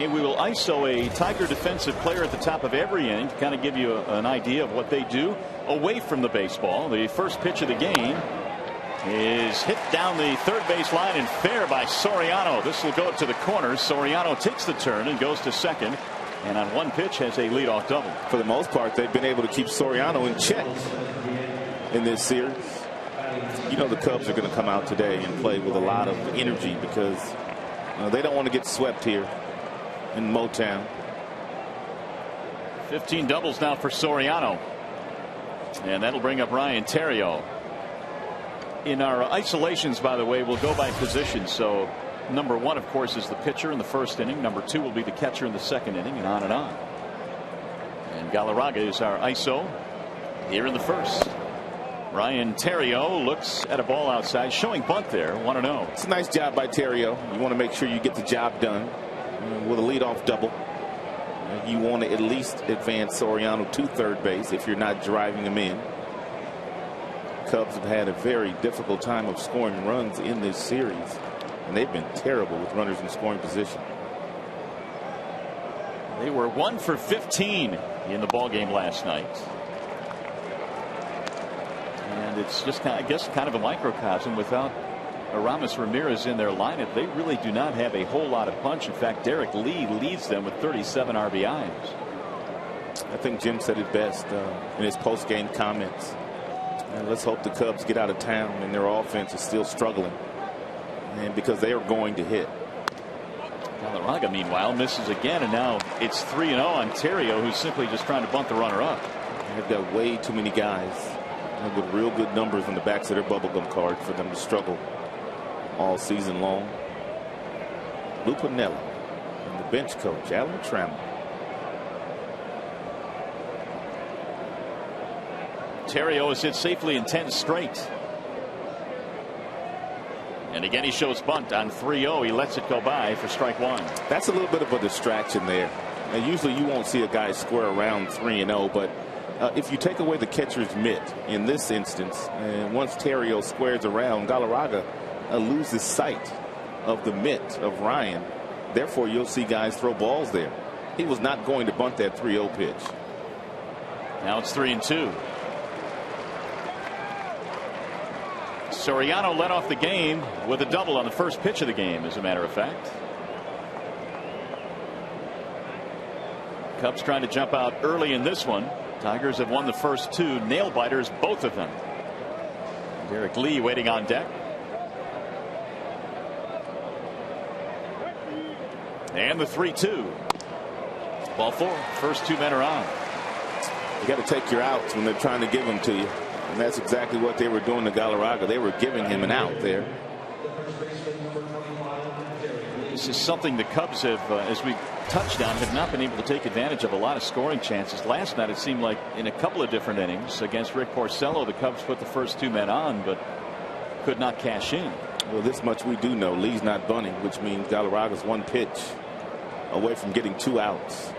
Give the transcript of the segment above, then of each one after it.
We will ISO a Tiger defensive player at the top of every inning to kind of give you an idea of what they do away from the baseball. The first pitch of the game is hit down the third base line and fair by Soriano. This will go to the corner. Soriano takes the turn and goes to second, and on one pitch has a leadoff double. For the most part, they've been able to keep Soriano in check in this series. You know the Cubs are going to come out today and play with a lot of energy because they don't want to get swept here in Motown. 15 doubles now for Soriano, and that'll bring up Ryan Theriot. In our isolations, by the way, we'll go by position. So number one, of course, is the pitcher in the first inning. Number two will be the catcher in the second inning, and on and on. And Galarraga is our ISO here in the first. Ryan Theriot looks at a ball outside, showing bunt there, 1-0. It's a nice job by Theriot. You want to make sure you get the job done with a leadoff double. You want to at least advance Soriano to third base if you're not driving him in. Cubs have had a very difficult time of scoring runs in this series, and they've been terrible with runners in scoring position. They were 1 for 15 in the ballgame last night. And it's just, I guess, kind of a microcosm. Without Aramis Ramirez in their lineup, they really do not have a whole lot of punch. In fact, Derek Lee leads them with 37 RBIs. I think Jim said it best in his post-game comments. And let's hope the Cubs get out of town and their offense is still struggling, and because they are going to hit. Galarraga, meanwhile, misses again, and now it's 3-0 on Theriot, who's simply just trying to bunt the runner up. They've got way too many guys with real good numbers on the backs of their bubblegum card for them to struggle all season long. Lou Piniella and the bench coach, Alan Trammell. Theriot has hit safely in 10 straight. And again, he shows bunt on 3-0. He lets it go by for strike one. That's a little bit of a distraction there. And usually you won't see a guy square around 3-0, but if you take away the catcher's mitt in this instance, and once Theriot squares around, Galarraga loses sight of the mitt of Ryan. Therefore, you'll see guys throw balls there. He was not going to bunt that 3-0 pitch. Now it's 3-2. Soriano led off the game with a double on the first pitch of the game, as a matter of fact. Cubs trying to jump out early in this one. Tigers have won the first two, nail biters, both of them. Derek Lee waiting on deck. And the 3-2. Ball four. First two men are on. You got to take your outs when they're trying to give them to you. And that's exactly what they were doing to Galarraga. They were giving him an out there. This is something the Cubs have, as we touched on, have not been able to take advantage of a lot of scoring chances. Last night it seemed like in a couple of different innings against Rick Porcello, the Cubs put the first two men on, but could not cash in. Well, this much we do know. Lee's not bunting, which means Galarraga's one pitch away from getting two outs.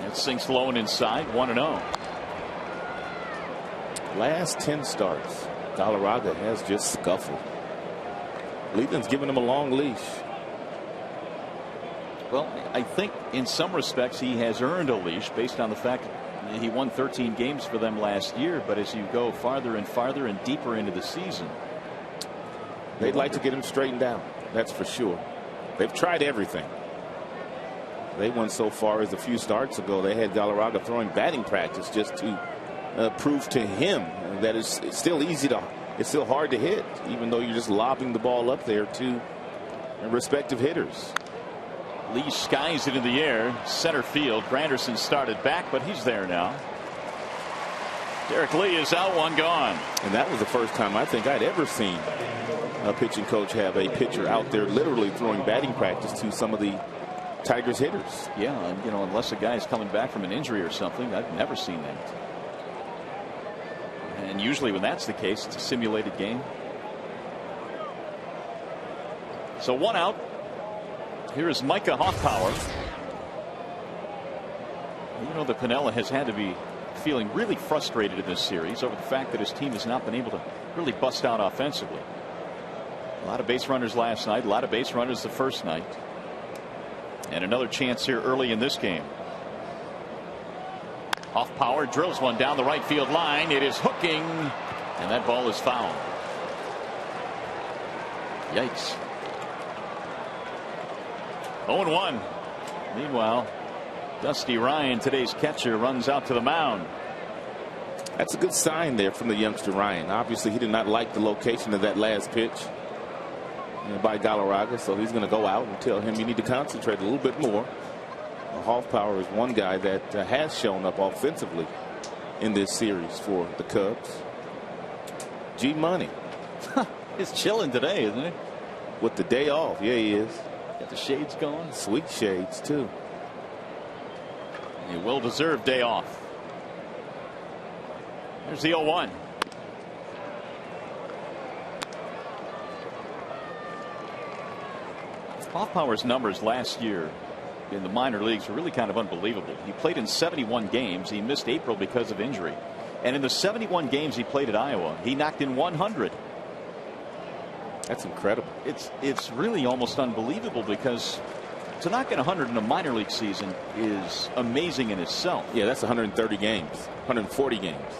It sinks low and inside, 1-0. Last 10 starts, Galarraga has just scuffled. Leland's giving him a long leash. Well, I think in some respects he has earned a leash based on the fact that he won 13 games for them last year. But as you go farther and farther and deeper into the season, they'd like to get him straightened out. That's for sure. They've tried everything. They went so far as a few starts ago. They had Galarraga throwing batting practice just to prove to him that it's still it's still hard to hit, even though you're just lobbing the ball up there to respective hitters. Lee skies it in the air, center field. Granderson started back, but he's there now. Derek Lee is out, one gone. And that was the first time I think I'd ever seen a pitching coach have a pitcher out there literally throwing batting practice to some of the Tigers hitters. Yeah, and unless a guy is coming back from an injury or something, I've never seen that. And usually when that's the case, it's a simulated game. So one out. Here is Micah Hoffpower. The Piniella has had to be feeling really frustrated in this series over the fact that his team has not been able to really bust out offensively. A lot of base runners last night, a lot of base runners the first night. And another chance here early in this game. Off power, drills one down the right field line. It is hooking, and that ball is fouled. Yikes. 0-1. Meanwhile, Dusty Ryan, today's catcher, runs out to the mound. That's a good sign there from the youngster Ryan. Obviously, he did not like the location of that last pitch by Galarraga, so he's going to go out and tell him you need to concentrate a little bit more. Hoffpauir is one guy that has shown up offensively in this series for the Cubs. G Money. He's chilling today, isn't he? With the day off. Yeah, he is. Got the shades going. Sweet shades, too. A well-deserved day off. There's the 0-1. Hoffpauir's numbers last year in the minor leagues were really kind of unbelievable. He played in 71 games. He missed April because of injury. And in the 71 games he played at Iowa, he knocked in 100. That's incredible. It's really almost unbelievable, because to knock in 100 in a minor league season is amazing in itself. Yeah, that's 130 games, 140 games.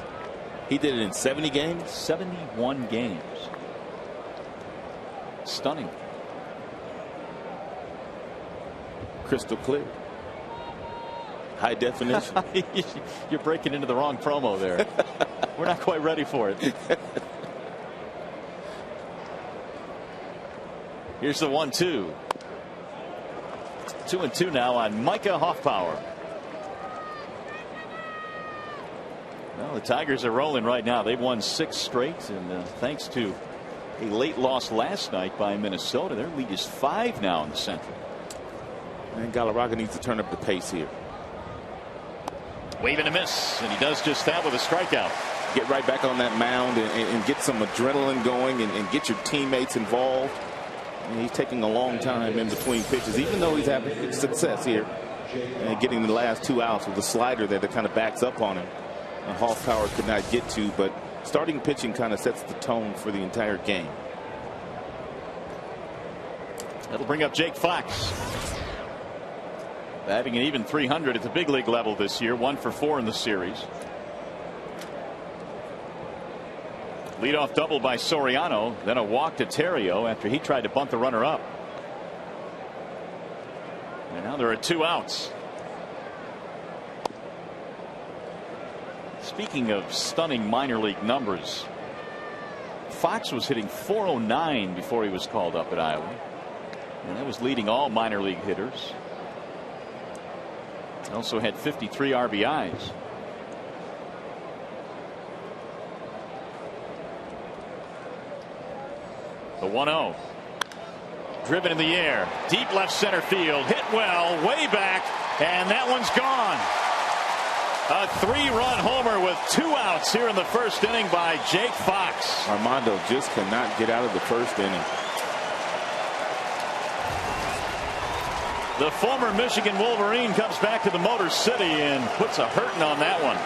He did it in 70 games? 71 games. Stunning. Crystal clear. High definition. You're breaking into the wrong promo there. We're not quite ready for it. Here's the 1-2. 2-2 now on Micah Hoffpauir. Well, the Tigers are rolling right now. They've won 6 straight, and thanks to a late loss last night by Minnesota, their lead is 5 now in the Central. And Galarraga needs to turn up the pace here. Wave and a miss, and he does just that with a strikeout. Get right back on that mound and get some adrenaline going and get your teammates involved. And he's taking a long time in between pitches, even though he's having success here and getting the last 2 outs with the slider there that kind of backs up on him. And Hoffpauir could not get to, but starting pitching kind of sets the tone for the entire game. That'll bring up Jake Fox. Batting an even 300 at the big league level this year, 1 for 4 in the series. Leadoff double by Soriano, then a walk to Terrio after he tried to bunt the runner up. And now there are 2 outs. Speaking of stunning minor league numbers, Fox was hitting .409 before he was called up at Iowa, and that was leading all minor league hitters. He also had 53 RBIs. The 1-0. Driven in the air. Deep left center field. Hit well. Way back. And that one's gone. A 3-run homer with 2 outs here in the first inning by Jake Fox. Armando just cannot get out of the first inning. The former Michigan Wolverine comes back to the Motor City and puts a hurting on that one.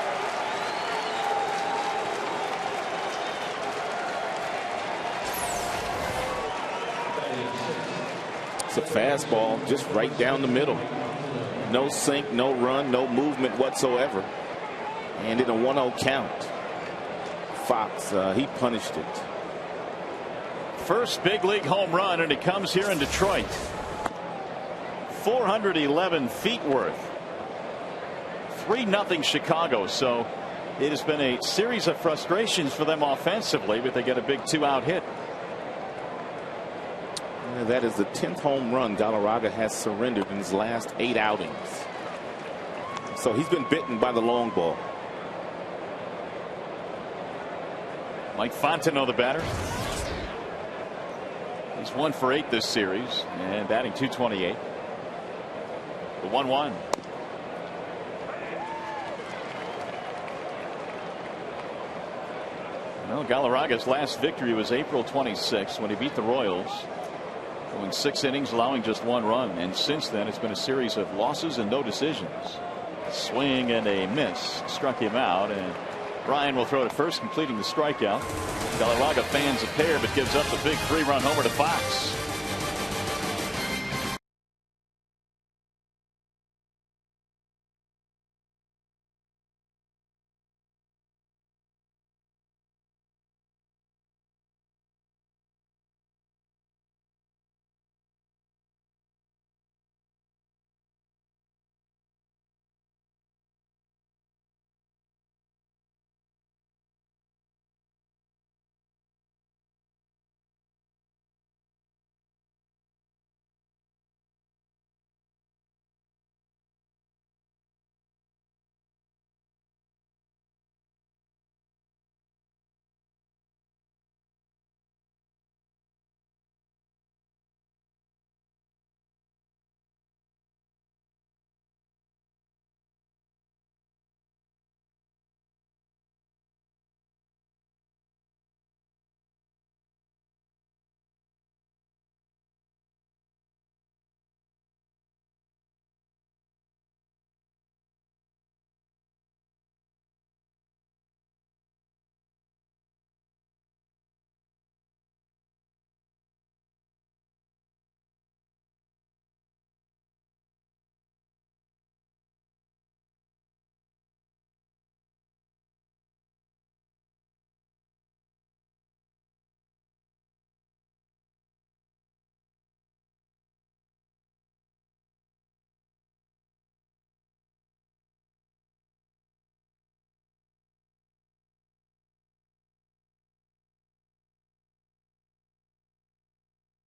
It's a fastball just right down the middle. No sink, no run, no movement whatsoever. And in a 1-0 count. Fox, he punished it. First big league home run, and it comes here in Detroit. 411 feet worth. 3-0 Chicago. So it has been a series of frustrations for them offensively, but they get a big 2-out hit. And that is the 10th home run Galarraga has surrendered in his last 8 outings. So he's been bitten by the long ball. Mike Fontenot, the batter. He's 1 for 8 this series and batting .228. The 1-1. Well, Galarraga's last victory was April 26th when he beat the Royals, going 6 innings, allowing just 1 run. And since then, it's been a series of losses and no decisions. Swing and a miss struck him out, and Ryan will throw to first, completing the strikeout. Galarraga fans a pair, but gives up the big 3-run homer to Fox.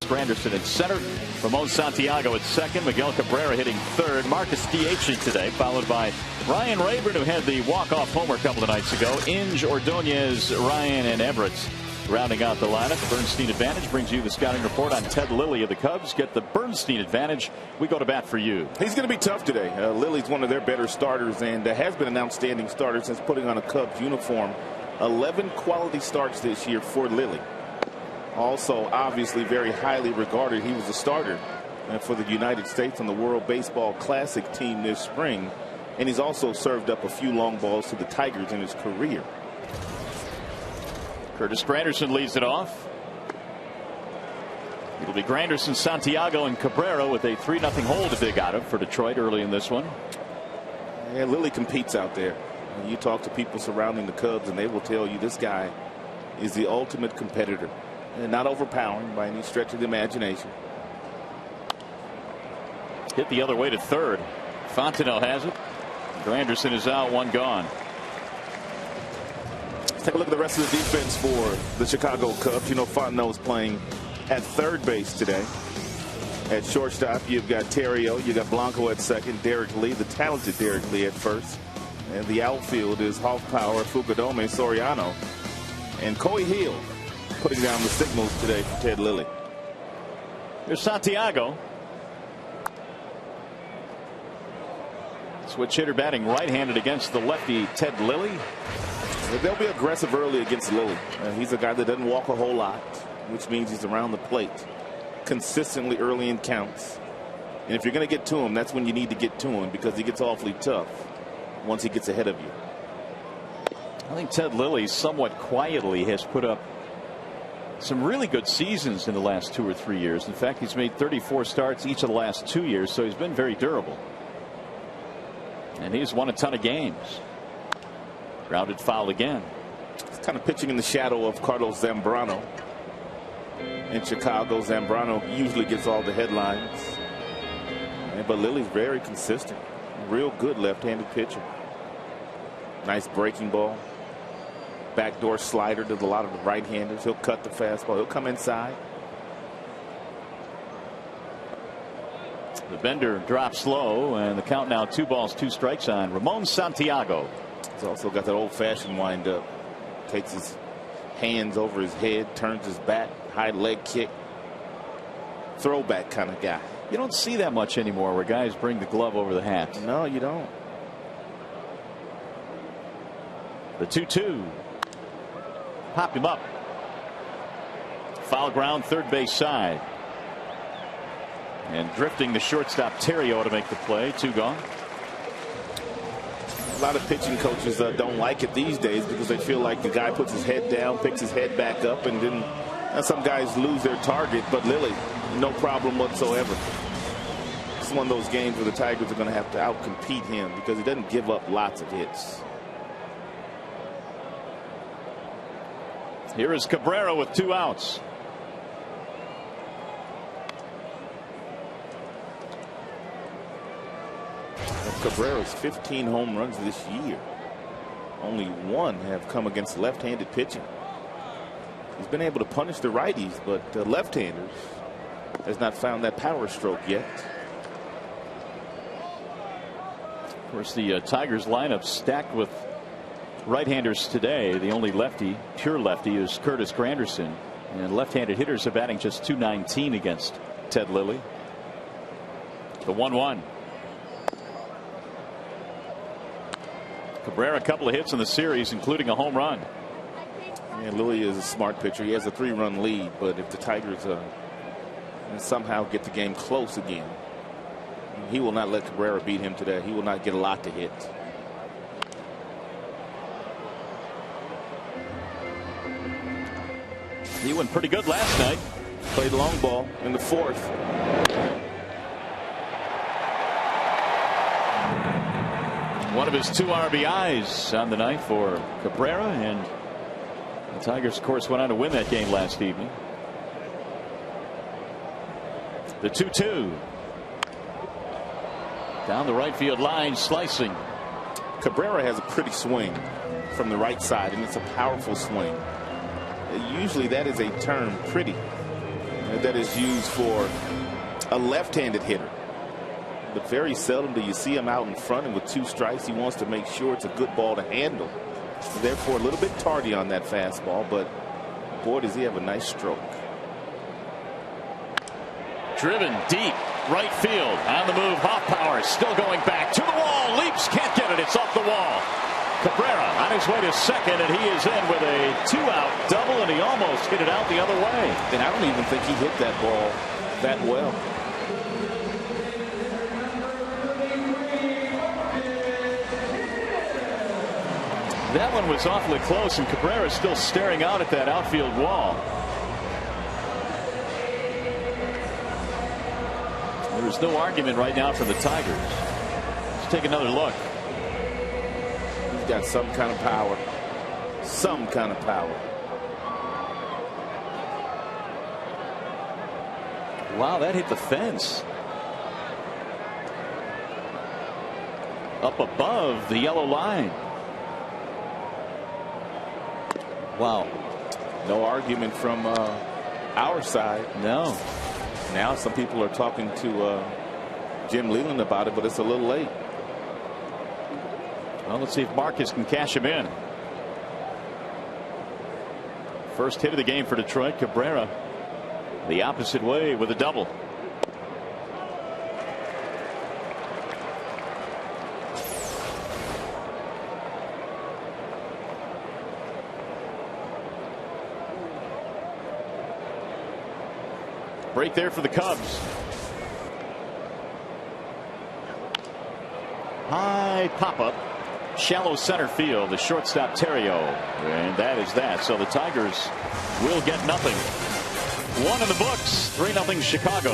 Granderson at center, Ramon Santiago at second, Miguel Cabrera hitting third, Marcus DHing today, followed by Ryan Rayburn, who had the walk-off homer a couple of nights ago. Inge, Ordonez, Ryan, and Everett rounding out the lineup. The Bernstein Advantage brings you the scouting report on Ted Lilly of the Cubs. Get the Bernstein Advantage. We go to bat for you. He's going to be tough today. Lilly's one of their better starters and has been an outstanding starter since putting on a Cubs uniform. 11 quality starts this year for Lilly. Also, obviously, very highly regarded. He was a starter for the United States on the World Baseball Classic team this spring. And he's also served up a few long balls to the Tigers in his career. Curtis Granderson leads it off. It'll be Granderson, Santiago, and Cabrera with a 3-0 hole to dig out of for Detroit early in this one. Yeah, Lilly competes out there. You talk to people surrounding the Cubs, and they will tell you this guy is the ultimate competitor. And not overpowering by any stretch of the imagination. Hit the other way to third. Fontenot has it. Granderson is out, one gone. Let's take a look at the rest of the defense for the Chicago Cubs. You know, Fontenot is playing at third base today. At shortstop, you've got Terrio, you got Blanco at second, Derek Lee, the talented Derek Lee at first. And the outfield is Hoffpauir, Fukudome, Soriano, and Coy Hill putting down the signals today for Ted Lilly. Here's Santiago. Switch hitter batting right-handed against the lefty Ted Lilly. They'll be aggressive early against Lilly. He's a guy that doesn't walk a whole lot, which means he's around the plate consistently early in counts. And if you're going to get to him, that's when you need to get to him, because he gets awfully tough once he gets ahead of you. I think Ted Lilly somewhat quietly has put up some really good seasons in the last 2 or 3 years. In fact, he's made 34 starts each of the last 2 years, so he's been very durable. And he's won a ton of games. Grounded foul again. He's kind of pitching in the shadow of Carlos Zambrano. In Chicago, Zambrano usually gets all the headlines. But Lilly's very consistent. Real good left-handed pitcher. Nice breaking ball. Backdoor slider to a lot of the right-handers. He'll cut the fastball. He'll come inside. The bender drops low, and the count now 2 balls, 2 strikes on Ramon Santiago. He's also got that old-fashioned wind-up. Takes his hands over his head, turns his back, high leg kick. Throwback kind of guy. You don't see that much anymore, where guys bring the glove over the hat. No, you don't. The 2-2. Popped him up. Foul ground, third base side. And drifting the shortstop Terrio to make the play. 2 gone. A lot of pitching coaches don't like it these days because they feel like the guy puts his head down, picks his head back up, and then some guys lose their target. But Lilly, no problem whatsoever. It's one of those games where the Tigers are going to have to outcompete him because he doesn't give up lots of hits. Here is Cabrera with 2 outs. Cabrera's 15 home runs this year. Only 1 have come against left-handed pitching. He's been able to punish the righties, but left-handers has not found that power stroke yet. Of course, the Tigers lineup stacked with right-handers today. The only lefty, pure lefty, is Curtis Granderson, and left-handed hitters are batting just .219 against Ted Lilly. The 1-1. Cabrera, a couple of hits in the series, including a home run. Yeah, Lilly is a smart pitcher. He has a 3-run lead, but if the Tigers somehow get the game close again, he will not let Cabrera beat him today. He will not get a lot to hit. He went pretty good last night. Played long ball in the 4th. One of his 2 RBIs on the night for Cabrera, and the Tigers, of course, went on to win that game last evening. The 2-2. Down the right field line, slicing. Cabrera has a pretty swing from the right side, and it's a powerful swing. Usually that is a term, pretty, that is used for a left-handed hitter. But very seldom do you see him out in front, and with 2 strikes, he wants to make sure it's a good ball to handle. Therefore, a little bit tardy on that fastball, but boy, does he have a nice stroke. Driven deep, right field, on the move, off power, still going back to the wall, leaps, can't get it, it's off the wall. Cabrera on his way to second, and he is in with a 2-out double, and he almost hit it out the other way. And I don't even think he hit that ball that well. That one was awfully close, and Cabrera is still staring out at that outfield wall. There's no argument right now for the Tigers. Let's take another look. He's got some kind of power. Some kind of power. Wow, that hit the fence. Up above the yellow line. Wow. No argument from our side. No. Now some people are talking to Jim Leland about it, but it's a little late. Well, let's see if Marcus can cash him in. First hit of the game for Detroit. Cabrera the opposite way with a double. Break there for the Cubs. High pop-up. Shallow center field. The shortstop Terrio. And that is that. So the Tigers will get nothing. 1 in the books. 3-0 Chicago.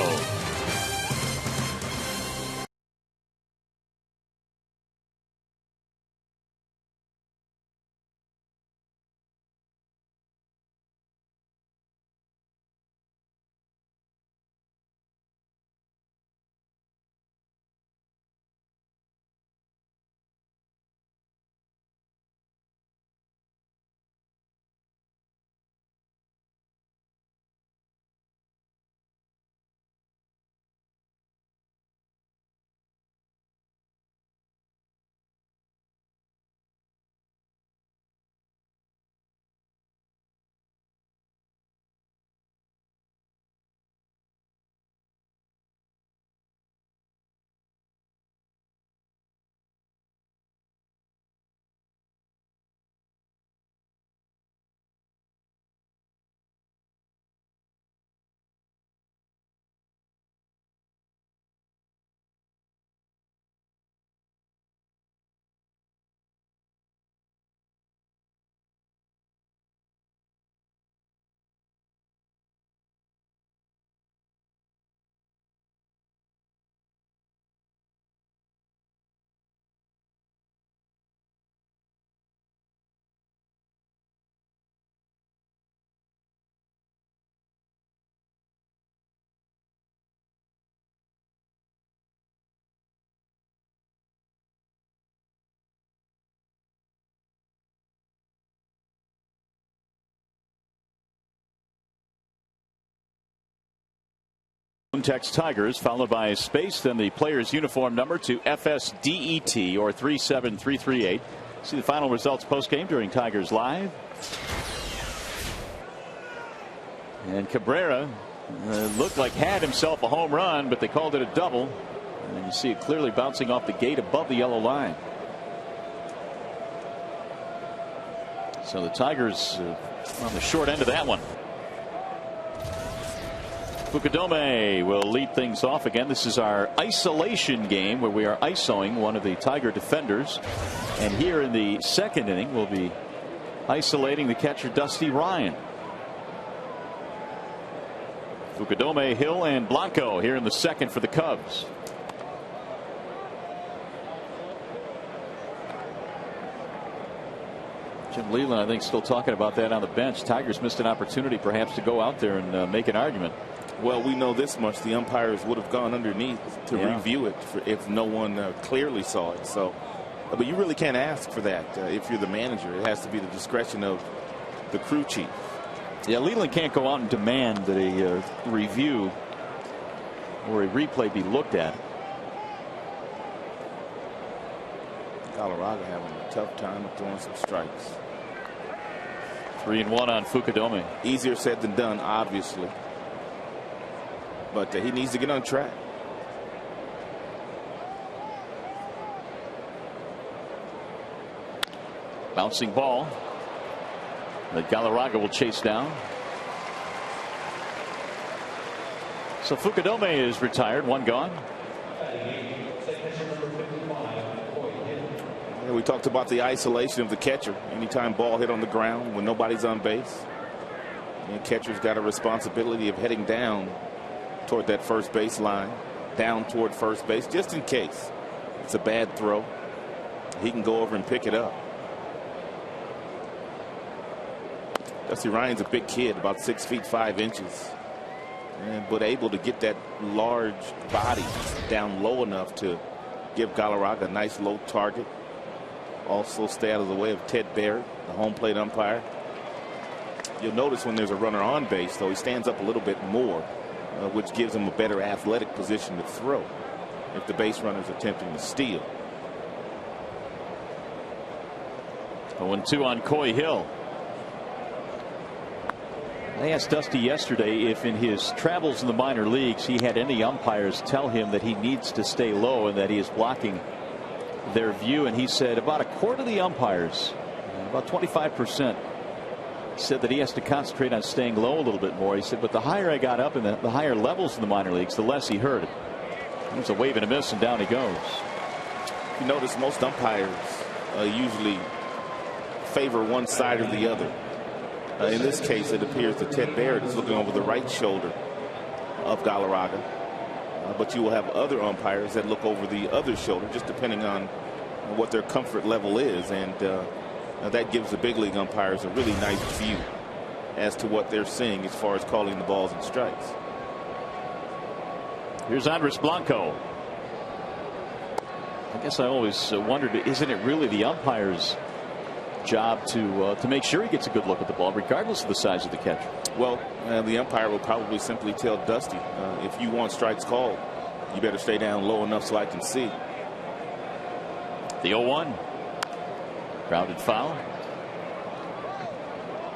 Text Tigers, followed by a space, then the player's uniform number to FSDET or 37338. See the final results postgame during Tigers Live. And Cabrera looked like had himself a home run, but they called it a double. And you see it clearly bouncing off the gate above the yellow line. So the Tigers on the short end of that one. Fukudome will lead things off again. This is our isolation game where we are isoing one of the Tiger defenders. And here in the second inning, we'll be isolating the catcher Dusty Ryan. Fukudome, Hill, and Blanco here in the second for the Cubs. Jim Leland, I think, still talking about that on the bench. Tigers missed an opportunity perhaps to go out there and make an argument. Well, we know this much. The umpires would have gone underneath to review it if no one clearly saw it. So, but you really can't ask for that if you're the manager. It has to be the discretion of the crew chief. Yeah, Leland can't go out and demand that a review or a replay be looked at. Colorado having a tough time throwing some strikes. 3-1 on Fukudome. Easier said than done, obviously. But he needs to get on track. Bouncing ball that Galarraga will chase down. So Fukudome is retired, one gone. And we talked about the isolation of the catcher. Anytime ball hit on the ground when nobody's on base, and catcher's got a responsibility of heading down toward that first base line, down toward first base, just in case it's a bad throw. He can go over and pick it up. Dusty Ryan's a big kid, about 6 feet 5 inches, but able to get that large body down low enough to give Galarraga a nice low target. Also stay out of the way of Ted Barrett, the home plate umpire. You'll notice when there's a runner on base, though, he stands up a little bit more, which gives him a better athletic position to throw if the base runner's attempting to steal. 0-2 on Coy Hill. I asked Dusty yesterday if in his travels in the minor leagues he had any umpires tell him that he needs to stay low and that he is blocking their view, and he said about a quarter of the umpires, about 25%, said that he has to concentrate on staying low a little bit more. He said, but the higher I got up in the higher levels in the minor leagues, the less he heard it. There's a wave and a miss, and down he goes. You notice most umpires usually favor one side or the other. In this case, it appears that Ted Barrett is looking over the right shoulder of Galarraga. But you will have other umpires that look over the other shoulder, just depending on what their comfort level is. And that gives the big league umpires a really nice view as to what they're seeing as far as calling the balls and strikes. Here's Andres Blanco. I guess I always wondered, isn't it really the umpire's job to make sure he gets a good look at the ball, regardless of the size of the catcher? Well, the umpire will probably simply tell Dusty, if you want strikes called, you better stay down low enough so I can see. The 0-1. Grounded foul.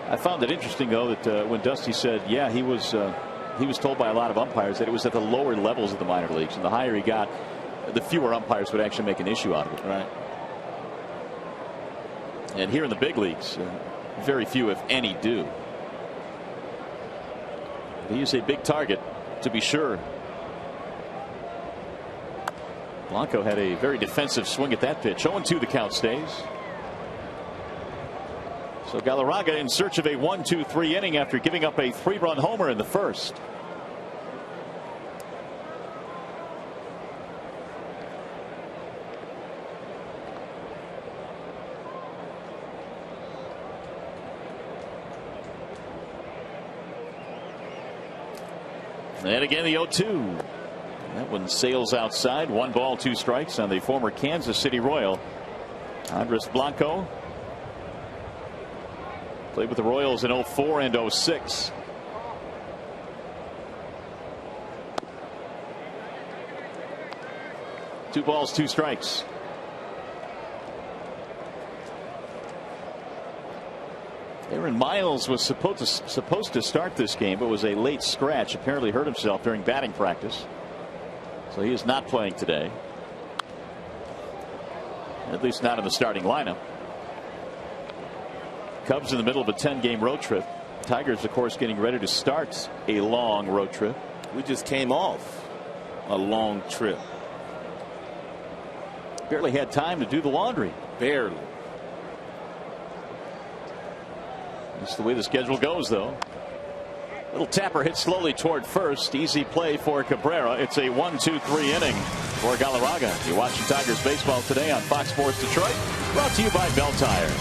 I found it interesting, though, that when Dusty said, yeah, he was told by a lot of umpires that it was at the lower levels of the minor leagues, and the higher he got, the fewer umpires would actually make an issue out of it. Right. And here in the big leagues, very few, if any, do. He is a big target, to be sure. Blanco had a very defensive swing at that pitch. 0-2 the count stays. So Galarraga in search of a 1-2-3 inning after giving up a 3-run homer in the first. And again, the 0-2. That one sails outside. 1 ball, 2 strikes on the former Kansas City Royal, Andres Blanco. Played with the Royals in 04 and 06. 2 balls, 2 strikes. Aaron Miles was supposed to start this game, but was a late scratch. Apparently hurt himself during batting practice, so he is not playing today. At least not in the starting lineup. Cubs in the middle of a 10-game road trip. Tigers, of course, getting ready to start a long road trip. We just came off a long trip. Barely had time to do the laundry. Barely. That's the way the schedule goes, though. Little tapper hit slowly toward first. Easy play for Cabrera. It's a 1-2-3 inning for Galarraga. You're watching Tigers baseball today on Fox Sports Detroit. Brought to you by Bell Tire.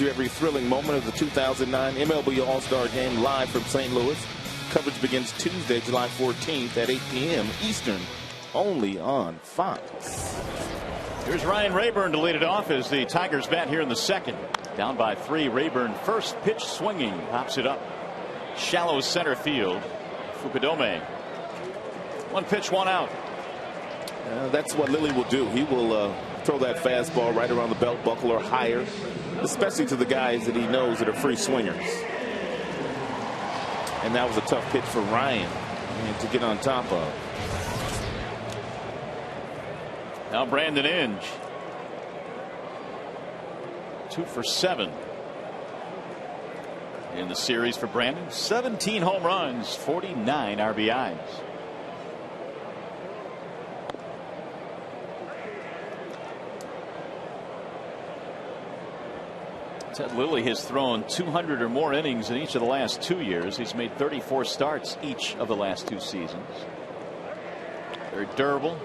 Every thrilling moment of the 2009 MLB All-Star Game live from St. Louis. Coverage begins Tuesday, July 14th at 8 p.m. Eastern, only on Fox. Here's Ryan Rayburn to lead it off as the Tigers bat here in the second. Down by 3. Rayburn first pitch swinging, pops it up shallow center field. Fukudome. 1 pitch, 1 out. That's what Lilly will do. He will throw that fastball right around the belt buckle or higher, especially to the guys that he knows that are free swingers. And that was a tough pitch for Ryan to get on top of. Now Brandon Inge. 2 for 7 in the series for Brandon. 17 home runs, 49 RBIs. Ted Lilly has thrown 200 or more innings in each of the last 2 years. He's made 34 starts each of the last 2 seasons. Very durable.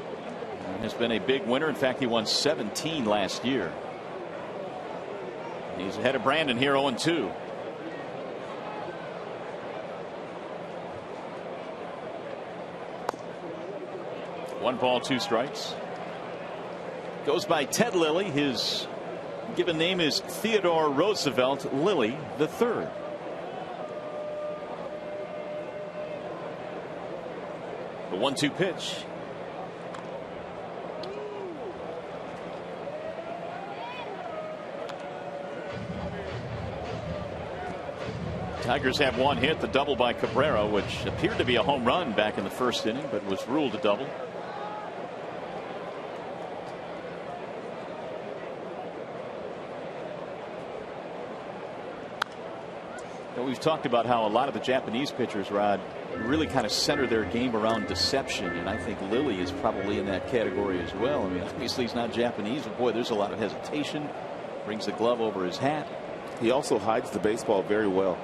Has been a big winner. In fact, he won 17 last year. He's ahead of Brandon here, 0-2. One ball, 2 strikes. Goes by Ted Lilly. His given name is Theodore Roosevelt Lilly III. The 1-2 pitch. Tigers have 1 hit, the double by Cabrera, which appeared to be a home run back in the first inning, but was ruled a double. We've talked about how a lot of the Japanese pitchers, Rod, really kind of center their game around deception, and I think Lilly is probably in that category as well. I mean, obviously he's not Japanese, but boy, there's a lot of hesitation. Brings the glove over his hat. He also hides the baseball very well.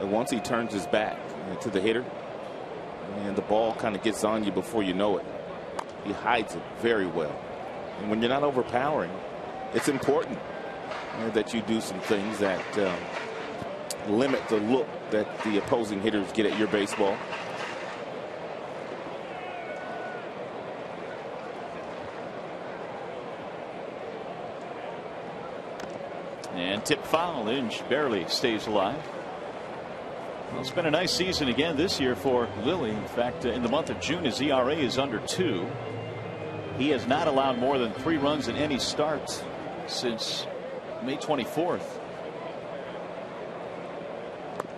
And once he turns his back to the hitter, and the ball kind of gets on you before you know it, he hides it very well. And when you're not overpowering, it's important that you do some things that limit the look that the opposing hitters get at your baseball. And tip foul. Inge barely stays alive. Well, it's been a nice season again this year for Lilly. In fact, in the month of June, his ERA is under 2. He has not allowed more than 3 runs in any start since May 24th.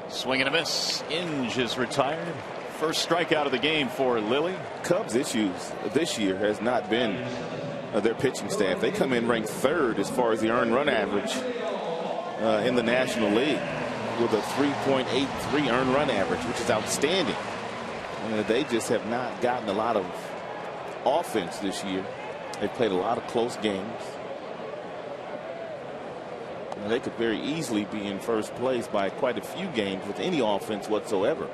Swing and a miss. Inge is retired. First strikeout of the game for Lilly. Cubs' issues this year has not been their pitching staff. They come in ranked 3rd as far as the earned run average in the National League, with a 3.83 earned run average, which is outstanding. They just have not gotten a lot of offense this year. They've played a lot of close games. They could very easily be in first place by quite a few games with any offense whatsoever,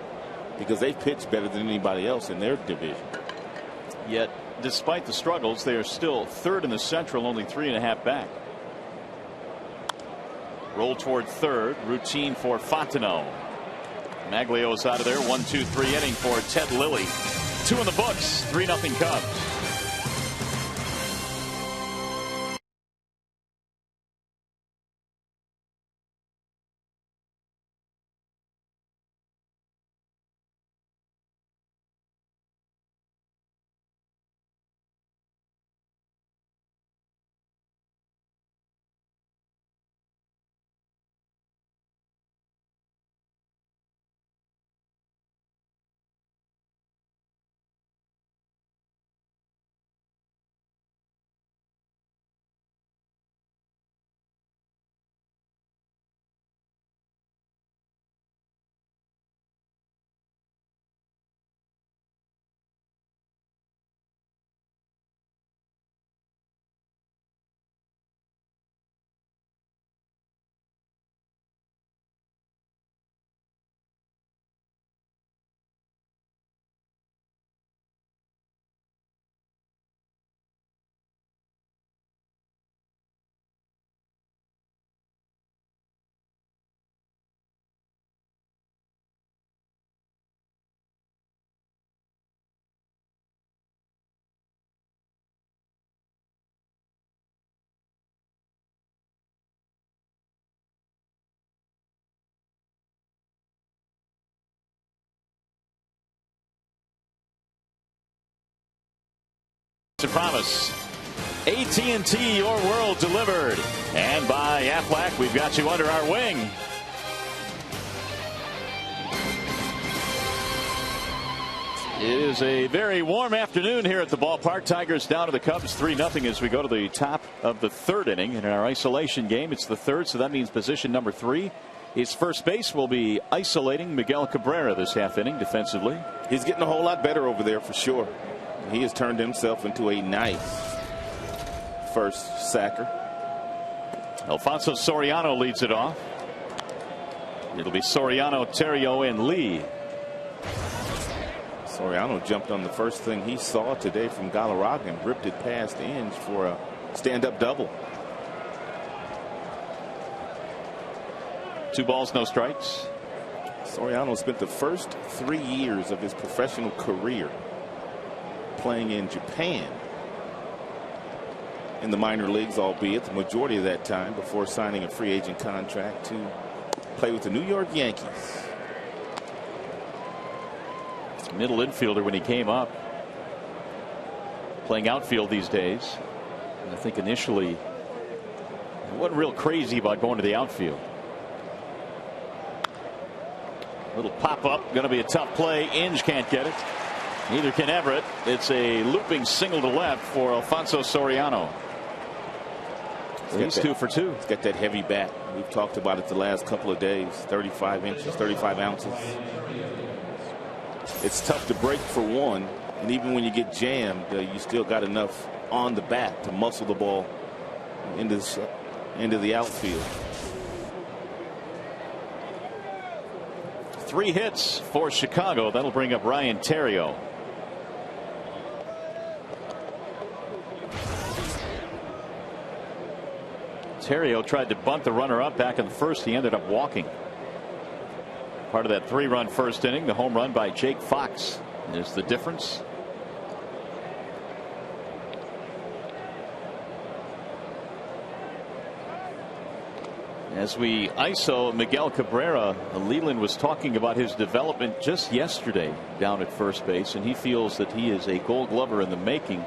because they've pitched better than anybody else in their division. Yet, despite the struggles, they are still 3rd in the Central, only 3.5 back. Roll toward 3rd. Routine for Fontenot. Maglio's out of there. 1-2-3 inning for Ted Lilly. 2 in the books. 3-0 Cubs. To promise. AT&T, your world delivered. And by Aflac, we've got you under our wing. It is a very warm afternoon here at the ballpark. Tigers down to the Cubs 3-0 as we go to the top of the 3rd inning. In our isolation game, it's the 3rd, so that means position number 3. His first base will be isolating Miguel Cabrera this half inning defensively. He's getting a whole lot better over there for sure. He has turned himself into a nice first sacker. Alfonso Soriano leads it off. It'll be Soriano, Theriot, and Lee. Soriano jumped on the first thing he saw today from Galarraga and ripped it past Inge for a stand-up double. 2 balls, no strikes. Soriano spent the first 3 years of his professional career playing in Japan in the minor leagues, albeit the majority of that time before signing a free agent contract to play with the New York Yankees. Middle infielder when he came up, playing outfield these days. And I think initially he wasn't real crazy about going to the outfield. Little pop up, going to be a tough play. Inge can't get it. Neither can Everett. It's a looping single to left for Alfonso Soriano. He's 2 for 2. He's got that heavy bat. We've talked about it the last couple of days. 35 inches, 35 ounces. It's tough to break for one, and even when you get jammed, you still got enough on the bat to muscle the ball into into the outfield. 3 hits for Chicago. That'll bring up Ryan Theriot. Theriot tried to bunt the runner up back in the first. He ended up walking. Part of that 3-run first inning. The home run by Jake Fox is the difference. As we ISO Miguel Cabrera, Leland was talking about his development just yesterday down at first base, and he feels that he is a Gold Glover in the making.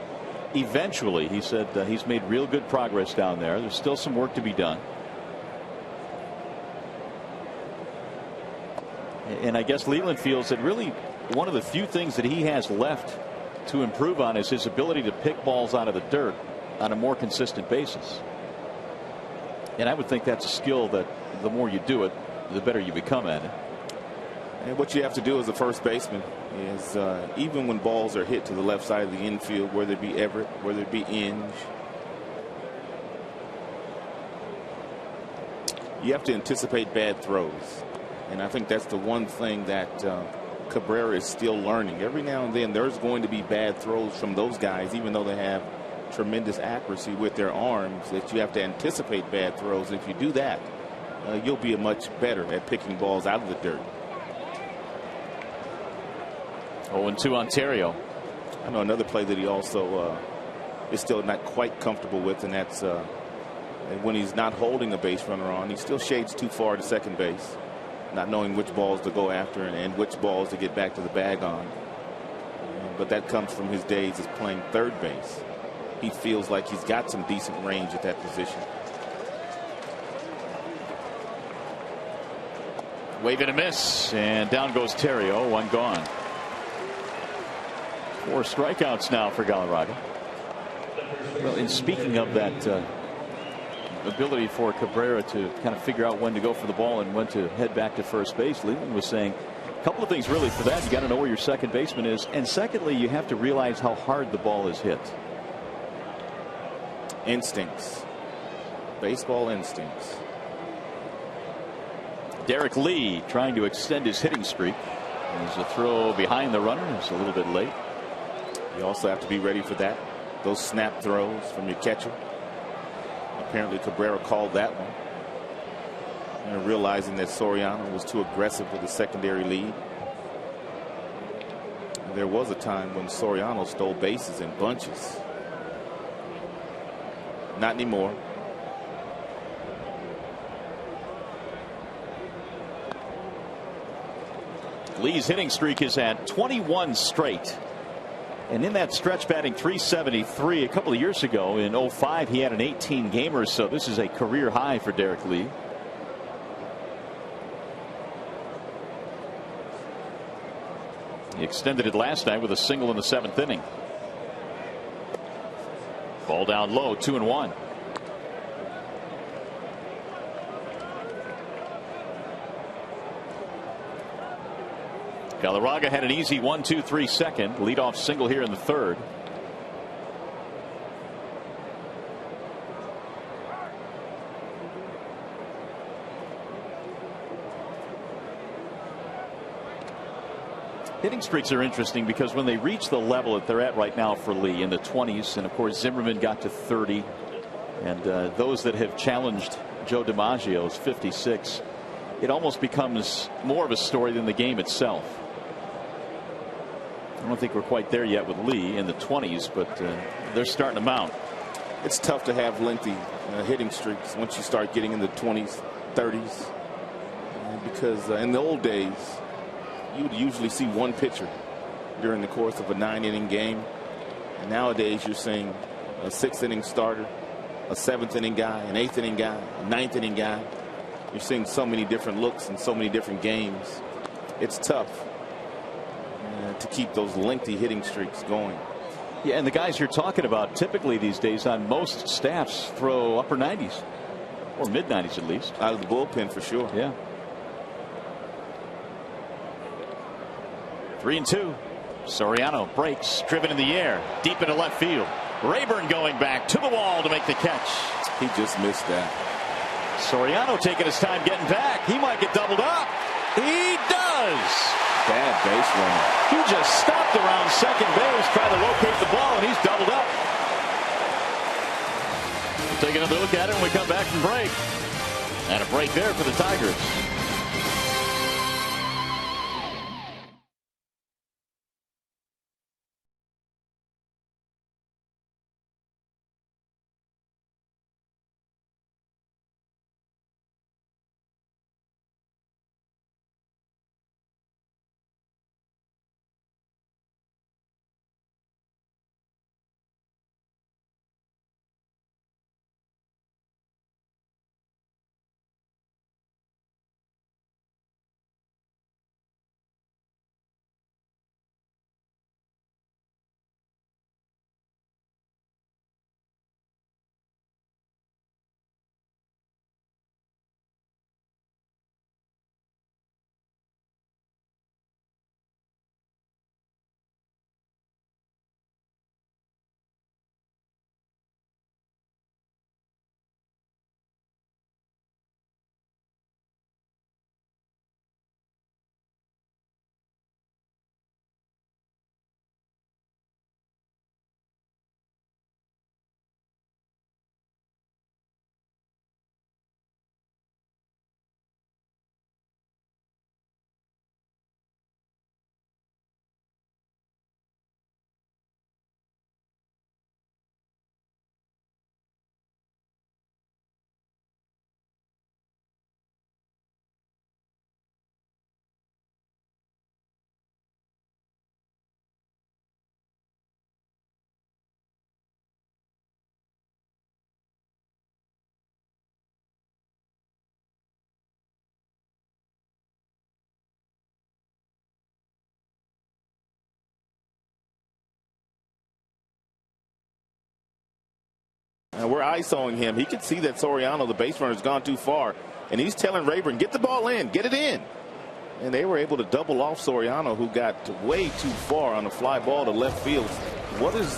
Eventually, he said he's made real good progress down there. There's still some work to be done. And I guess Leland feels that really one of the few things that he has left to improve on is his ability to pick balls out of the dirt on a more consistent basis. And I would think that's a skill that the more you do it, the better you become at it. And what you have to do as a first baseman is even when balls are hit to the left side of the infield, whether it be Everett, whether it be Inge, you have to anticipate bad throws. And I think that's the one thing that Cabrera is still learning. Every now and then there's going to be bad throws from those guys, even though they have tremendous accuracy with their arms, that you have to anticipate bad throws. If you do that, you'll be much better at picking balls out of the dirt. 0-2 on Theriot. I know another play that he also is still not quite comfortable with, and that's when he's not holding a base runner on, he still shades too far to second base, not knowing which balls to go after and which balls to get back to the bag on. But that comes from his days as playing third base. He feels like he's got some decent range at that position. Wave and a miss, and down goes Theriot. 1 gone. 4 strikeouts now for Galarraga. Well, in speaking of that ability for Cabrera to kind of figure out when to go for the ball and when to head back to first base, Leland was saying a couple of things really for that. You got to know where your second baseman is, and secondly, you have to realize how hard the ball is hit. Instincts. Baseball instincts. Derek Lee trying to extend his hitting streak. There's a throw behind the runner. It's a little bit late. You also have to be ready for that. Those snap throws from your catcher. Apparently Cabrera called that one. And realizing that Soriano was too aggressive with the secondary lead. There was a time when Soriano stole bases in bunches. Not anymore. Lee's hitting streak is at 21 straight. And in that stretch, batting .373 a couple of years ago in 05, he had an 18 gamer. So this is a career high for Derek Lee. He extended it last night with a single in the 7th inning. Ball down low, 2-1. Galarraga had an easy 1-2-3 second. Leadoff single here in the 3rd. Hitting streaks are interesting because when they reach the level that they're at right now for Lee in the 20s, and of course Zimmerman got to 30, and those that have challenged Joe DiMaggio's 56, it almost becomes more of a story than the game itself. I don't think we're quite there yet with Lee in the 20s, but they're starting to mount. It's tough to have lengthy hitting streaks once you start getting in the 20s, 30s, because in the old days you would usually see one pitcher during the course of a 9-inning game. And nowadays you're seeing a 6th-inning starter, a 7th-inning guy, an 8th-inning guy, a 9th-inning guy. You're seeing so many different looks and so many different games. It's tough to keep those lengthy hitting streaks going. Yeah, and the guys you're talking about typically these days on most staffs throw upper 90s or mid 90s at least. Out of the bullpen for sure. Yeah. 3-2. Soriano breaks, driven in the air, deep into left field. Rayburn going back to the wall to make the catch. He just missed that. Soriano taking his time getting back. He might get doubled up. He does. Bad base running. He just stopped around second base, trying to locate the ball, and he's doubled up. We'll take another look at it when we come back from break. And a break there for the Tigers. And we're ISOing him. He can see that Soriano, the base runner, has gone too far. And he's telling Rayburn, get the ball in, get it in. And they were able to double off Soriano, who got way too far on a fly ball to left field. What is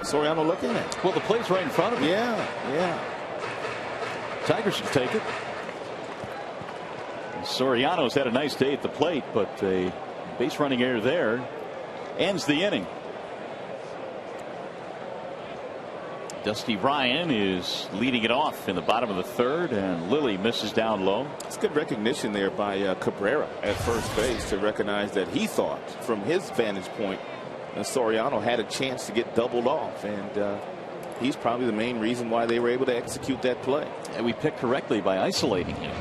Soriano looking at? Well, the play's right in front of him. Yeah. Tigers should take it. Soriano's had a nice day at the plate, but a base running error there ends the inning. Dusty Ryan is leading it off in the bottom of the third, and Lilly misses down low. It's good recognition there by Cabrera at first base to recognize that he thought from his vantage point Soriano had a chance to get doubled off, and he's probably the main reason why they were able to execute that play. And we picked correctly by isolating him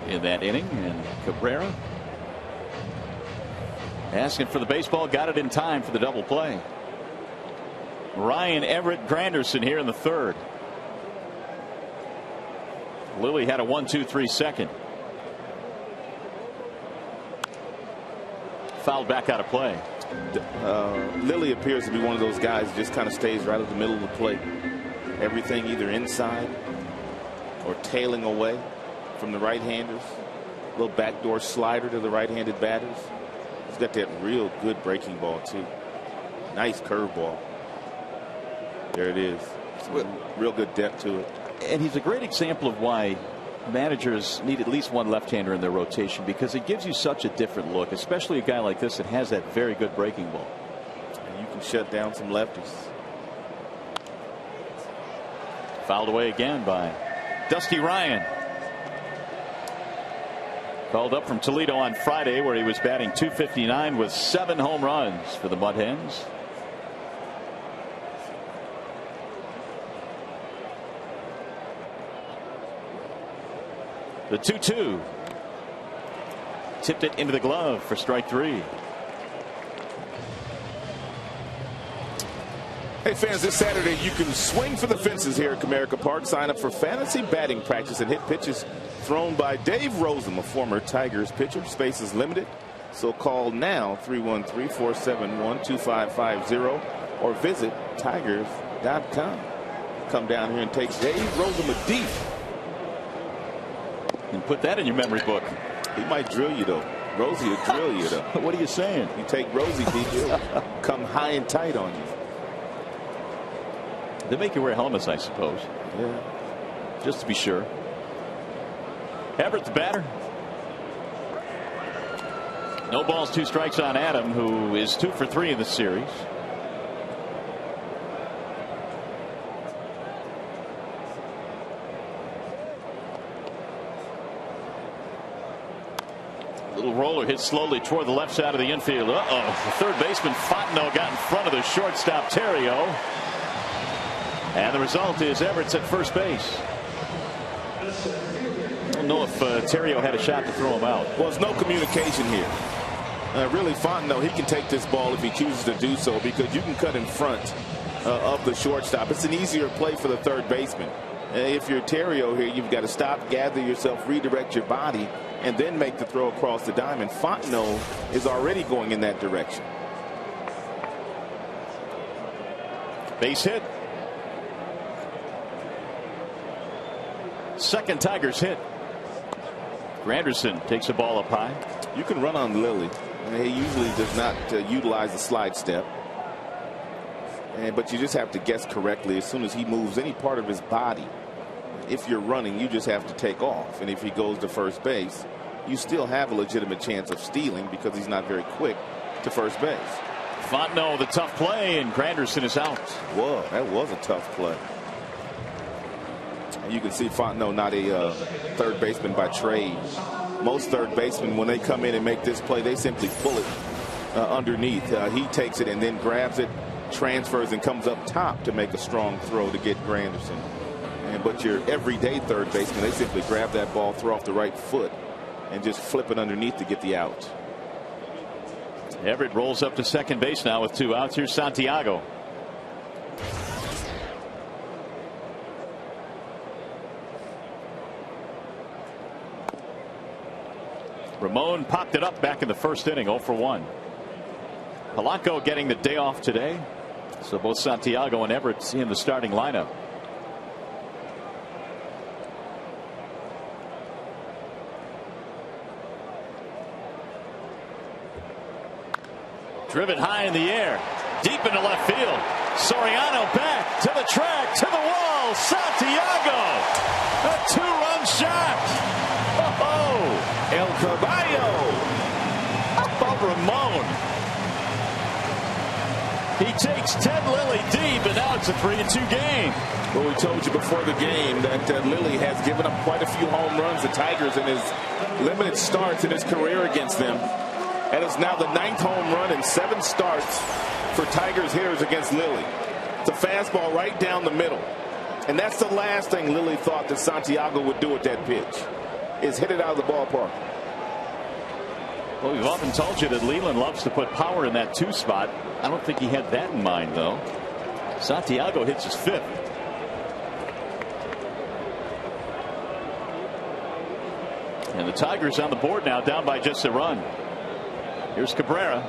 in that inning, and Cabrera asking for the baseball, got it in time for the double play. Ryan Everett Granderson here in the third. Lilly had a 1-2-3 second. Fouled back out of play. Lilly appears to be one of those guys who just kind of stays right at the middle of the plate. Everything either inside or tailing away from the right-handers. A little backdoor slider to the right-handed batters. He's got that real good breaking ball too. Nice curveball. There it is. Real good depth to it. And he's a great example of why managers need at least one left-hander in their rotation, because it gives you such a different look, especially a guy like this that has that very good breaking ball. And you can shut down some lefties. Fouled away again by Dusty Ryan. Called up from Toledo on Friday, where he was batting .259 with 7 home runs for the Mud Hens. The 2-2. Tipped it into the glove for strike 3. Hey fans, this Saturday you can swing for the fences here at Comerica Park. Sign up for fantasy batting practice and hit pitches thrown by Dave Rosen, a former Tigers pitcher. Space is limited, so call now 313-471-2550 or visit tigers.com. Come down here and take Dave Rosen deep. And put that in your memory book. He might drill you though. Rosie will drill you though. What are you saying? You take Rosie deep, he'll come high and tight on you. They make you wear helmets, I suppose. Yeah. Just to be sure. Everett, the batter. No balls, 2 strikes on Adam, who is 2 for 3 in the series. Little roller hit slowly toward the left side of the infield. The third baseman Fontenot got in front of the shortstop Theriot. And the result is Everett's at first base. I don't know if Theriot had a shot to throw him out. Well, there's no communication here. Really, Fontenot, he can take this ball if he chooses to do so, because you can cut in front of the shortstop. It's an easier play for the third baseman. If you're Theriot here, you've got to stop, gather yourself, redirect your body, and then make the throw across the diamond. Fontenot is already going in that direction. Base hit. Second Tigers hit. Granderson takes the ball up high. You can run on Lilly. He usually does not utilize the slide step. But you just have to guess correctly as soon as he moves any part of his body. If you're running, you just have to take off. And if he goes to first base, you still have a legitimate chance of stealing because he's not very quick to first base. Fontenot, the tough play, and Granderson is out. Whoa, that was a tough play. And you can see Fontenot not a third baseman by trade. Most third basemen, when they come in and make this play, they simply pull it underneath. He takes it and then grabs it, transfers, and comes up top to make a strong throw to get Granderson. But your everyday third baseman, they simply grab that ball, throw off the right foot, and just flip it underneath to get the out. Everett rolls up to second base now with 2 outs. Here's Santiago. Ramon popped it up back in the first inning, 0 for 1. Polanco getting the day off today, so both Santiago and Everett in the starting lineup. Driven high in the air, deep into left field. Soriano back to the track, to the wall. Santiago, a 2-run shot. Oh, El Caballo. above Ramon. He takes Ted Lilly deep, and now it's a 3-2 game. Well, we told you before the game that Lilly has given up quite a few home runs to Tigers in his limited starts in his career against them. And it's now the 9th home run in 7 starts for Tigers hitters against Lilly. It's a fastball right down the middle. And that's the last thing Lilly thought that Santiago would do with that pitch, is hit it out of the ballpark. Well, we've often told you that Leland loves to put power in that 2 spot. I don't think he had that in mind, though. Santiago hits his 5th. And the Tigers on the board now, down by just a run. Here's Cabrera.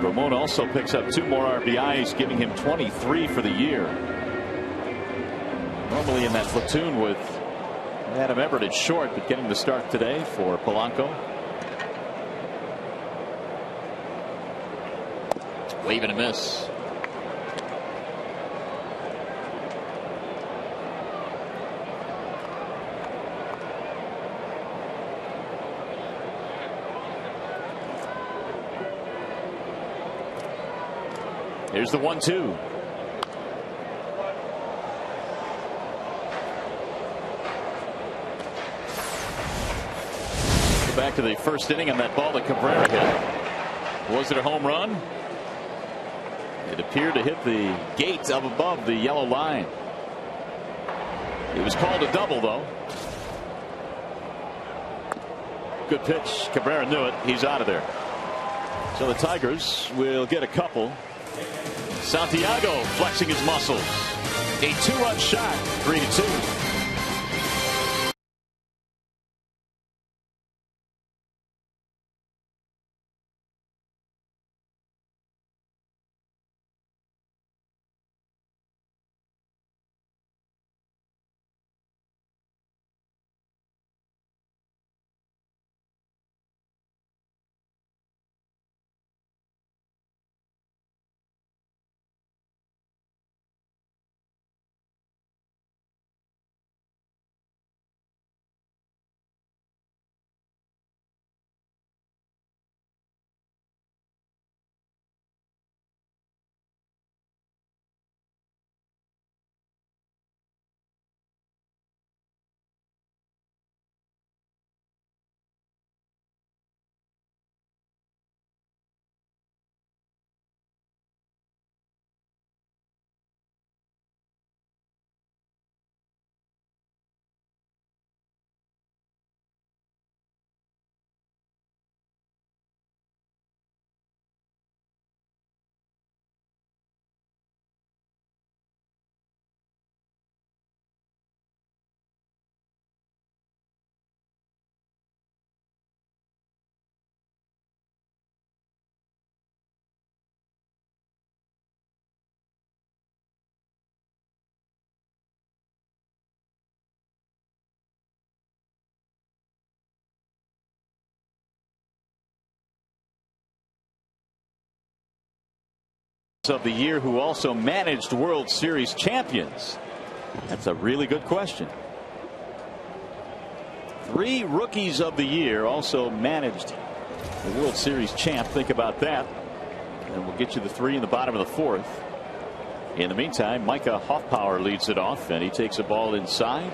Ramon also picks up 2 more RBIs, giving him 23 for the year. Normally in that platoon with Adam Everett at short, but getting the start today for Polanco. Wave and a miss. Here's the 1-2. Back to the first inning on that ball that Cabrera hit. Was it a home run? It appeared to hit the gate up above the yellow line. It was called a double, though. Good pitch. Cabrera knew it. He's out of there. So the Tigers will get a couple. Santiago flexing his muscles. A 2-run shot, 3-2. of the year who also managed World Series champions? That's a really good question. 3 rookies of the year also managed the World Series champ. Think about that. And we'll get you the 3 in the bottom of the 4th. In the meantime, Micah Hoffpower leads it off, and he takes a ball inside.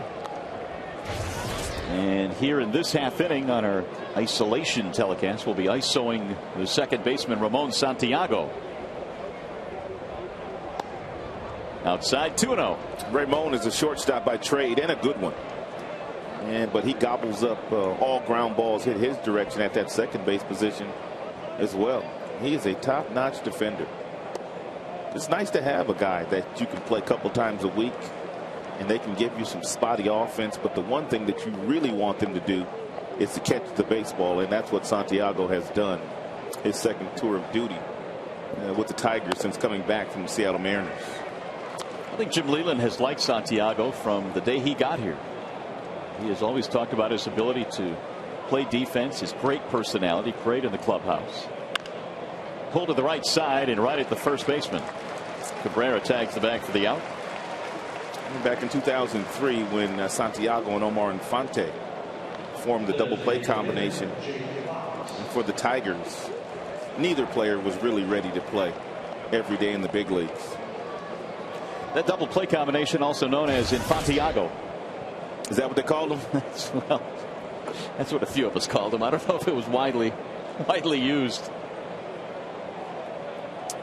And here in this half inning on our isolation telecast, we'll be isoing the second baseman Ramon Santiago. Outside, 2-0. Ramon is a shortstop by trade and a good one. But he gobbles up all ground balls hit his direction at that second base position as well. He is a top-notch defender. It's nice to have a guy that you can play a couple times a week and they can give you some spotty offense, but the one thing that you really want them to do is to catch the baseball, and that's what Santiago has done his second tour of duty with the Tigers since coming back from the Seattle Mariners. I think Jim Leyland has liked Santiago from the day he got here. He has always talked about his ability to play defense, his great personality, great in the clubhouse. Pulled to the right side and right at the first baseman. Cabrera tags the bag for the out. Back in 2003 when Santiago and Omar Infante formed the double play combination for the Tigers, neither player was really ready to play every day in the big leagues. That double play combination, also known as Infantiago. Is that what they called him? Well, that's what a few of us called him. I don't know if it was widely used.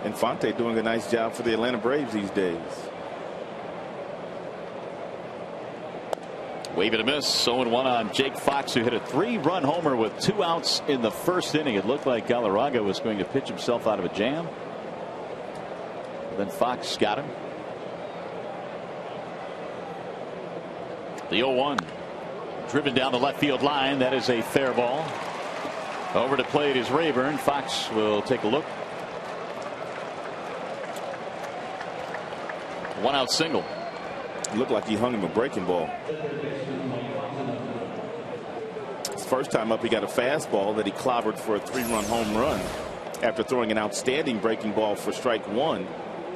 Infante doing a nice job for the Atlanta Braves these days. Wave and a miss. 0-1 on Jake Fox, who hit a 3-run homer with 2 outs in the first inning. It looked like Galarraga was going to pitch himself out of a jam. But then Fox got him. The 0-1 driven down the left field line. That is a fair ball. Over to plate is Rayburn. Fox will take a look. 1-out single. Looked like he hung him a breaking ball. His first time up, he got a fastball that he clobbered for a 3-run home run after throwing an outstanding breaking ball for strike 1.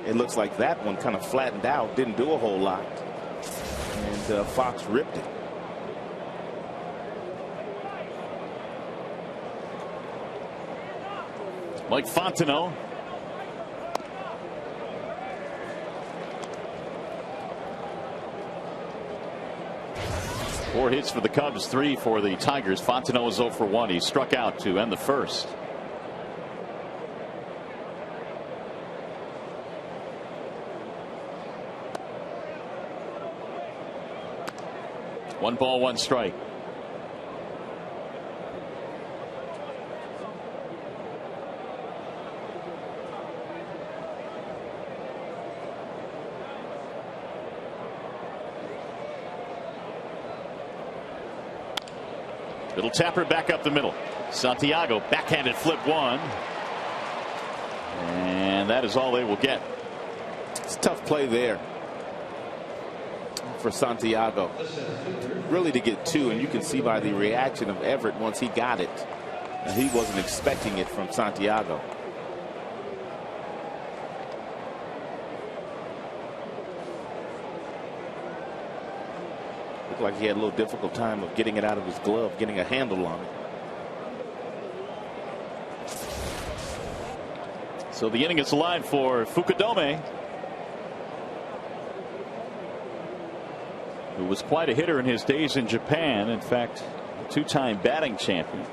It looks like that one kind of flattened out, didn't do a whole lot, and Fox ripped it. Mike Fontenot. Four hits for the Cubs, 3 for the Tigers. Fontenot was 0 for 1. He struck out to end the first. One ball, 1 strike. Little tapper back up the middle. Santiago backhanded flip 1. And that is all they will get. It's a tough play there for Santiago. Really to get 2, and you can see by the reaction of Everett once he got it. He wasn't expecting it from Santiago. Looked like he had a little difficult time of getting it out of his glove, getting a handle on it. So the inning is aligned for Fukudome, who was quite a hitter in his days in Japan. In fact, a 2-time batting champion.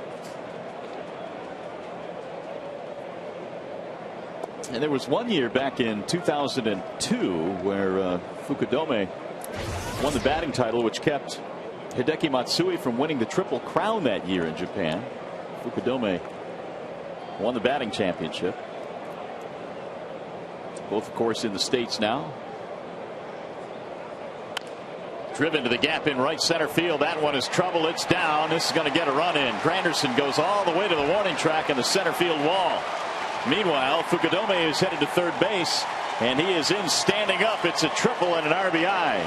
And there was one year back in 2002 where Fukudome won the batting title, which kept Hideki Matsui from winning the Triple Crown that year in Japan. Fukudome won the batting championship. Both, of course, in the States now. Driven to the gap in right center field. That one is trouble. It's down. This is going to get a run in. Granderson goes all the way to the warning track in the center field wall. Meanwhile, Fukudome is headed to third base, and he is in standing up. It's a triple and an RBI.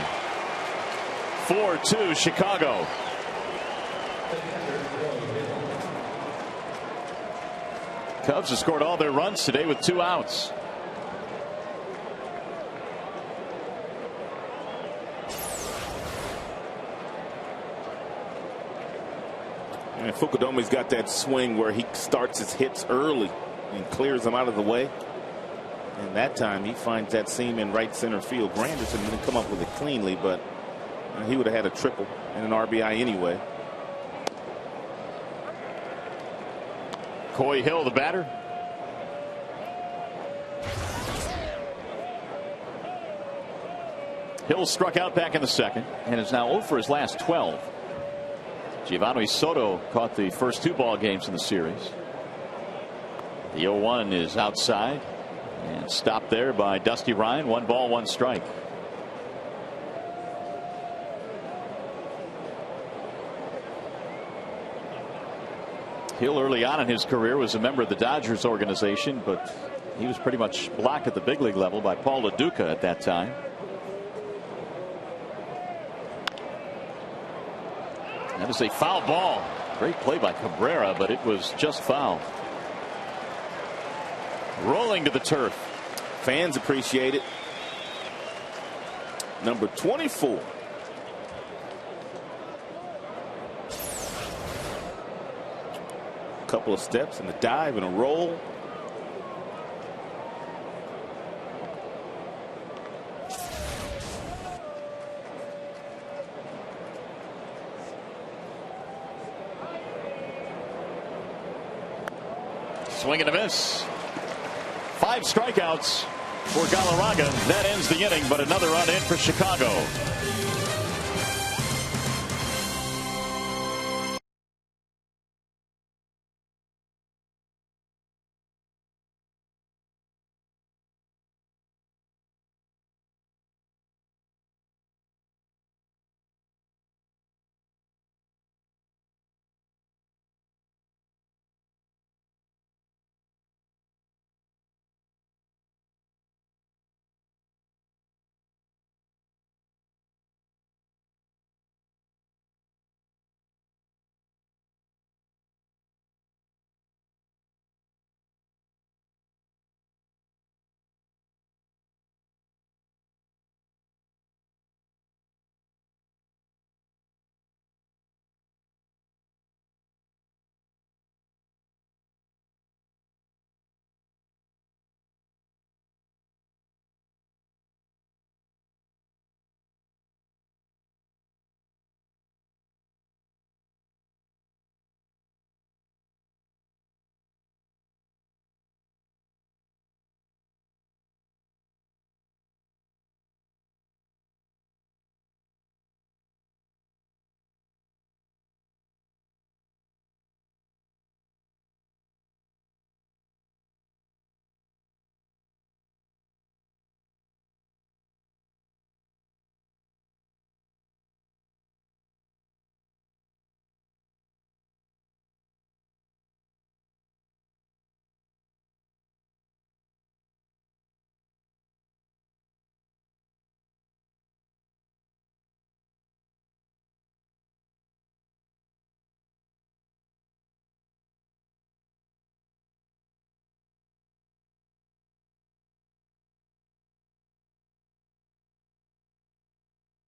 4-2 Chicago. Cubs have scored all their runs today with 2 outs. And Fukudomi's got that swing where he starts his hits early and clears them out of the way. And that time he finds that seam in right center field. Granderson didn't come up with it cleanly, but he would have had a triple and an RBI anyway. Coy Hill, the batter. Hill struck out back in the second and is now 0 for his last 12. Giovanni Soto caught the first 2 ball games in the series. The 0-1 is outside and stopped there by Dusty Ryan. 1 ball, 1 strike. Hill early on in his career was a member of the Dodgers organization, but he was pretty much blocked at the big league level by Paul LaDuca at that time. That is a foul ball. Great play by Cabrera, but it was just foul. Rolling to the turf. Fans appreciate it. Number 24. A couple of steps and a dive and a roll. Swing and a miss. 5 strikeouts for Galarraga. That ends the inning, but another run in for Chicago.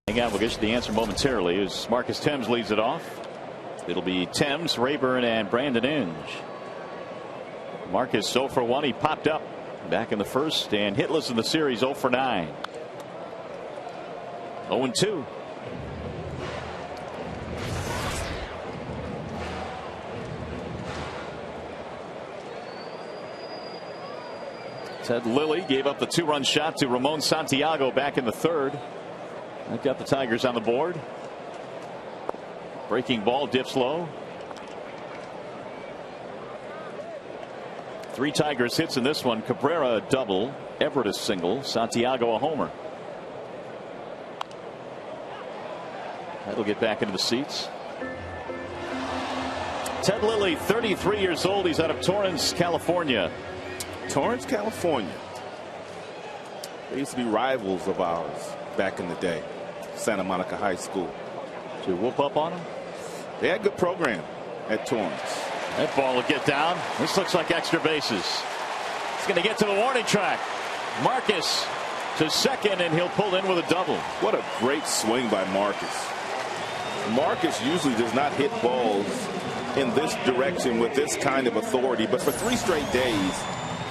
Hang on, we'll get you the answer momentarily as Marcus Thames leads it off. It'll be Thames, Rayburn, and Brandon Inge. Marcus 0 for 1. He popped up back in the first and hitless in the series, 0 for 9. 0-2. Ted Lilly gave up the 2-run shot to Ramon Santiago back in the third. That got the Tigers on the board. Breaking ball dips low. 3 Tigers hits in this one. Cabrera a double, Everett a single, Santiago a homer. That'll get back into the seats. Ted Lilly, 33 years old. He's out of Torrance, California. Torrance, California. They used to be rivals of ours back in the day. Santa Monica High School. Did you whoop up on them? They had a good program at Torrance. That ball will get down. This looks like extra bases. It's going to get to the warning track. Marcus to second, and he'll pull in with a double. What a great swing by Marcus. Marcus usually does not hit balls in this direction with this kind of authority. But for 3 straight days,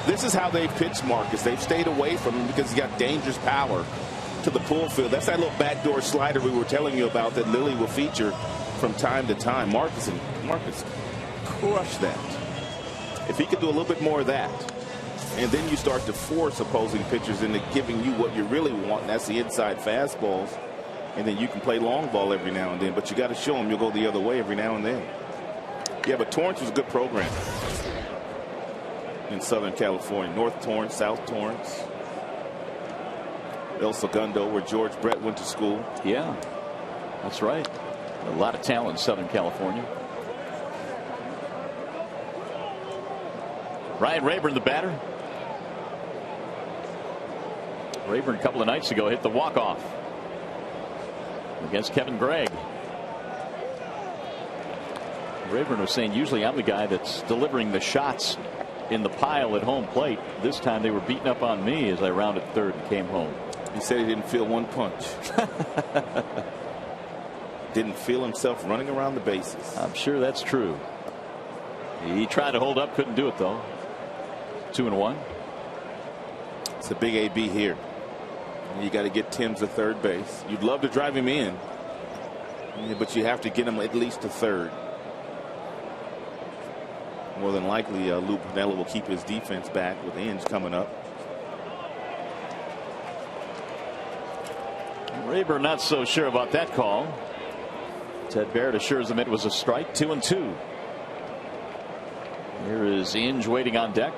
this is how they've pitched Marcus. They've stayed away from him because he's got dangerous power to the pull field. That's that little backdoor slider we were telling you about that Lilly will feature from time to time. Marcus crushed that. If he could do a little bit more of that, and then you start to force opposing pitchers into giving you what you really want, and that's the inside fastballs, and then you can play long ball every now and then, but you got to show them you'll go the other way every now and then. Yeah, but Torrance was a good program in Southern California. North Torrance, South Torrance, El Segundo, where George Brett went to school. Yeah, that's right. A lot of talent in Southern California. Ryan Rayburn, the batter. Rayburn a couple of nights ago hit the walk-off against Kevin Gregg. Rayburn was saying usually I'm the guy that's delivering the shots in the pile at home plate. This time they were beating up on me as I rounded third and came home. He said he didn't feel one punch. Didn't feel himself running around the bases. I'm sure that's true. He tried to hold up, couldn't do it though. 2-1. It's a big AB here. You got to get Timms to third base. You'd love to drive him in, but you have to get him at least to third. More than likely, Lou Piniella will keep his defense back with Inge coming up. Rayburn not so sure about that call. Ted Barrett assures him it was a strike. 2-2. Here is Inge waiting on deck.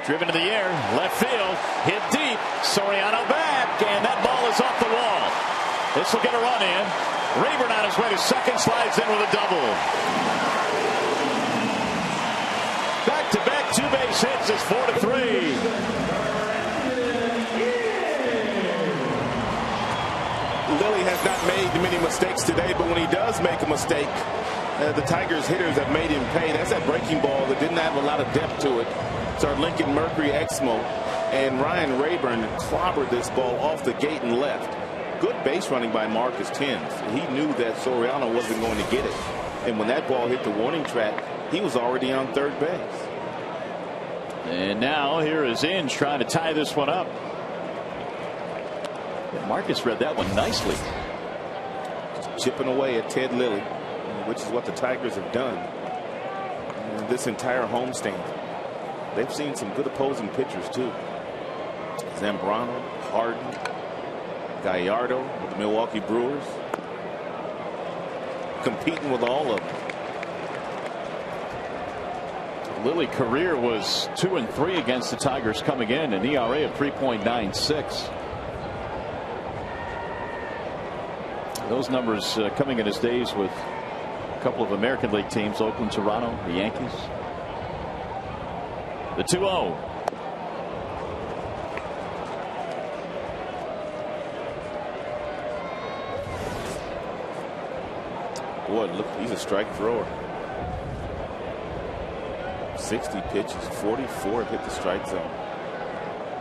Driven to the air, left field, hit deep. Soriano back, and that ball is off the wall. This will get a run in. Rayburn on his way to second, slides in with a double. Back-to-back 2-base hits is 4-3. Lilly has not made many mistakes today, but when he does make a mistake, the Tigers hitters have made him pay. That's that breaking ball that didn't have a lot of depth to it. It's our Lincoln Mercury Exmo, and Ryan Rayburn clobbered this ball off the gate and left. Good base running by Marcus Timms. He knew that Soriano wasn't going to get it, and when that ball hit the warning track, he was already on third base. And now here is Inge trying to tie this one up. Marcus read that one nicely. Just chipping away at Ted Lilly, which is what the Tigers have done in this entire homestand. They've seen some good opposing pitchers too. Zambrano, Harden, Gallardo with the Milwaukee Brewers. Competing with all of them. Lilly career was 2-3 against the Tigers coming in, an ERA of 3.96. Those numbers coming in his days with a couple of American League teams, Oakland, Toronto, the Yankees. The 2-0. Boy, look, he's a strike thrower. 60 pitches, 44 hit the strike zone.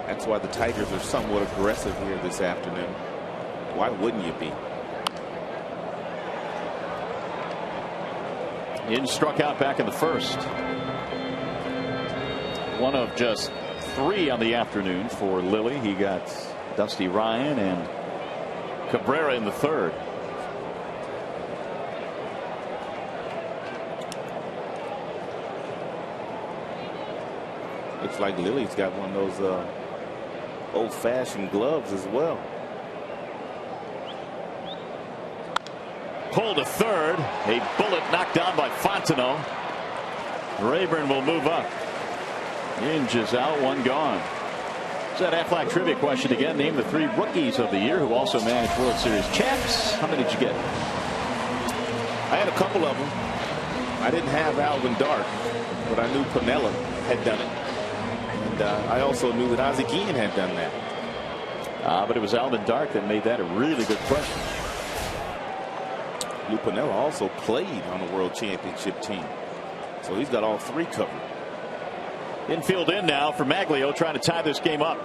That's why the Tigers are somewhat aggressive here this afternoon. Why wouldn't you be? Inge struck out back in the first. One of just 3 on the afternoon for Lilly. He got Dusty Ryan and Cabrera in the third. Looks like Lilly's got one of those old-fashioned gloves as well. Pulled to third. A bullet knocked down by Fontenot. Rayburn will move up. Inge is out, 1 gone. So that Aflac trivia question again. Name the 3 rookies of the year who also managed World Series champs. How many did you get? I had a couple of them. I didn't have Alvin Dark, but I knew Piniella had done it. And I also knew that Ozzie Guillen had done that. But it was Alvin Dark that made that a really good question. Lou Piniella also played on the World Championship team, so he's got all 3 covered. Infield in now for Maglio, trying to tie this game up.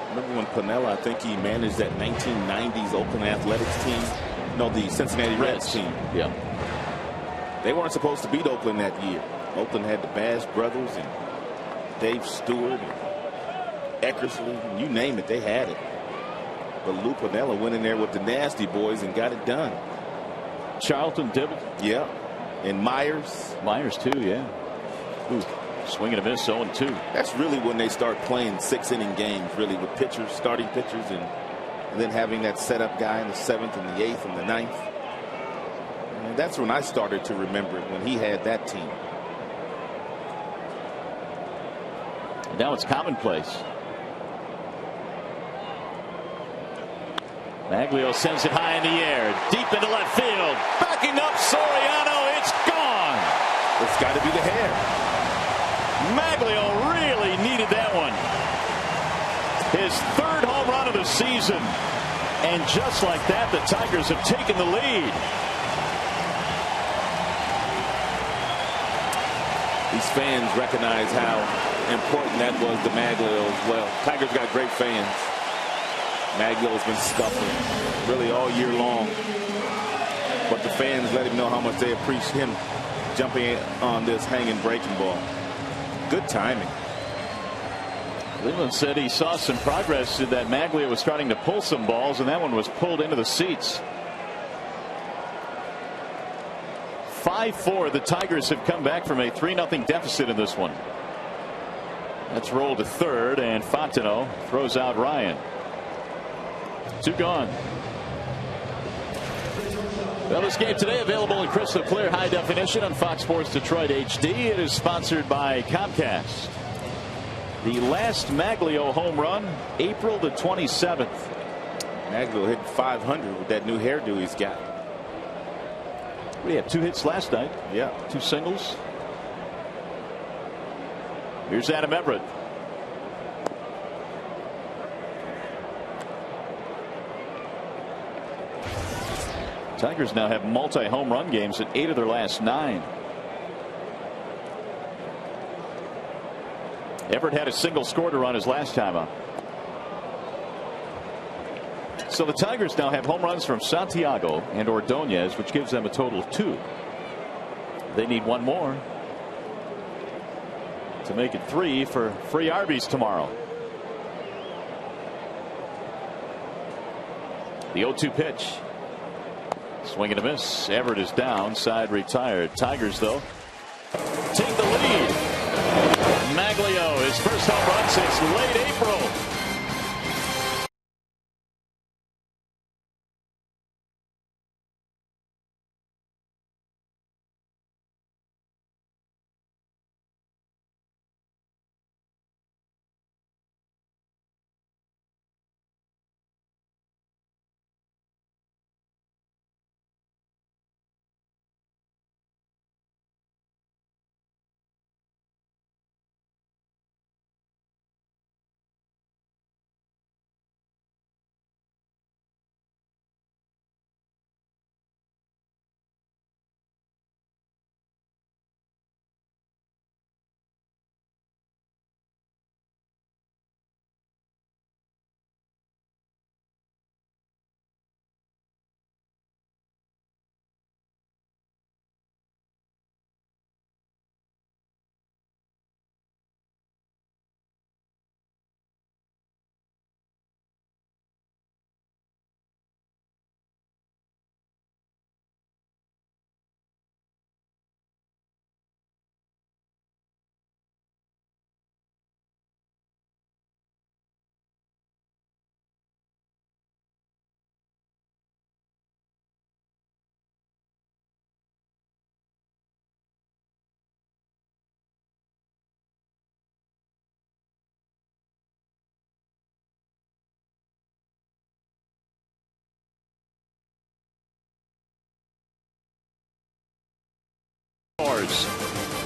Remember when Piniella, I think he managed that 1990s Oakland Athletics team? No, the Cincinnati Reds team. Yeah. They weren't supposed to beat Oakland that year. Oakland had the Bass brothers and Dave Stewart and Eckersley. You name it, they had it. But Lou Piniella went in there with the Nasty Boys and got it done. Charlton Dibble. Yeah. And Myers. Myers, too, yeah. Ooh, swing and a miss, 0-2. That's really when they start playing 6-inning games, really, with pitchers, starting pitchers, and then having that setup guy in the 7th and the 8th and the 9th. And that's when I started to remember it, when he had that team. And now it's commonplace. Maglio sends it high in the air, deep into left field. Backing up Soriano, it's gone. It's got to be the hair. Maglio really needed that one. His 3rd home run of the season. And just like that, the Tigers have taken the lead. These fans recognize how important that was to Maglio as well. Tigers got great fans. Maglio's been scuffling really all year long. But the fans let him know how much they appreciate him jumping on this hanging breaking ball. Good timing. Leland said he saw some progress in that Maglio was starting to pull some balls, and that one was pulled into the seats. 5-4. The Tigers have come back from a 3-0 deficit in this one. That's rolled to third, and Fontenot throws out Ryan. 2 gone. Well, this game today available in crystal clear high definition on Fox Sports Detroit HD. It is sponsored by Comcast. The last Maglio home run, April the 27th. Maglio hit 500 with that new hairdo he's got. We had 2 hits last night. Yeah. 2 singles. Here's Adam Everett. Tigers now have multi-home run games at 8 of their last 9. Everett had a single score to run his last time up. So the Tigers now have home runs from Santiago and Ordonez, which gives them a total of 2. They need 1 more to make it 3 for free Arby's tomorrow. The 0-2 pitch. Swing and a miss. Everett is down. Side retired. Tigers, though, take the lead. Maglio, his first home run since late April.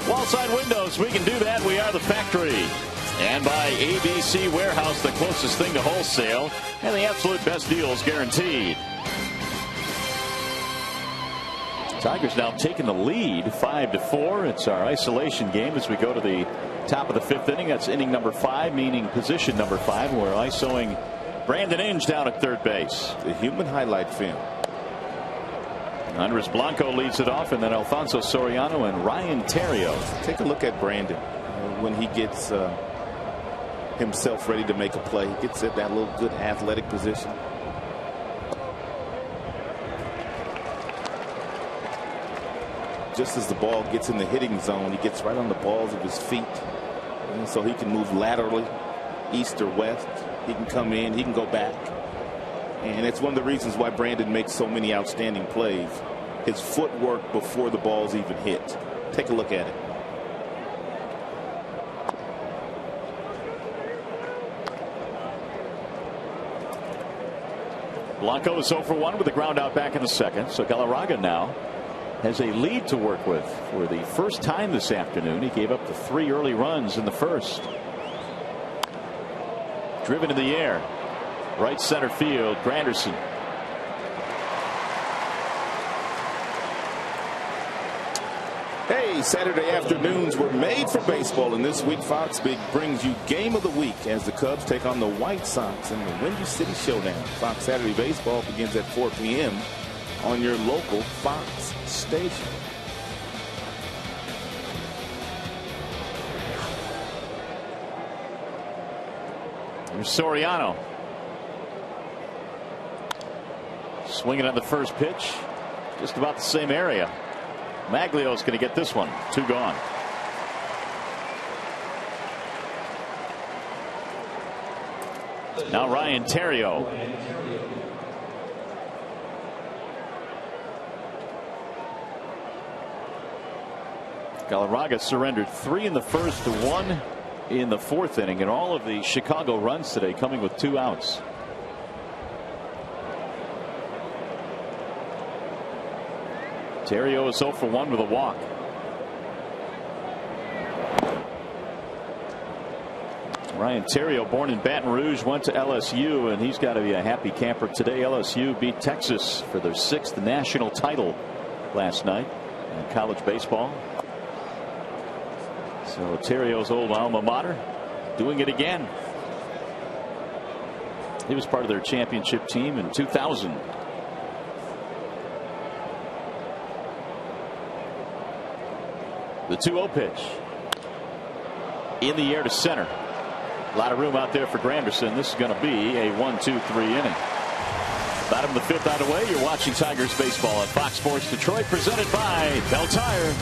Wallside Windows, we can do that. We are the factory. And by ABC Warehouse, the closest thing to wholesale and the absolute best deals guaranteed. Tigers now taking the lead 5-4. It's our isolation game as we go to the top of the 5th inning. That's inning number 5, meaning position number 5. We're isoing Brandon Inge down at third base. The human highlight film. Andres Blanco leads it off, and then Alfonso Soriano and Ryan Theriot. Take a look at Brandon when he gets himself ready to make a play. He gets at that little good athletic position. Just as the ball gets in the hitting zone, he gets right on the balls of his feet. And so he can move laterally, east or west. He can come in, he can go back. And it's one of the reasons why Brandon makes so many outstanding plays. His footwork before the balls even hit. Take a look at it. Blanco is 0 for 1 with a ground out back in the 2nd. So Galarraga now has a lead to work with for the first time this afternoon. He gave up the 3 early runs in the 1st. Driven in the air. Right center field, Granderson. Hey, Saturday afternoons were made for baseball, and this week Fox Big brings you Game of the Week as the Cubs take on the White Sox in the Windy City Showdown. Fox Saturday Baseball begins at 4 p.m. on your local Fox station. Here's Soriano. Swinging on the first pitch. Just about the same area. Maglio's going to get this one. 2 gone. Now Ryan Theriot. Galarraga surrendered 3 in the 1st to 1 in the 4th inning, and all of the Chicago runs today coming with 2 outs. Theriot is 0 for 1 with a walk. Ryan Theriot, born in Baton Rouge, went to LSU, and he's got to be a happy camper today. LSU beat Texas for their 6th national title last night in college baseball. So Theriot's old alma mater doing it again. He was part of their championship team in 2000. The 2-0 pitch. In the air to center. A lot of room out there for Granderson. This is going to be a 1-2-3 inning. Bottom of the 5th out of the way. You're watching Tigers baseball on Fox Sports Detroit, presented by Bell Tire.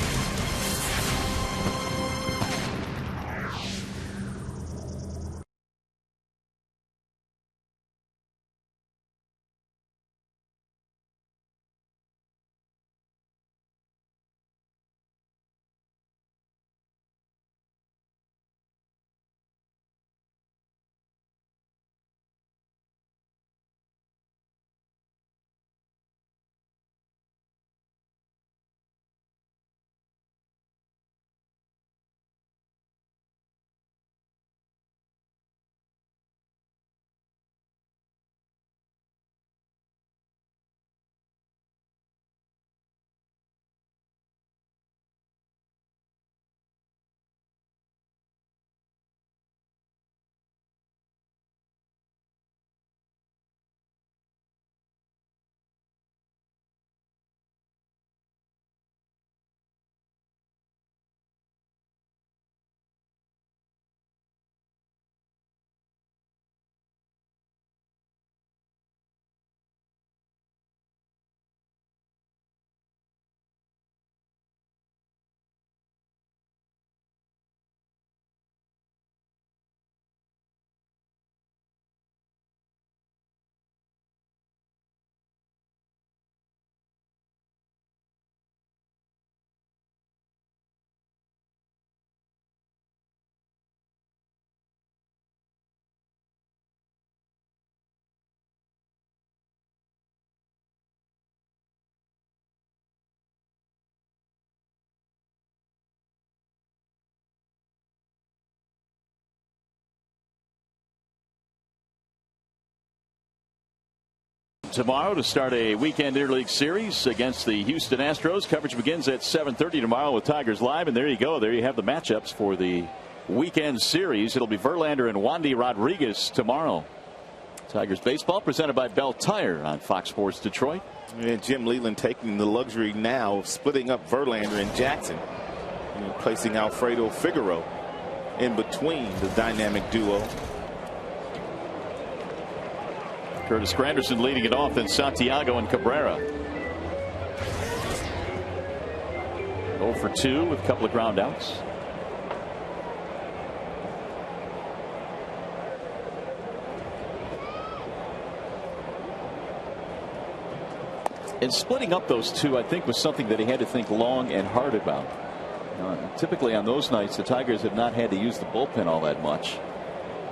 tomorrow to start a weekend interleague series against the Houston Astros. Coverage begins at 7:30 tomorrow with Tigers Live. And there you go. There you have the matchups for the weekend series. It'll be Verlander and Wandy Rodriguez tomorrow. Tigers baseball presented by Bell Tire on Fox Sports Detroit. And Jim Leyland taking the luxury now of splitting up Verlander and Jackson, and placing Alfredo Figueroa in between the dynamic duo. Curtis Granderson leading it off, then Santiago and Cabrera. 0 for 2 with a couple of ground outs. And splitting up those two, I think, was something that he had to think long and hard about. Typically on those nights, the Tigers have not had to use the bullpen all that much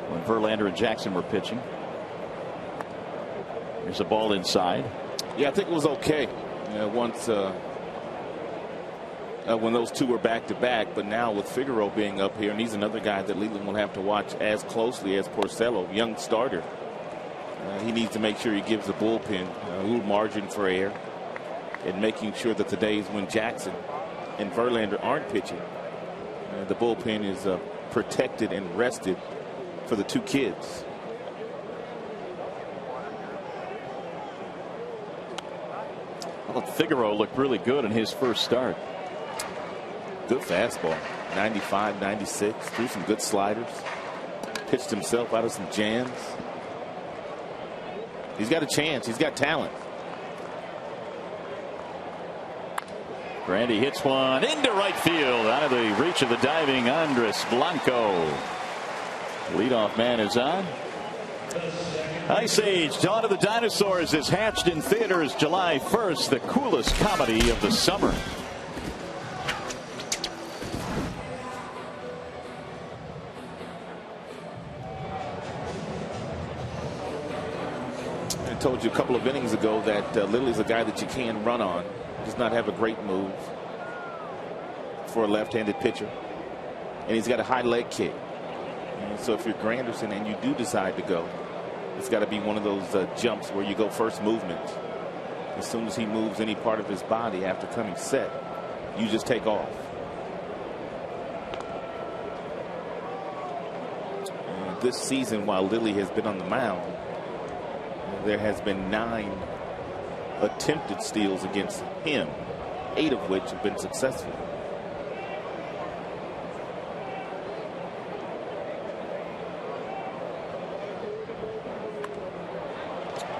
when Verlander and Jackson were pitching. There's a ball inside. Yeah, I think it was okay once when those two were back to back. But now with Figueroa being up here, and he's another guy that Leyland will have to watch as closely as Porcello, young starter. He needs to make sure he gives the bullpen a little margin for error, and making sure that the days when Jackson and Verlander aren't pitching, the bullpen is protected and rested for the two kids. Well, Figueroa looked really good in his first start. Good fastball, 95, 96, threw some good sliders, pitched himself out of some jams. He's got a chance. He's got talent. Grandy hits one into right field, out of the reach of the diving Andres Blanco. Leadoff man is on. Ice Age, Dawn of the Dinosaurs is hatched in theaters July 1st. The coolest comedy of the summer. I told you a couple of innings ago that Lily's a guy that you can run on. Does not have a great move for a left-handed pitcher, and he's got a high leg kick. And so if you're Granderson and you do decide to go, it's got to be one of those jumps where you go first movement. As soon as he moves any part of his body after coming set, you just take off. And this season, while Lily has been on the mound, there has been 9 attempted steals against him, 8 of which have been successful.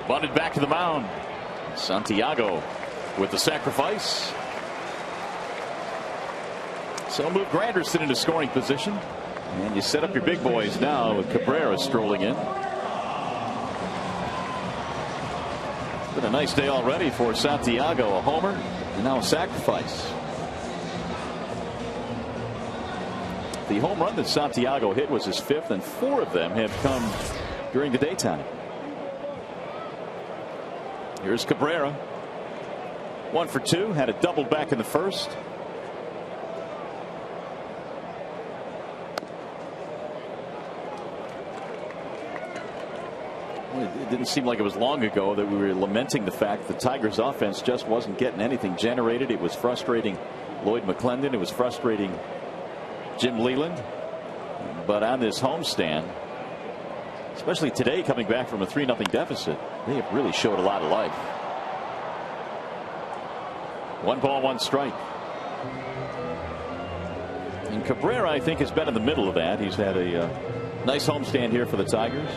Bunted back to the mound. Santiago with the sacrifice. So move Granderson into scoring position. And you set up your big boys now with Cabrera strolling in. Been a nice day already for Santiago. A homer and now a sacrifice. The home run that Santiago hit was his 5th, and 4 of them have come during the daytime. Here's Cabrera. 1 for 2. Had a double back in the first. It didn't seem like it was long ago that we were lamenting the fact the Tigers offense just wasn't getting anything generated. It was frustrating Lloyd McClendon. It was frustrating Jim Leyland. But on this homestand, especially today coming back from a 3-0 deficit, they have really showed a lot of life. 1 ball, 1 strike. And Cabrera, I think, has been in the middle of that. He's had a nice homestand here for the Tigers.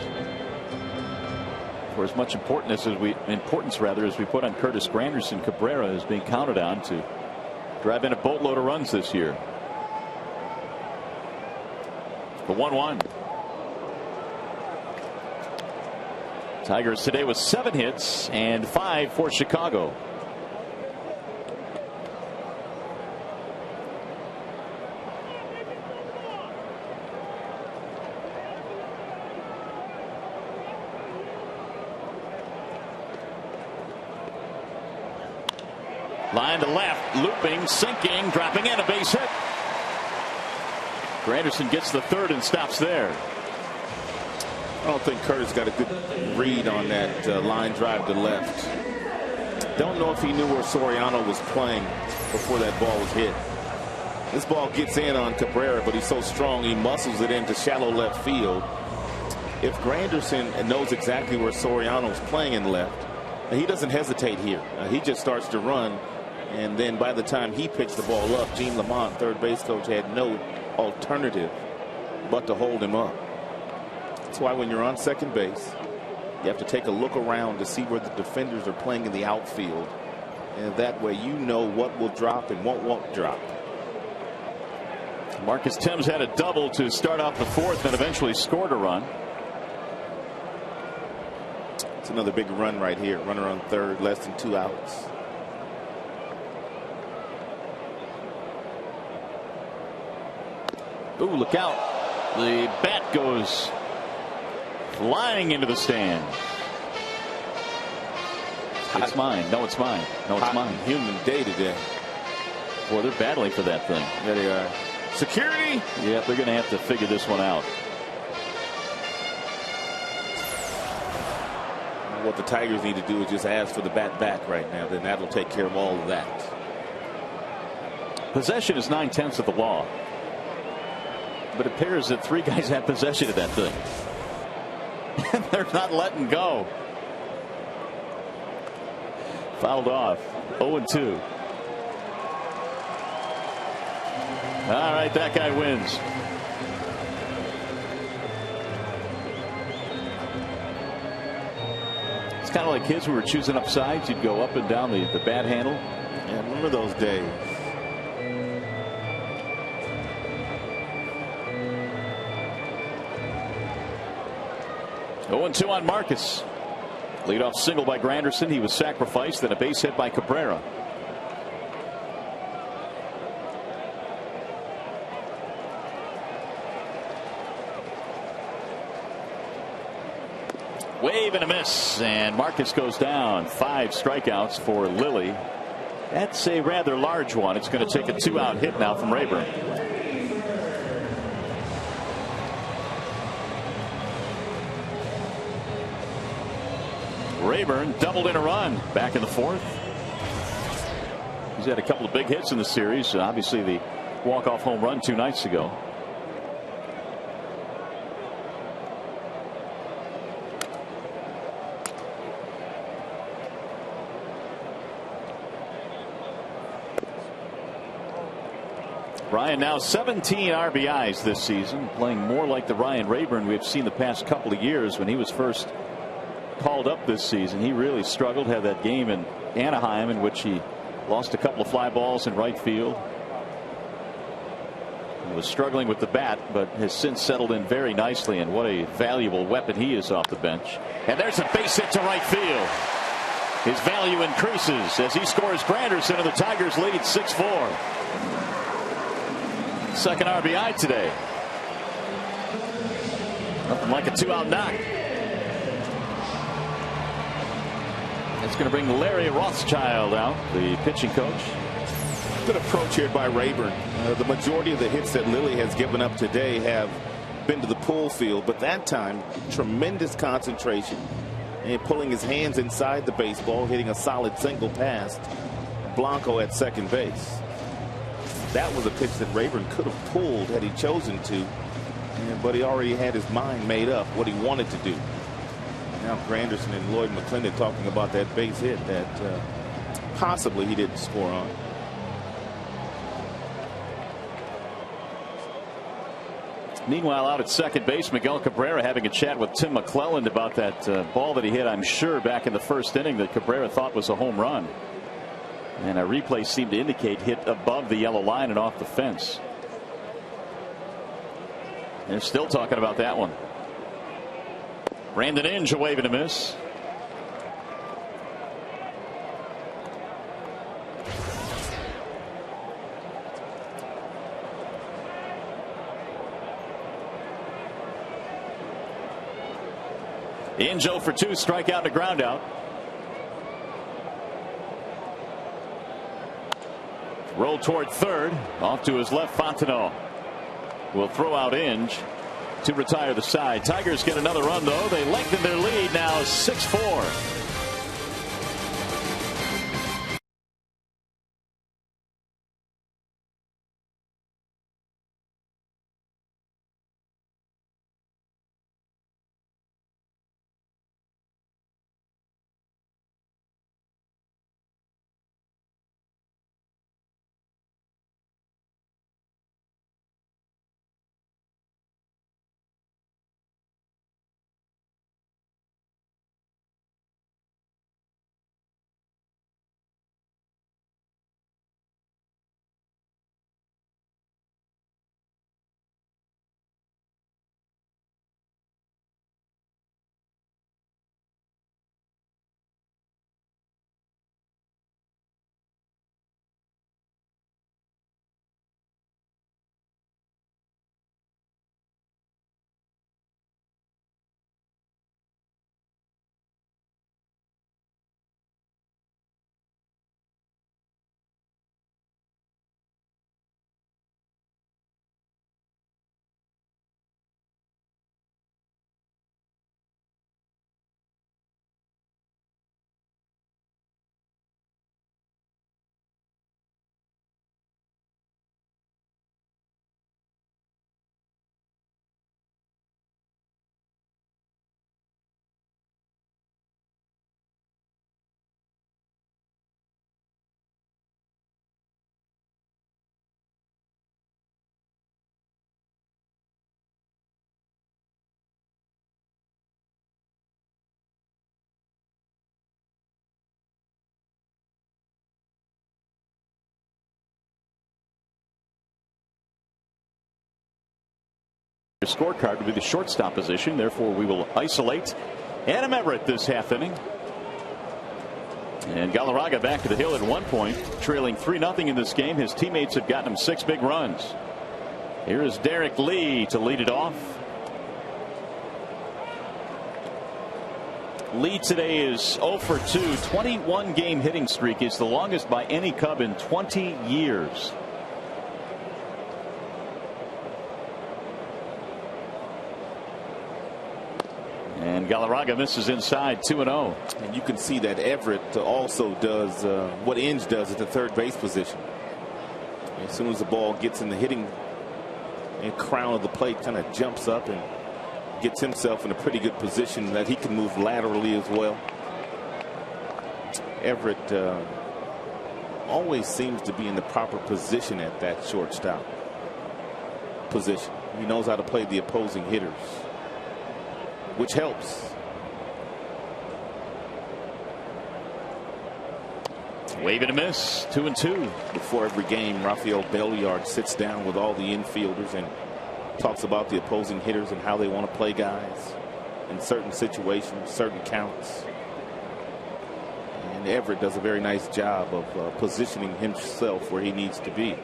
For as much importance as we put on Curtis Granderson, Cabrera is being counted on to drive in a boatload of runs this year. The 1-1. Tigers today with 7 hits and 5 for Chicago. Line to left, looping, sinking, dropping in, a base hit. Granderson gets the 3rd and stops there. I don't think Curtis got a good read on that line drive to left. Don't know if he knew where Soriano was playing before that ball was hit. This ball gets in on Cabrera, but he's so strong he muscles it into shallow left field. If Granderson knows exactly where Soriano's playing in left, he doesn't hesitate here. He just starts to run, and then by the time he picks the ball up, Gene Lamont, third base coach, had no alternative but to hold him up. That's why when you're on second base, you have to take a look around to see where the defenders are playing in the outfield, and that way you know what will drop and what won't drop. Marcus Thames had a double to start off the fourth and eventually scored a run. It's another big run right here. Runner on third, less than 2 outs. Ooh, look out. The bat goes flying into the stand. It's mine. No, it's mine. No, it's mine. Human day today. Boy, they're battling for that thing. There they are. Security. Yeah, they're going to have to figure this one out. What the Tigers need to do is just ask for the bat back right now. Then that'll take care of all of that. Possession is 9/10 of the law. But it appears that 3 guys have possession of that thing. And they're not letting go. Fouled off. 0-2. All right, that guy wins. It's kind of like kids who were choosing up sides. You'd go up and down the bat handle. Yeah, remember those days. Oh, 0-2 on Marcus. Leadoff single by Granderson. He was sacrificed, then a base hit by Cabrera. Wave and a miss, and Marcus goes down. 5 strikeouts for Lilly. That's a rather large one. It's going to take a 2-out hit now from Rayburn. Rayburn doubled in a run back in the fourth. He's had a couple of big hits in the series. Obviously the walk-off home run 2 nights ago. Ryan now 17 RBIs this season, playing more like the Ryan Rayburn we've seen the past couple of years. When he was first called up this season, he really struggled. Had that game in Anaheim in which he lost a couple of fly balls in right field. He was struggling with the bat, but has since settled in very nicely, and what a valuable weapon he is off the bench. And there's a base hit to right field. His value increases as he scores Granderson, and the Tigers lead 6-4. Second RBI today. Nothing like a 2-out knock. It's going to bring Larry Rothschild out, the pitching coach. Good approach here by Rayburn. The majority of the hits that Lilly has given up today have been to the pull field, but that time tremendous concentration and pulling his hands inside the baseball, hitting a solid single past Blanco at second base. That was a pitch that Rayburn could have pulled had he chosen to, but he already had his mind made up what he wanted to do. Now Granderson and Lloyd McClendon talking about that base hit that possibly he didn't score on. Meanwhile, out at second base, Miguel Cabrera having a chat with Tim McClelland about that ball that he hit, I'm sure, back in the first inning that Cabrera thought was a home run. And a replay seemed to indicate hit above the yellow line and off the fence. They're still talking about that one. Brandon Inge, a wave and a miss. Inge 0 for 2, strikeout and a ground out. Roll toward third. Off to his left, Fontenot will throw out Inge. to retire the side. Tigers get another run, though. They lengthen their lead now 6-4. Your scorecard will be the shortstop position. Therefore, we will isolate Adam Everett this half inning. And Galarraga back to the hill at 1 point, trailing 3-0 in this game. His teammates have gotten him 6 big runs. Here is Derek Lee to lead it off. Lee today is 0 for 2. 21 game hitting streak is the longest by any Cub in 20 years. And Galarraga misses inside 2-0. And you can see that Everett also does what Inge does at the third base position. As soon as the ball gets in the hitting and crown of the plate, kind of jumps up and gets himself in a pretty good position that he can move laterally as well. Everett always seems to be in the proper position at that shortstop position. He knows how to play the opposing hitters, which helps. Wave and a miss. 2-2. Before every game, Rafael Belliard sits down with all the infielders and talks about the opposing hitters and how they want to play guys in certain situations, certain counts. And Everett does a very nice job of positioning himself where he needs to be.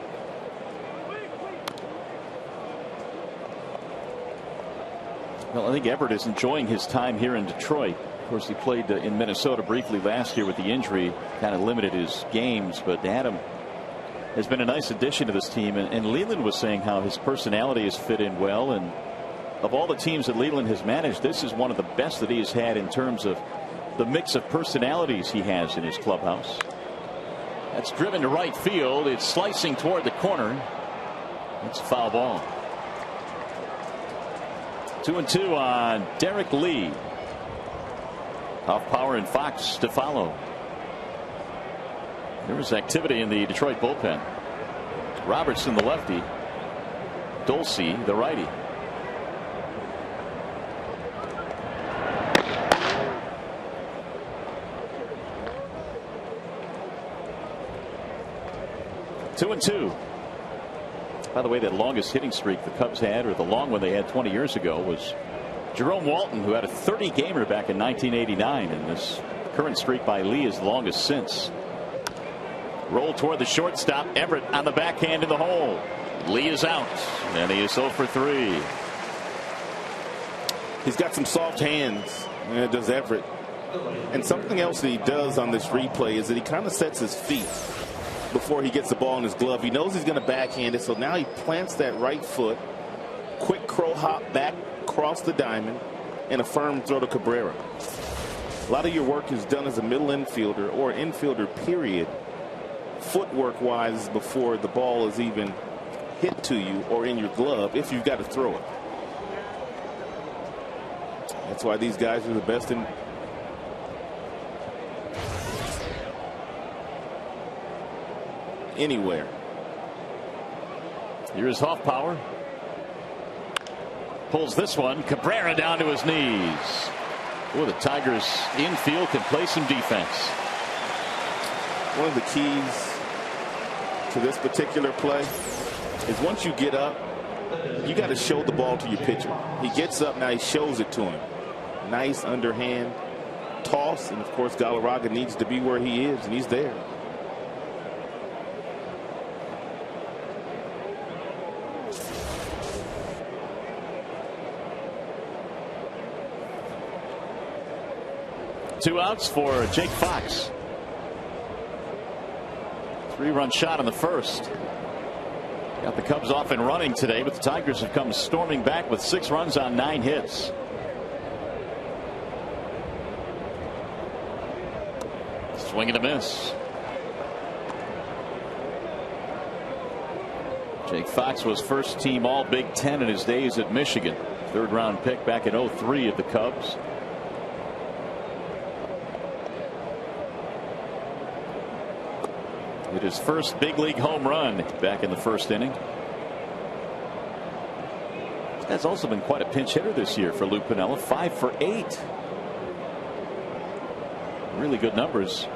Well, I think Everett is enjoying his time here in Detroit. Of course, he played in Minnesota briefly last year with the injury, kind of limited his games. But Adam has been a nice addition to this team. And Leland was saying how his personality has fit in well. And of all the teams that Leland has managed, this is one of the best that he has had in terms of the mix of personalities he has in his clubhouse. That's driven to right field. It's slicing toward the corner. It's a foul ball. 2-2 on Derek Lee. Off Power and Fox to follow. There was activity in the Detroit bullpen. Robertson, the lefty. Dulce, the righty. Two and two. By the way, that longest hitting streak the Cubs had, or the long one they had 20 years ago, was Jerome Walton, who had a 30-gamer back in 1989. And this current streak by Lee is the longest since. Roll toward the shortstop. Everett on the backhand in the hole. Lee is out, and he is 0 for 3. He's got some soft hands, and does Everett. And something else that he does on this replay is that he kind of sets his feet before he gets the ball in his glove. He knows he's going to backhand it, so now he plants that right foot quick crow hop back across the diamond, and a firm throw to Cabrera. A lot of your work is done as a middle infielder or infielder, period, footwork wise, before the ball is even hit to you or in your glove, if you've got to throw it. That's why these guys are the best in anywhere. Here's Hoffpower. Pulls this one. Cabrera down to his knees. Oh, the Tigers infield can play some defense. One of the keys to this particular play is once you get up, you got to show the ball to your pitcher. He gets up now, he shows it to him. Nice underhand toss, and of course Galarraga needs to be where he is, and he's there. Two outs for Jake Fox. 3-run shot in the first. Got the Cubs off and running today, but the Tigers have come storming back with 6 runs on 9 hits. Swing and a miss. Jake Fox was first team All Big Ten in his days at Michigan. 3rd round pick back in '03 of the Cubs. Hit his first big league home run back in the 1st inning. This guy's also been quite a pinch hitter this year for Lou Piniella. 5 for 8. Really good numbers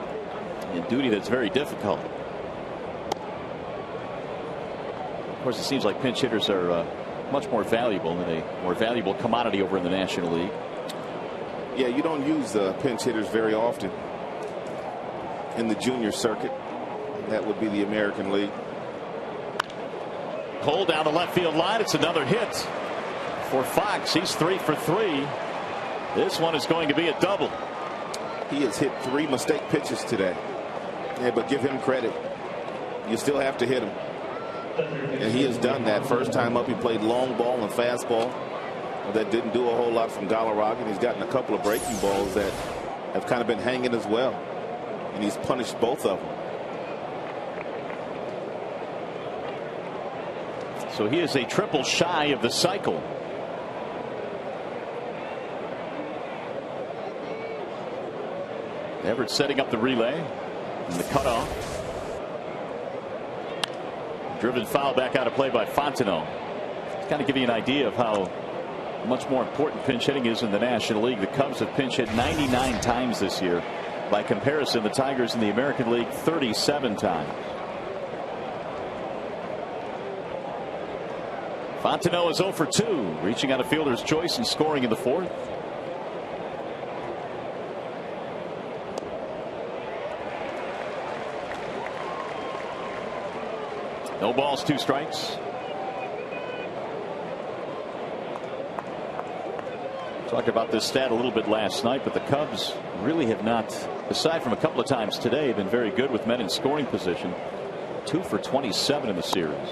in duty that's very difficult. Of course, it seems like pinch hitters are much more valuable and a more valuable commodity over in the National League. Yeah, you don't use pinch hitters very often in the junior circuit. That would be the American League. Pulled down the left field line. It's another hit for Fox. He's 3 for 3. This one is going to be a double. He has hit 3 mistake pitches today. Yeah, but give him credit. You still have to hit him. And he has done that. First time up, he played long ball and fastball. That didn't do a whole lot from Galarraga. And he's gotten a couple of breaking balls that have kind of been hanging as well. And he's punished both of them. So he is a triple shy of the cycle. Everett setting up the relay and the cutoff. Driven foul back out of play by Fontenot. It's kind of give you an idea of how much more important pinch hitting is in the National League. The Cubs have pinch hit 99 times this year. By comparison, the Tigers in the American League 37 times. Fontenot is 0 for 2, reaching out a fielder's choice and scoring in the 4th. No balls, 2 strikes. Talked about this stat a little bit last night, but the Cubs really have not, aside from a couple of times today, been very good with men in scoring position. 2 for 27 in the series.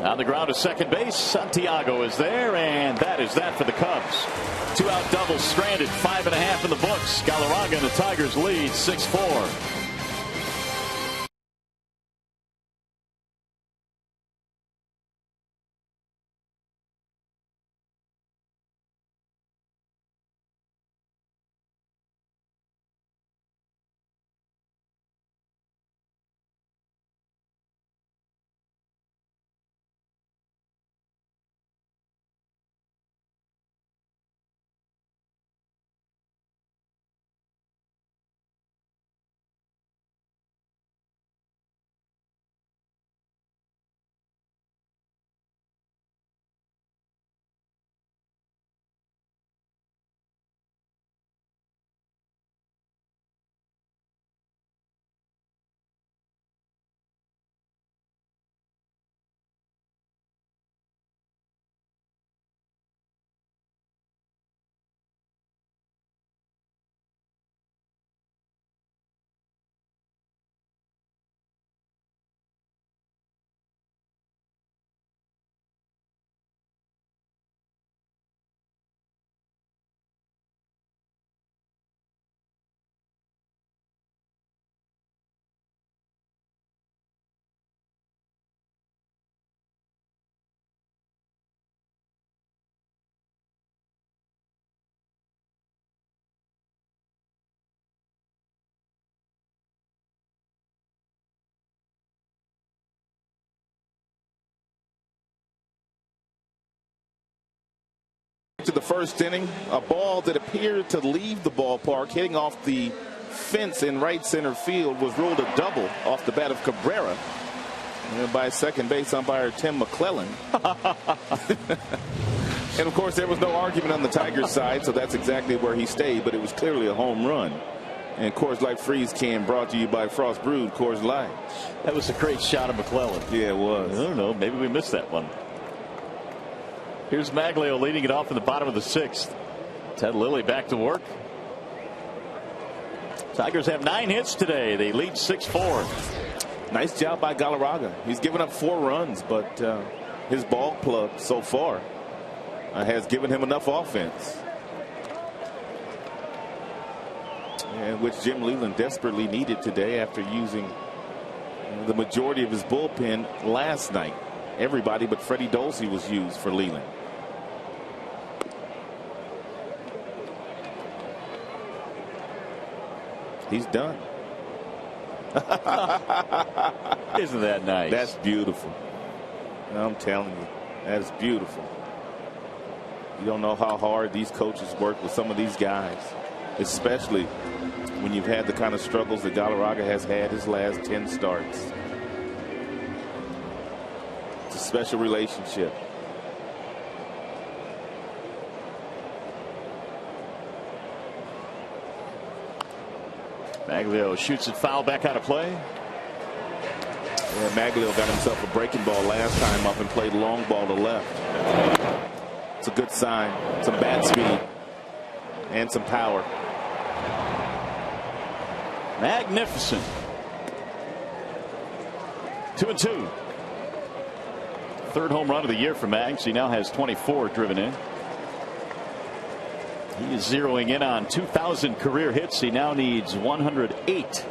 On the ground to second base, Santiago is there, and that is that for the Cubs. 2-out double stranded, 5.5 in the books. Galarraga and the Tigers lead 6-4. To the first inning, a ball that appeared to leave the ballpark, hitting off the fence in right center field, was ruled a double off the bat of Cabrera by second base umpire Tim McClellan. And of course, there was no argument on the Tigers side, so that's exactly where he stayed. But it was clearly a home run. And Coors Light Freeze Can, brought to you by Frost Brewed Coors Light. That was a great shot of McClellan. Yeah, it was. I don't know. Maybe we missed that one. Here's Maglio leading it off in the bottom of the 6th. Ted Lilly back to work. Tigers have 9 hits today. They lead 6-4. Nice job by Galarraga. He's given up 4 runs, but his ball club so far has given him enough offense, and which Jim Leyland desperately needed today after using the majority of his bullpen last night. Everybody but Freddie Dolce was used for Leyland. He's done. Isn't that nice? That's beautiful. I'm telling you, that's beautiful. You don't know how hard these coaches work with some of these guys, especially when you've had the kind of struggles that Galarraga has had his last 10 starts. It's a special relationship. Maglio shoots it foul, back out of play. Yeah, Maglio got himself a breaking ball last time up and played long ball to left. It's a good sign. Some bat speed and some power. Magnificent. 2-2. Third home run of the year for Mags. He now has 24 driven in. He is zeroing in on 2,000 career hits. He now needs 108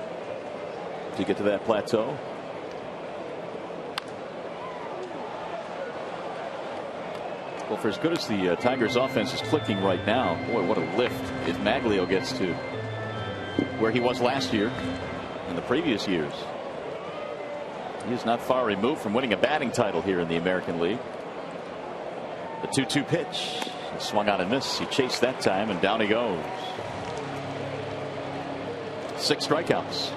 to get to that plateau. Well, for as good as the Tigers offense is clicking right now, boy, what a lift if Maglio gets to where he was last year and the previous years. He is not far removed from winning a batting title here in the American League. The 2-2 pitch. He swung on and missed. He chased that time, and down he goes. 6 strikeouts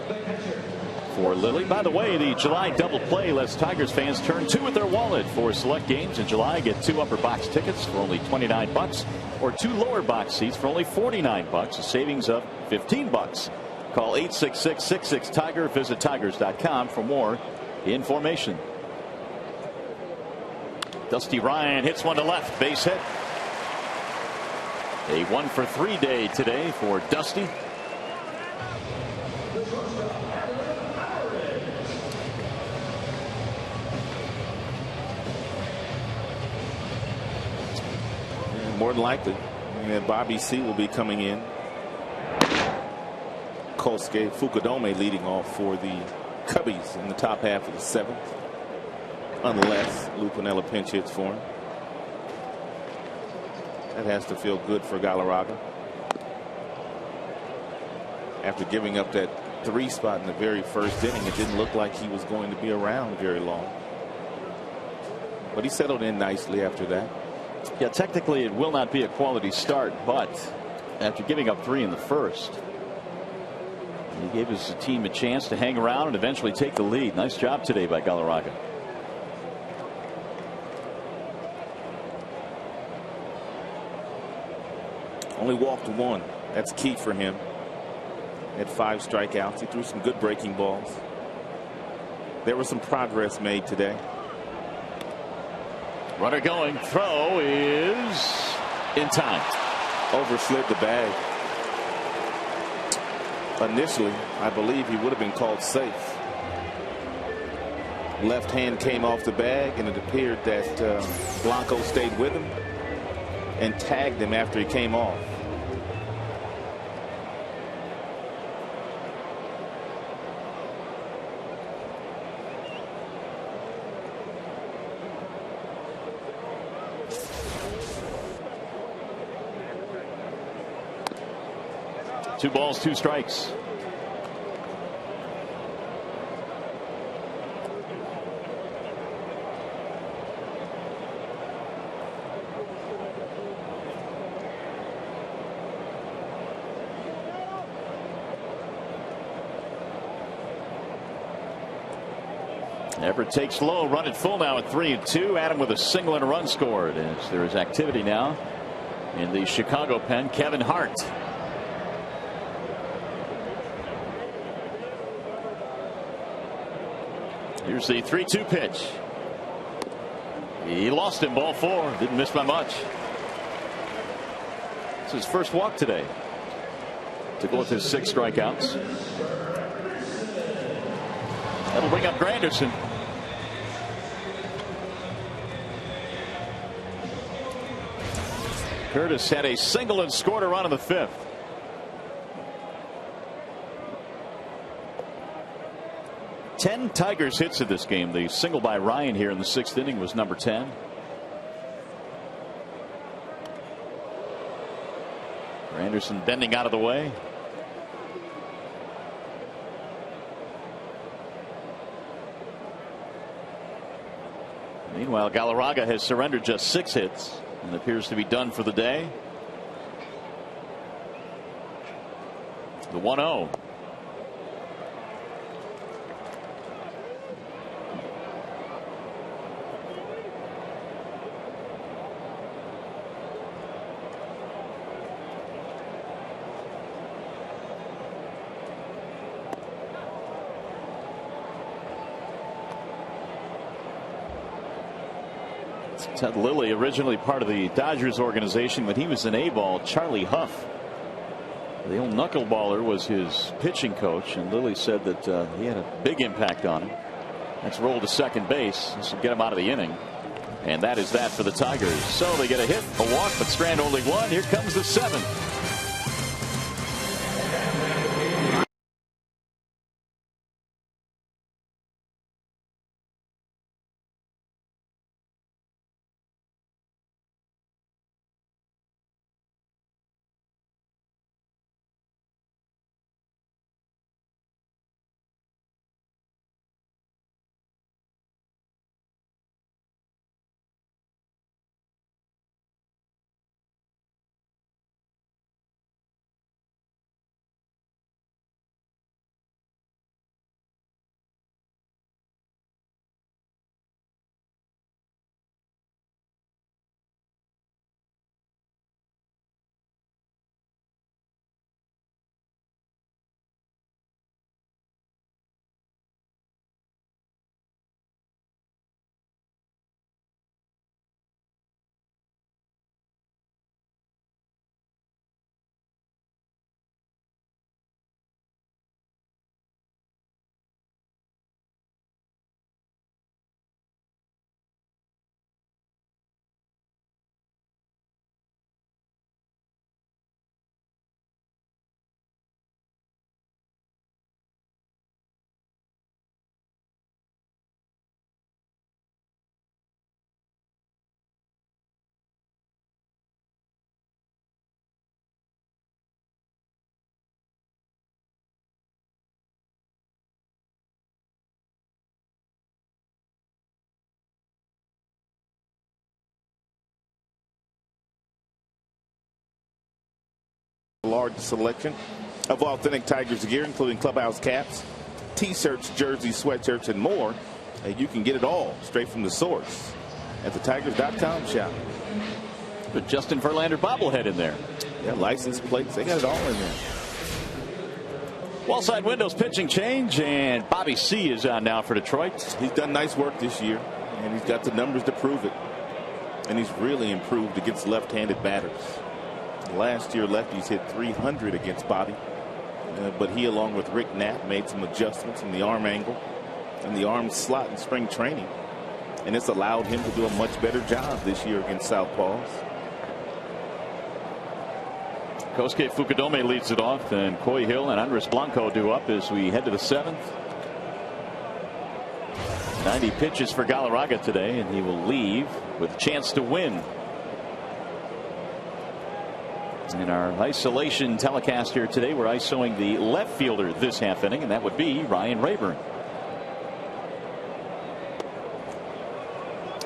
for Lilly. By the way, the July double play lets Tigers fans turn 2 at their wallet for select games in July. Get 2 upper box tickets for only $29 or 2 lower box seats for only $49, a savings of $15. Call 866-66-TIGER. Visit tigers.com for more information. Dusty Ryan hits one to left, base hit. A 1-for-3 day today for Dusty. More than likely, Bobby C will be coming in. Kosuke Fukudome leading off for the Cubbies in the top half of the 7th, unless Lou Piniella pinch hits for him. That has to feel good for Galarraga. After giving up that 3 spot in the very first inning, it didn't look like he was going to be around very long. But he settled in nicely after that. Yeah, technically it will not be a quality start, but after giving up 3 in the first, he gave his team a chance to hang around and eventually take the lead. Nice job today by Galarraga. Only walked 1. That's key for him. Had 5 strikeouts. He threw some good breaking balls. There was some progress made today. Runner going. Throw is in time. Overslid the bag. Initially, I believe he would have been called safe. Left hand came off the bag, and it appeared that Blanco stayed with him and tagged him after he came off. Two balls, 2 strikes. Everett takes low, run it full now at 3-2. Adam with a single and a run scored as there is activity now in the Chicago pen. Kevin Hart. Here's the 3-2 pitch. He lost him, ball 4. Didn't miss by much. It's his first walk today. To go with his 6 strikeouts. That'll bring up Granderson. Curtis had a single and scored a run in the 5th. Ten Tigers hits in this game. The single by Ryan here in the 6th inning was number 10. Anderson bending out of the way. Meanwhile, Galarraga has surrendered just 6 hits and appears to be done for the day. The 1-0. Ted Lilly, originally part of the Dodgers organization when he was an A-ball. Charlie Huff, the old knuckleballer, was his pitching coach, and Lilly said that he had a big impact on him. That's rolled to second base. This will get him out of the inning. And that is that for the Tigers. So they get a hit, a walk, but strand only 1. Here comes the 7th. Large selection of authentic Tigers gear, including clubhouse caps, t-shirts, jerseys, sweatshirts, and more. You can get it all straight from the source at the Tigers.com shop. But Justin Verlander bobblehead in there. Yeah, license plates, they got it all in there. Wallside Windows pitching change, and Bobby C is on now for Detroit. He's done nice work this year, and he's got the numbers to prove it. And he's really improved against left-handed batters. Last year, lefties hit 300 against Bobby, but he, along with Rick Knapp, made some adjustments in the arm angle and the arm slot in spring training, and it's allowed him to do a much better job this year against southpaws. Kosuke Fukudome leads it off, and Coy Hill and Andres Blanco do up as we head to the 7th. 90 pitches for Galarraga today, and he will leave with a chance to win. In our isolation telecast here today, we're isoing the left fielder this half inning, and that would be Ryan Rayburn.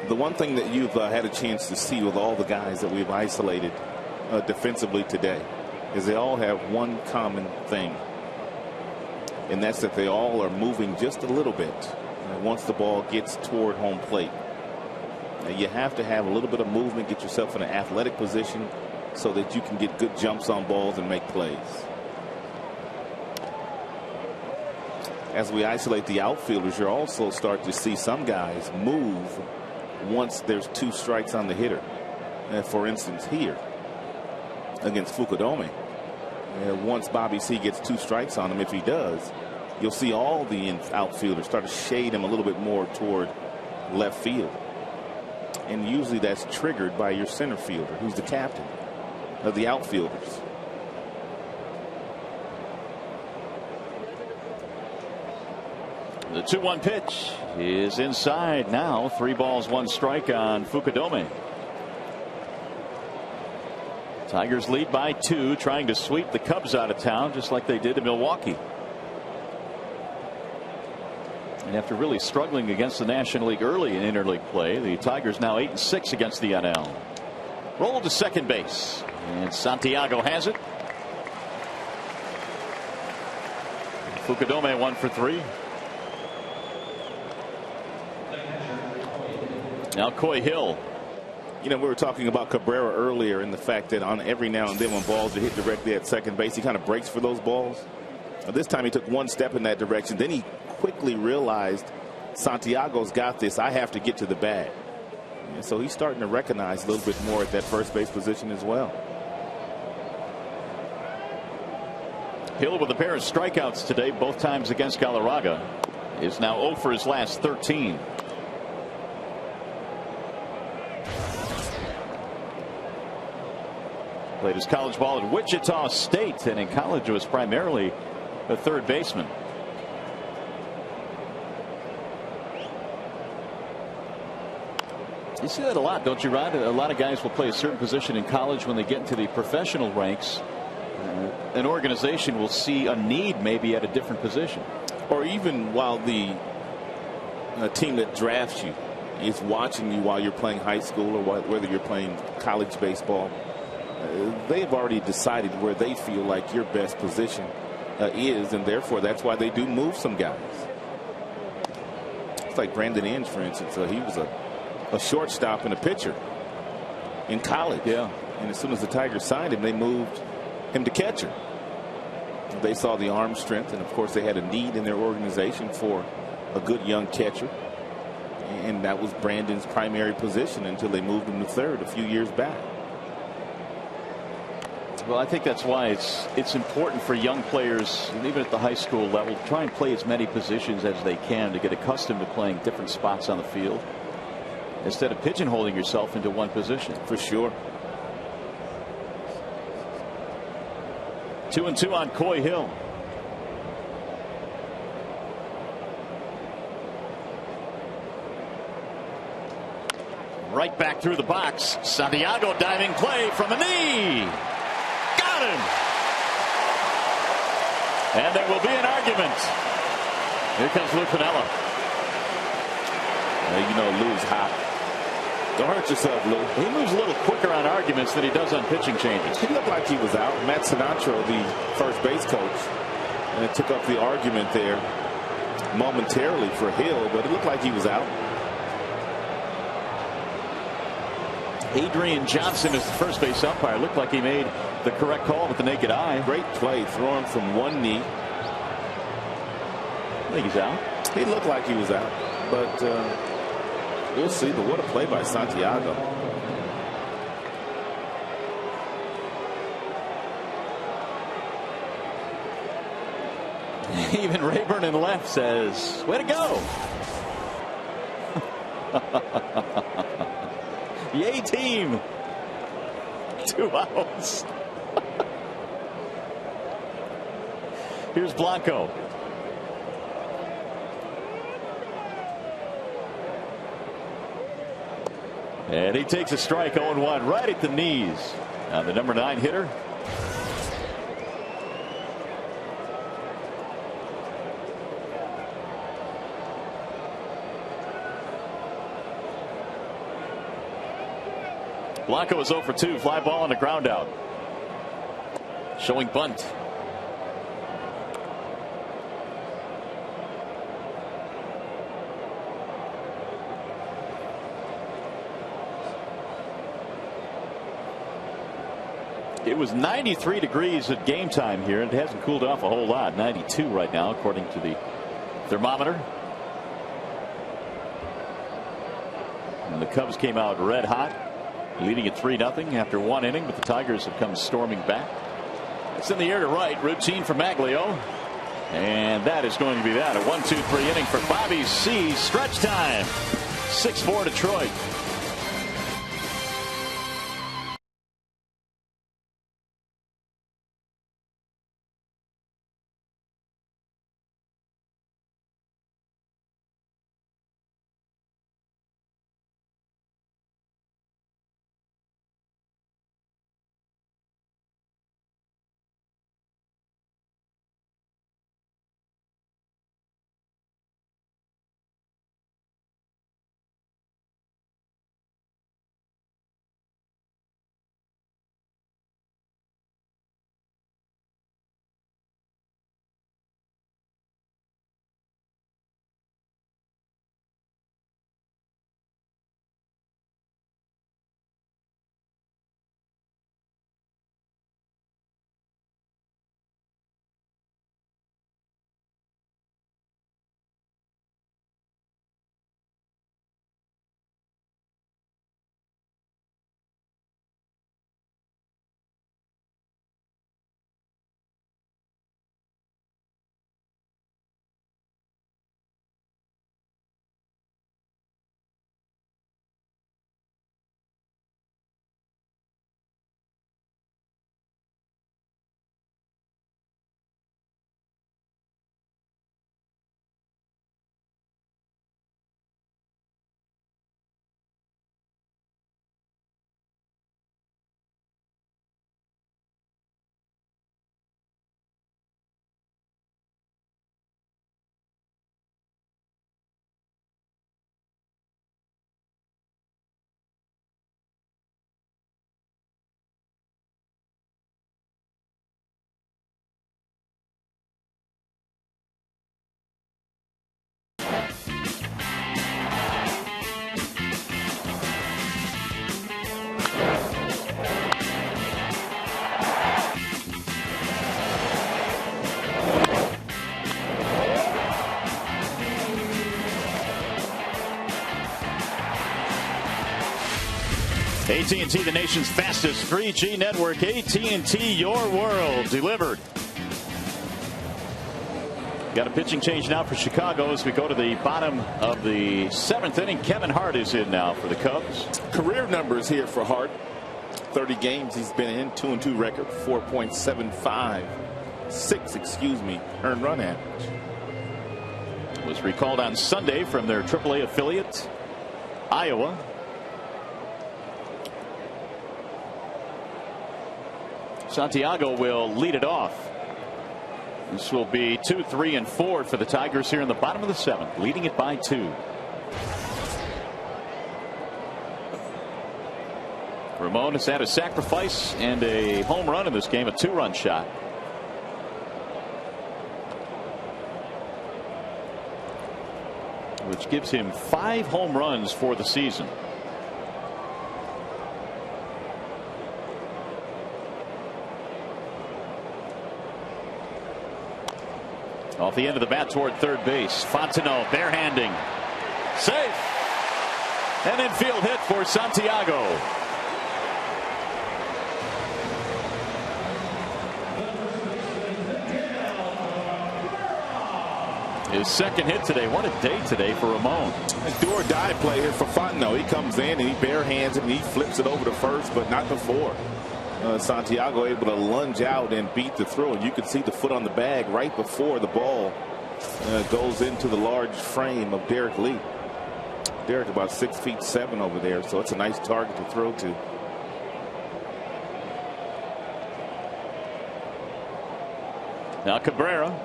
The one thing that you've had a chance to see with all the guys that we've isolated defensively today is they all have one common thing, and that's that they all are moving just a little bit once the ball gets toward home plate. Now you have to have a little bit of movement, get yourself in an athletic position so that you can get good jumps on balls and make plays. As we isolate the outfielders, you're also starting to see some guys move once there's 2 strikes on the hitter. For instance, here against Fukudome, once Bobby C gets 2 strikes on him, if he does, you'll see all the outfielders start to shade him a little bit more toward left field. And usually that's triggered by your center fielder, who's the captain of the outfielders. The 2-1 pitch is inside now. 3 balls, 1 strike on Fukudome. Tigers lead by 2, trying to sweep the Cubs out of town just like they did in Milwaukee. And after really struggling against the National League early in interleague play, the Tigers now 8-6 against the NL. Roll to second base, and Santiago has it. Fukudome 1 for 3. Now Coy Hill. You know, we were talking about Cabrera earlier and the fact that on every now and then when balls are hit directly at second base, he kind of breaks for those balls. This time he took 1 step in that direction. Then he quickly realized Santiago's got this. I have to get to the bag. And so he's starting to recognize a little bit more at that first base position as well. Hill with a pair of strikeouts today, both times against Galarraga, is now 0 for his last 13. Played his college ball at Wichita State, and in college was primarily a third baseman. You see that a lot, don't you, Rod? A lot of guys will play a certain position in college. When they get into the professional ranks, an organization will see a need maybe at a different position. Or even while the team that drafts you is watching you while you're playing high school or whether you're playing college baseball, they've already decided where they feel like your best position is, and therefore that's why they do move some guys. It's like Brandon Inge, for instance. He was a shortstop and a pitcher in college. Yeah. And as soon as the Tigers signed him, they moved him to catcher. They saw the arm strength, and of course they had a need in their organization for a good young catcher. And that was Brandon's primary position until they moved him to third a few years back. Well, I think that's why it's important for young players, and even at the high school level, to try and play as many positions as they can to get accustomed to playing different spots on the field instead of pigeonholing yourself into one position. For sure. 2-2 on Coy Hill. Right back through the box. Santiago diving play from a knee. Got him. And there will be an argument. Here comes Lou Piniella. You know Lou's hot. Don't hurt yourself, Lou. He moves a little quicker on arguments than he does on pitching changes. He looked like he was out. Matt Sinatro, the first base coach, and it took up the argument there momentarily for Hill, but it looked like he was out. Adrian Johnson is the first base umpire. Looked like he made the correct call with the naked eye. Great play, throwing from one knee. I think he's out. He looked like he was out, but we'll see. But what a play by Santiago. Even Rayburn in left says, way to go. Yay team. 2 outs. Here's Blanco. And he takes a strike, 0-1 right at the knees. Now the number 9 hitter. Blanco is 0 for 2. Fly ball and a ground out. Showing bunt. It was 93 degrees at game time here. It hasn't cooled off a whole lot. 92 right now, according to the thermometer. And the Cubs came out red hot, leading at 3-0 after one inning, but the Tigers have come storming back. It's in the air to right. Routine for Maglio. And that is going to be that. A 1-2-3 inning for Bobby C. Stretch time. 6-4 Detroit. AT&T, the nation's fastest 3G network. AT&T, your world delivered. Got a pitching change now for Chicago as we go to the bottom of the 7th inning. Kevin Hart is in now for the Cubs. Career numbers here for Hart. 30 games he's been in, 2-2 record, 4.75 earned run average. Was recalled on Sunday from their AAA affiliate, Iowa. Santiago will lead it off. This will be 2, 3, and 4 for the Tigers here in the bottom of the 7th, leading it by 2. Ramon has had a sacrifice and a home run in this game, a 2-run shot. Which gives him 5 home runs for the season. Off the end of the bat toward third base. Fontenot barehanding. Safe. An infield hit for Santiago. His second hit today. What a day today for Ramon. A do or die play here for Fontenot. He comes in and he barehands it and he flips it over to first, but not before. Santiago able to lunge out and beat the throw, and you can see the foot on the bag right before the ball goes into the large frame of Derek Lee. Derek about 6'7" over there, so it's a nice target to throw to. Now Cabrera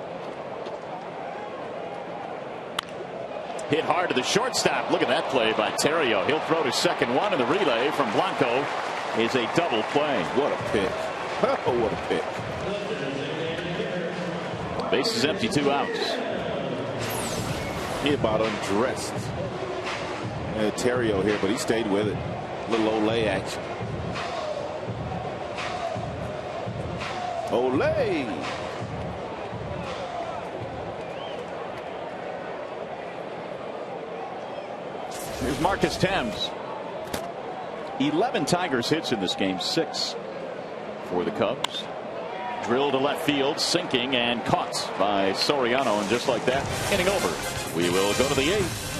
hit hard to the shortstop. Look at that play by Terrio. He'll throw to second one, and the relay from Blanco is a double play. What a pick. Oh, what a pick. Base is empty, 2 outs. He about undressed Terrio here, but he stayed with it. Little Olay action. Olay. Here's Marcus Thames. 11 Tigers hits in this game, 6 for the Cubs. Drilled to left field, sinking and caught by Soriano, and just like that, inning over. We will go to the 8th.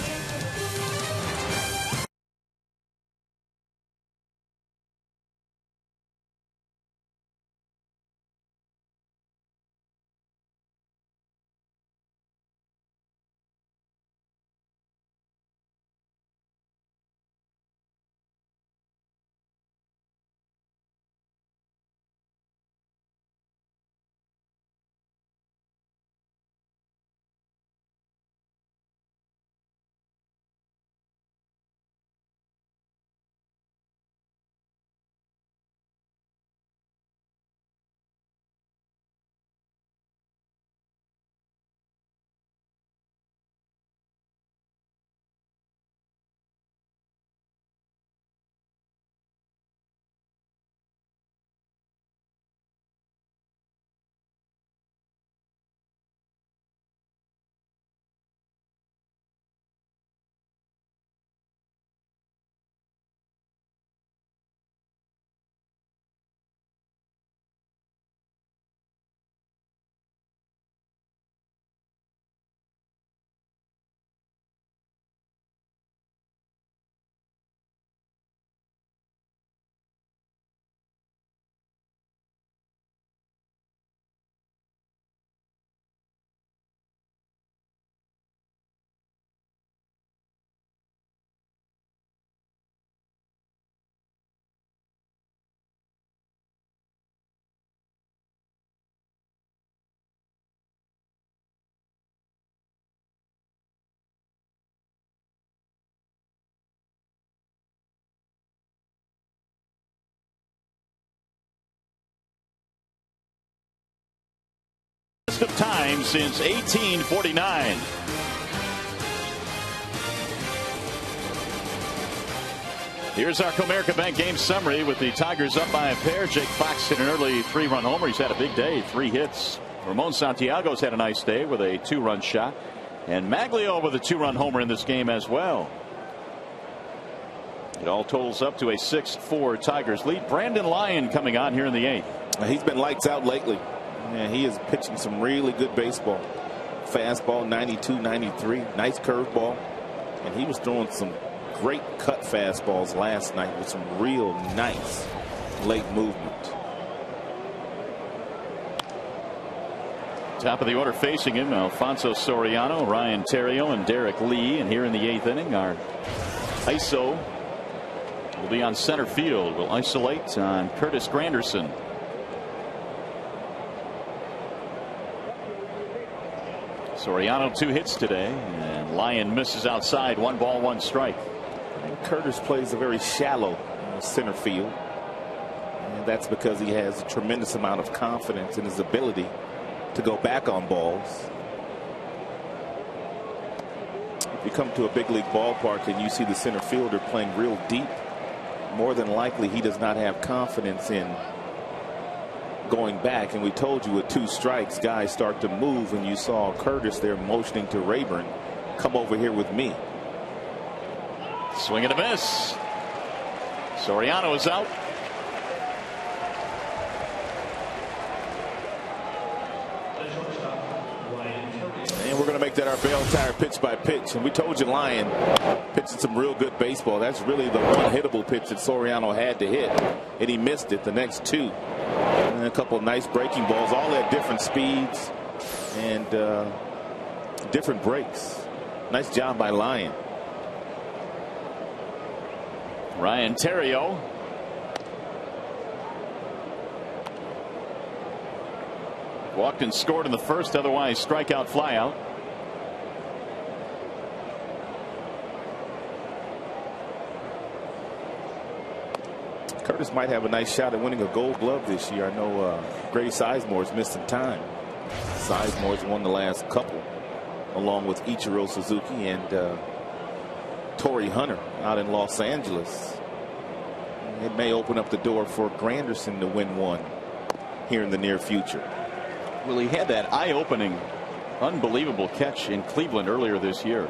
Of time since 1849. Here's our Comerica Bank game summary with the Tigers up by a pair. Jake Fox hit an early 3-run homer. He's had a big day, 3 hits. Ramon Santiago's had a nice day with a 2-run shot, and Maglio with a 2-run homer in this game as well. It all totals up to a 6-4 Tigers lead. Brandon Lyon coming on here in the 8th. He's been lights out lately. Yeah, he is pitching some really good baseball. Fastball 92, 93. Nice curveball. And he was throwing some great cut fastballs last night with some real nice late movement. Top of the order facing him, Alfonso Soriano, Ryan Theriot, and Derek Lee. And here in the 8th inning, our ISO will be on center field. We'll isolate on Curtis Granderson. Soriano 2 hits today, and Lyon misses outside. 1 ball, 1 strike. And Curtis plays a very shallow center field, and that's because he has a tremendous amount of confidence in his ability to go back on balls. If you come to a big league ballpark and you see the center fielder playing real deep, more than likely he does not have confidence in going back. And we told you with 2 strikes, guys start to move, and you saw Curtis there motioning to Rayburn, come over here with me. Swing and a miss. Soriano is out. And we're going to make that our bell tire pitch by pitch. And we told you Lyon pitching some real good baseball. That's really the one hittable pitch that Soriano had to hit, and he missed it. The next 2. And a couple of nice breaking balls, all at different speeds and different breaks. Nice job by Lyon. Ryan Theriot. Walked and scored in the first, otherwise strikeout flyout. Curtis might have a nice shot at winning a Gold Glove this year. I know Grady Sizemore's missed some time. Sizemore's won the last couple, along with Ichiro Suzuki and Torrey Hunter out in Los Angeles. It may open up the door for Granderson to win one. here in the near future. Well, he had that eye-opening, unbelievable catch in Cleveland earlier this year,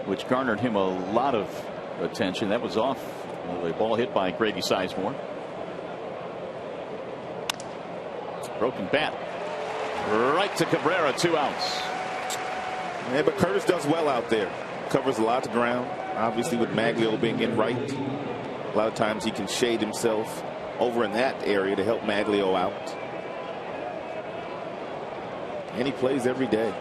which garnered him a lot of attention. That was off the ball hit by Grady Sizemore. Broken bat right to Cabrera, 2 outs. Yeah, but Curtis does well out there. Covers a lot of ground. Obviously, with Maglio being in right, a lot of times he can shade himself over in that area to help Maglio out. And he plays every day.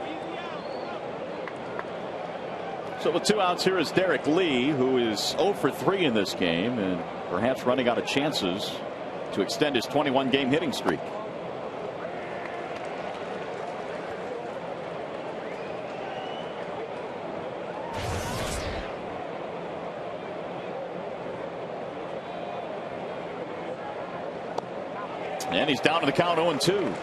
So with 2 outs, here is Derek Lee, who is 0 for 3 in this game and perhaps running out of chances to extend his 21-game hitting streak. And he's down to the count, 0-2.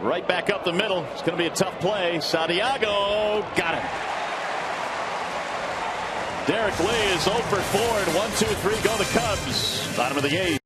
Right back up the middle. It's going to be a tough play. Santiago got it. Derek Lee is 0 for 4 and 1-2-3 go the Cubs. Bottom of the 8th.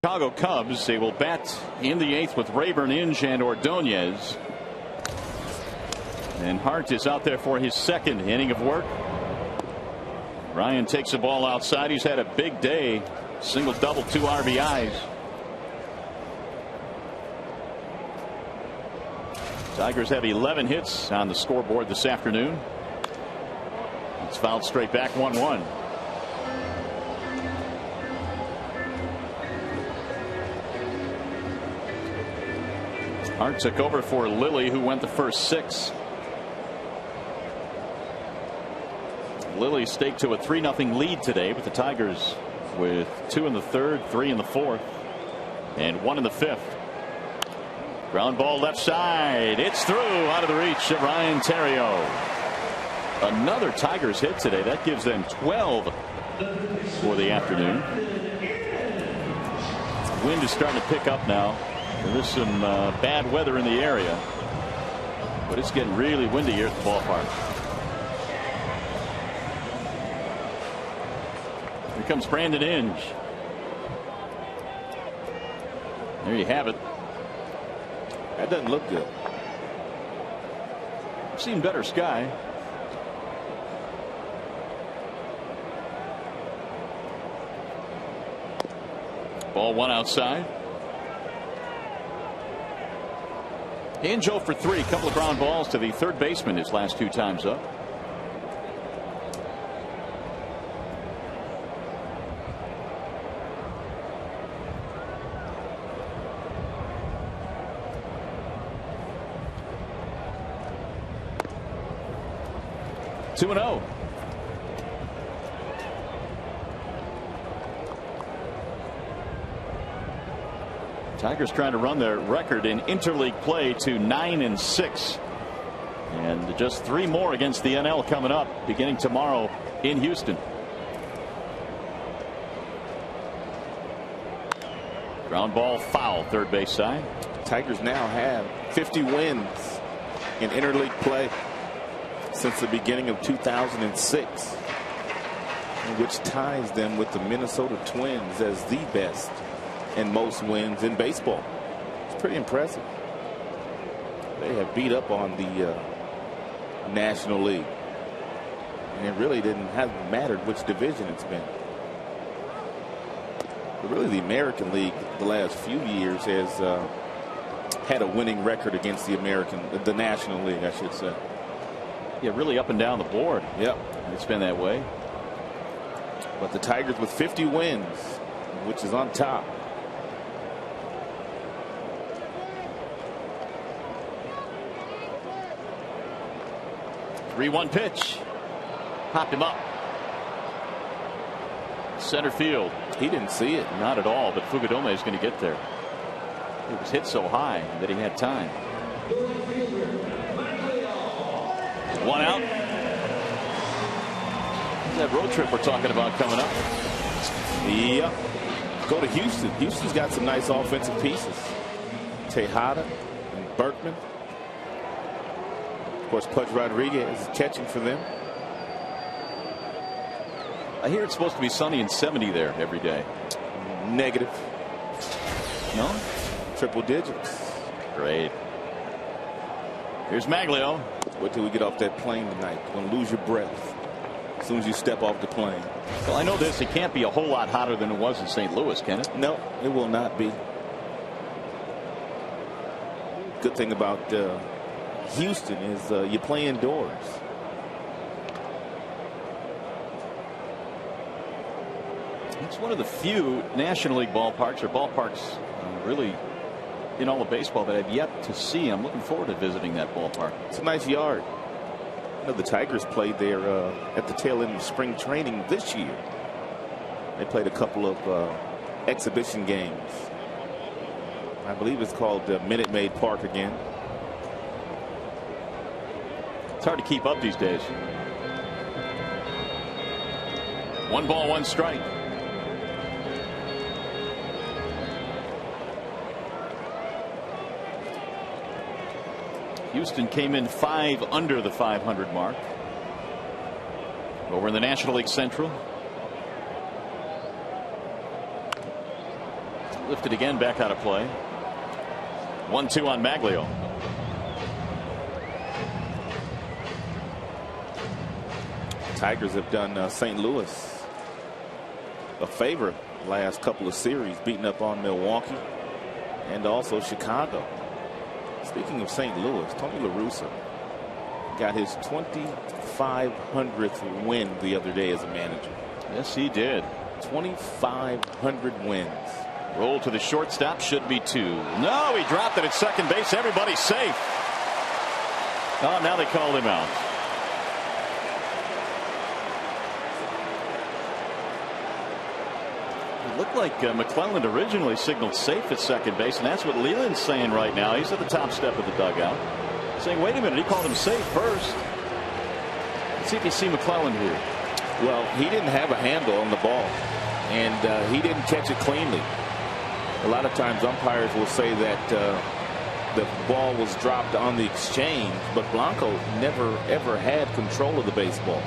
Chicago Cubs, they will bat in the 8th with Rayburn, Inge, and Ordonez. And Hart is out there for his 2nd inning of work. Ryan takes the ball outside. He's had a big day. Single, double, 2 RBIs. Tigers have 11 hits on the scoreboard this afternoon. It's fouled straight back, 1-1. Hart took over for Lilly, who went the first 6. Lilly staked to a 3-0 lead today, but the Tigers with 2 in the 3rd, 3 in the 4th, and 1 in the 5th. Ground ball left side. It's through out of the reach of Ryan Theriot. Another Tigers hit today. That gives them 12 for the afternoon. Wind is starting to pick up now. There's some bad weather in the area, but it's getting really windy here at the ballpark. Here comes Brandon Inge. There you have it. That doesn't look good. I've seen better sky. Ball 1 outside. And Joe for 3. A couple of ground balls to the third baseman his last 2 times up. Two and 0. Tigers trying to run their record in interleague play to 9-6, and just 3 more against the NL coming up beginning tomorrow in Houston. Ground ball foul, third base side. Tigers now have 50 wins in interleague play since the beginning of 2006, which ties them with the Minnesota Twins as the best and most wins in baseball. It's pretty impressive. They have beat up on the National League, and it really hasn't mattered which division it's been. But really, the American League the last few years has had a winning record against the National League, I should say. Yeah, really up and down the board. Yep, it's been that way. But the Tigers with 50 wins, which is on top. Three-one pitch. Popped him up. Center field. He didn't see it. Not at all, but Fugudome is going to get there. It was hit so high that he had time. 1 out. That road trip we're talking about coming up. Yep. Go to Houston. Houston's got some nice offensive pieces. Tejada and Berkman. Of course, Pudge Rodriguez is catching for them. I hear it's supposed to be sunny and 70 there every day. Negative. No? Triple digits. Great. Here's Maglio. Wait till we get off that plane tonight. You're going to lose your breath as soon as you step off the plane. Well, I know this. It can't be a whole lot hotter than it was in St. Louis, can it? No, it will not be. Good thing about Houston is you play indoors. It's one of the few National League ballparks or ballparks really in all of baseball that I've yet to see. I'm looking forward to visiting that ballpark. It's a nice yard. You know, the Tigers played there at the tail end of spring training this year. They played a couple of exhibition games. I believe it's called Minute Maid Park again. It's hard to keep up these days. 1 ball, 1 strike. Houston came in 5 under the 500 mark. Over in the National League Central. Lifted again, back out of play. 1-2 on Maglio. Tigers have done St. Louis a favor the last couple of series, beating up on Milwaukee and also Chicago. Speaking of St. Louis, Tony La Russa got his 2,500th win the other day as a manager. Yes, he did. 2,500 wins. Roll to the shortstop, should be 2. No, he dropped it at second base. Everybody's safe. Oh, now they called him out. It looked like McClelland originally signaled safe at second base, and that's what Leland's saying right now. He's at the top step of the dugout, saying, wait a minute, he called him safe first. Let's see if you see McClelland here. Well, he didn't have a handle on the ball, and he didn't catch it cleanly. A lot of times umpires will say that the ball was dropped on the exchange, but Blanco never ever had control of the baseball.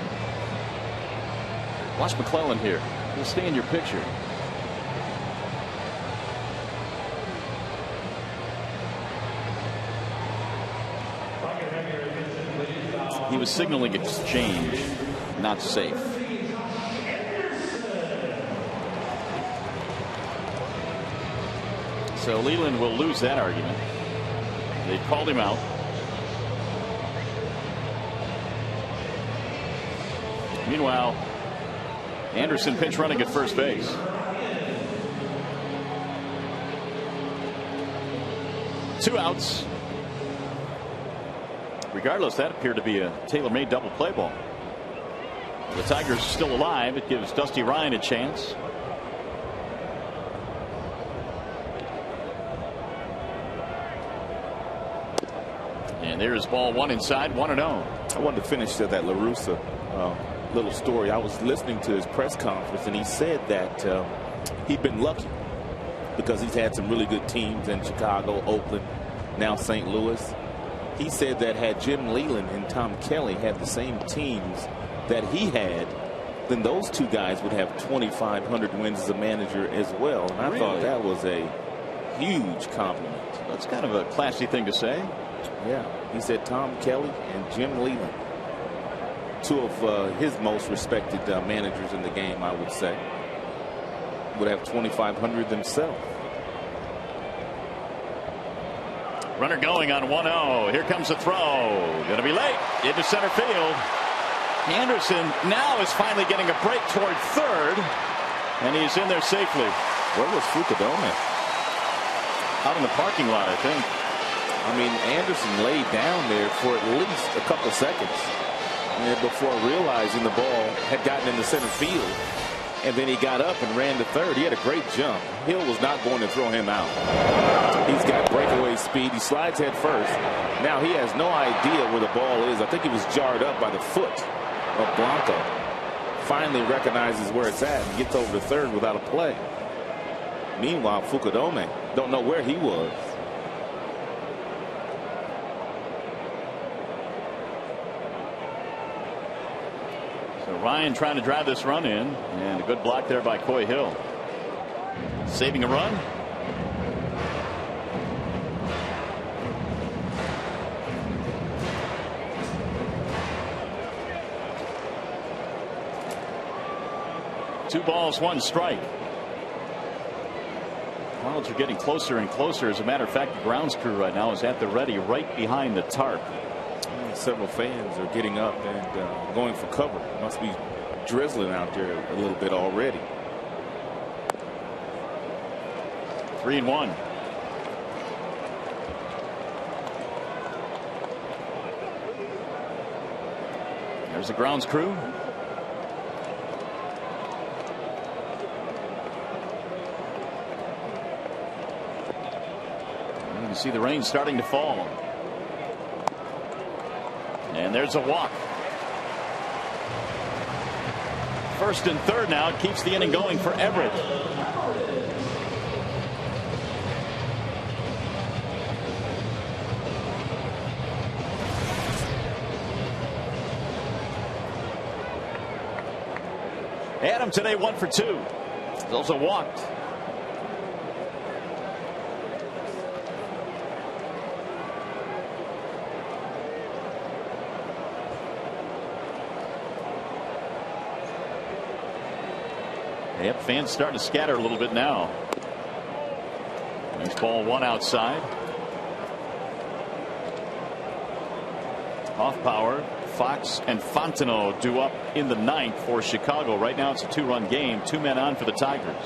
Watch McClelland here. He'll stay in your picture. He was signaling exchange, not safe. So Leland will lose that argument. They called him out. Meanwhile, Anderson pinch running at first base. Two outs. Regardless, that appeared to be a tailor-made double play ball. The Tigers are still alive. It gives Dusty Ryan a chance. And there's ball one inside, 1-0. I wanted to finish that La Russa little story. I was listening to his press conference, and he said that he'd been lucky because he's had some really good teams in Chicago, Oakland, now St. Louis. He said that had Jim Leyland and Tom Kelly had the same teams that he had, then those two guys would have 2,500 wins as a manager as well. And I thought that was a huge compliment. That's kind of a classy thing to say. Yeah, he said Tom Kelly and Jim Leyland, two of his most respected managers in the game, I would say, would have 2,500 themselves. Runner going on 1-0. Here comes the throw. Going to be late into center field. Anderson now is finally getting a break toward third, and he's in there safely. Where was Fukudome? Out in the parking lot, I think. I mean, Anderson laid down there for at least a couple seconds before realizing the ball had gotten into center field. And then he got up and ran to third. He had a great jump. Hill was not going to throw him out. He's got breakaway speed. He slides head first. Now he has no idea where the ball is. I think he was jarred up by the foot of Blanco. Finally recognizes where it's at and gets over to third without a play. Meanwhile, Fukudome don't know where he was. Ryan trying to drive this run in, and a good block there by Coy Hill. Saving a run. Two balls, one strike. Clouds are getting closer and closer. As a matter of fact, the grounds crew right now is at the ready right behind the tarp. Several fans are getting up and going for cover. Must be drizzling out there a little bit already. 3-1. There's the grounds crew. You can see the rain starting to fall. And there's a walk. First and third now. It keeps the inning going for Everett. Adam today 1 for 2. He's also walked. Yep, fans starting to scatter a little bit now. Nice ball one outside. Off power. Fox and Fontenot due up in the ninth for Chicago. Right now it's a 2-run game. 2 men on for the Tigers.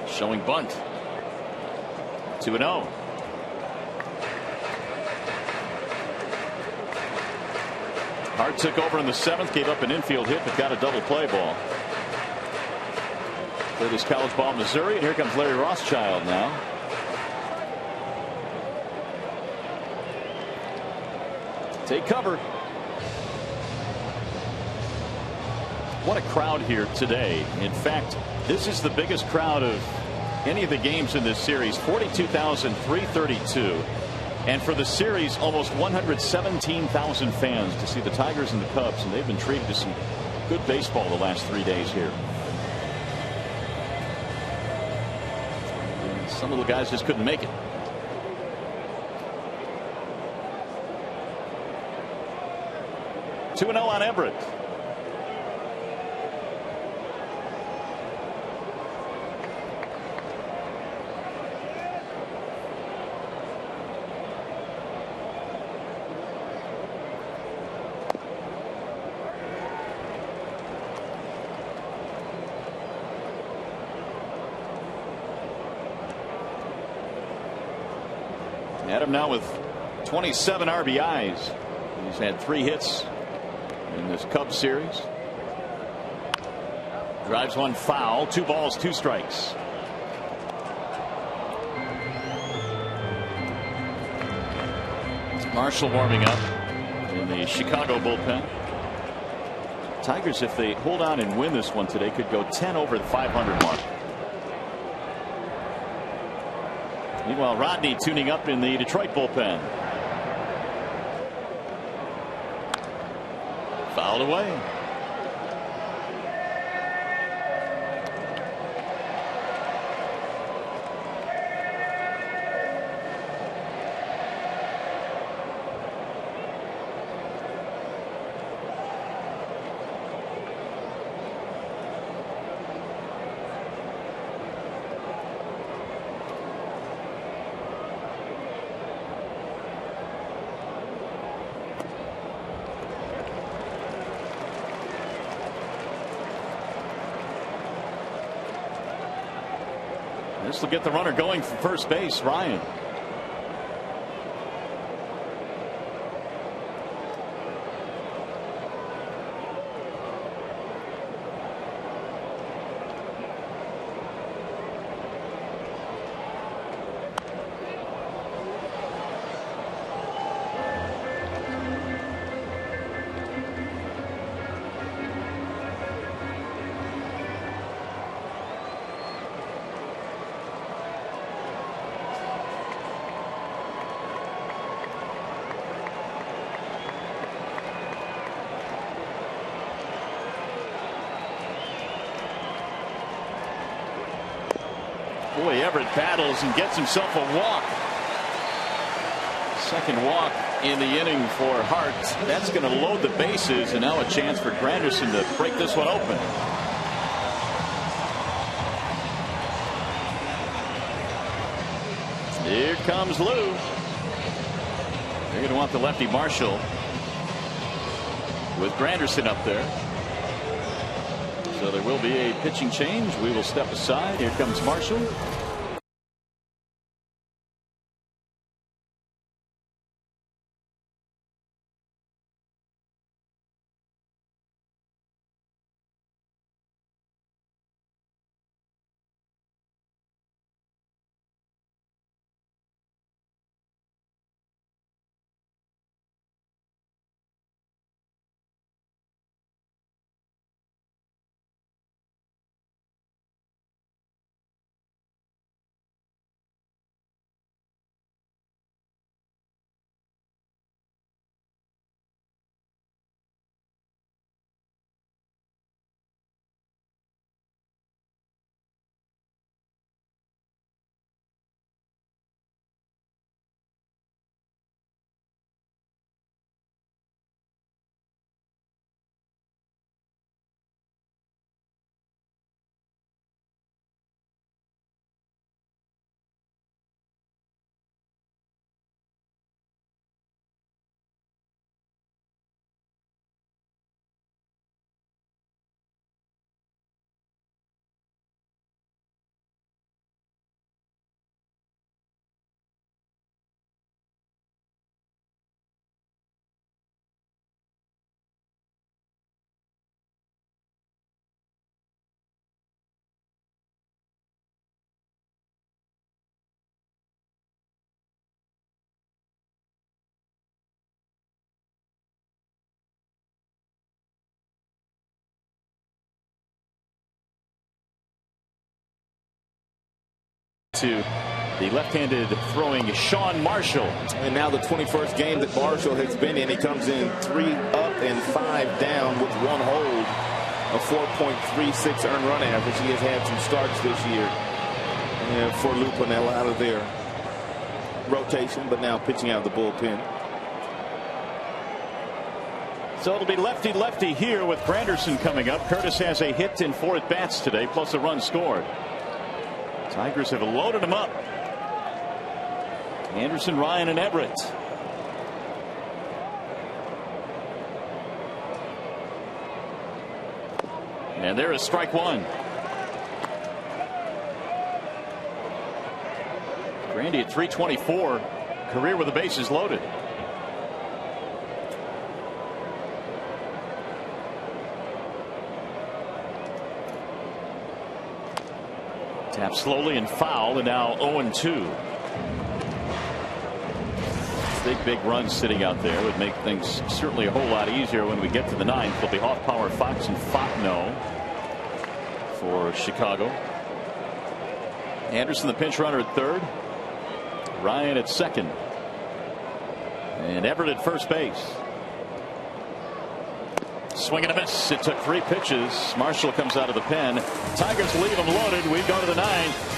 Showing bunt. 2-0. Hart took over in the 7th, gave up an infield hit, but got a double play ball. Played his college ball in Missouri, and here comes Larry Rothschild now. Take cover. What a crowd here today. In fact, this is the biggest crowd of any of the games in this series. 42,332. And for the series, almost 117,000 fans to see the Tigers and the Cubs, and they've been treated to some good baseball the last 3 days here. And some of the guys just couldn't make it. Two 2-0 on Everett. Adam now with 27 RBIs. He's had 3 hits in this Cubs series. Drives one foul. 2 balls, 2 strikes. Marshall warming up in the Chicago bullpen. Tigers, if they hold on and win this one today, could go 10 over the 500 mark. Meanwhile, Rodney tuning up in the Detroit bullpen. Fouled away. This will get the runner going from first base. Ryan. Boy, Everett battles and gets himself a walk. Second walk in the inning for Hart. That's going to load the bases, and now a chance for Granderson to break this one open. Here comes Lou. They're going to want the lefty Marshall with Granderson up there. So there will be a pitching change. We will step aside. Here comes Marshall. To the left-handed throwing Sean Marshall. And now the 21st game that Marshall has been in. He comes in 3 up and 5 down with 1 hold. A 4.36 earned run average. He has had some starts this year. And for Lou Piniella out of their rotation, but now pitching out of the bullpen. So it'll be lefty-lefty here with Granderson coming up. Curtis has a hit in 4 at-bats today, plus a run scored. Tigers have loaded him up. Anderson, Ryan, and Everett. And there is strike 1. Grandy at 324. career with the bases loaded. Tap slowly and foul, and now 0-2. Big runs sitting out there would make things certainly a whole lot easier when we get to the ninth. Will be Hoffpauir, Fox, and Fontenot for Chicago. Anderson, the pinch runner, at third. Ryan at second. And Everett at first base. Swing and a miss. It took 3 pitches. Marshall comes out of the pen. Tigers leave him loaded. We go to the ninth.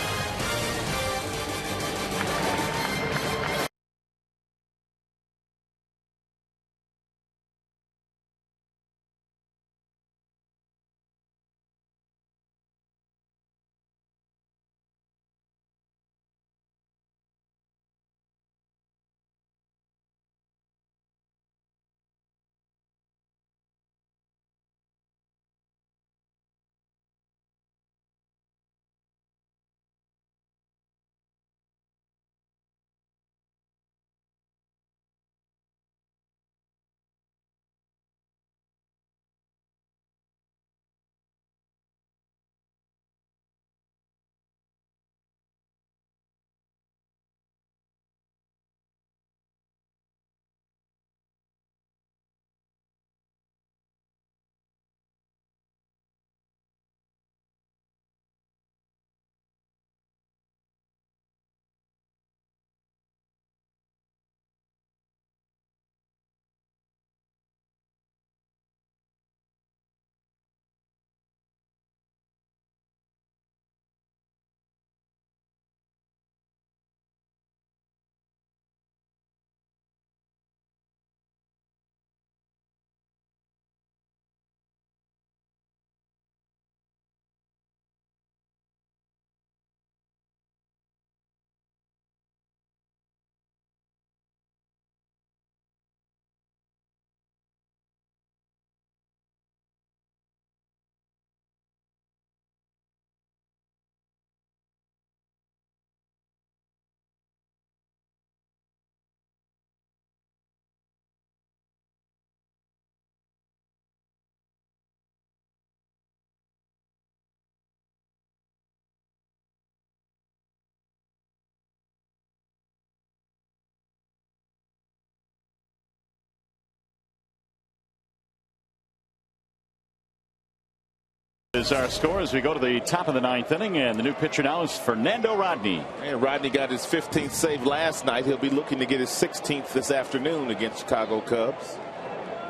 Is our score as we go to the top of the ninth inning, and the new pitcher now is Fernando Rodney. And Rodney got his 15th save last night. He'll be looking to get his 16th this afternoon against Chicago Cubs.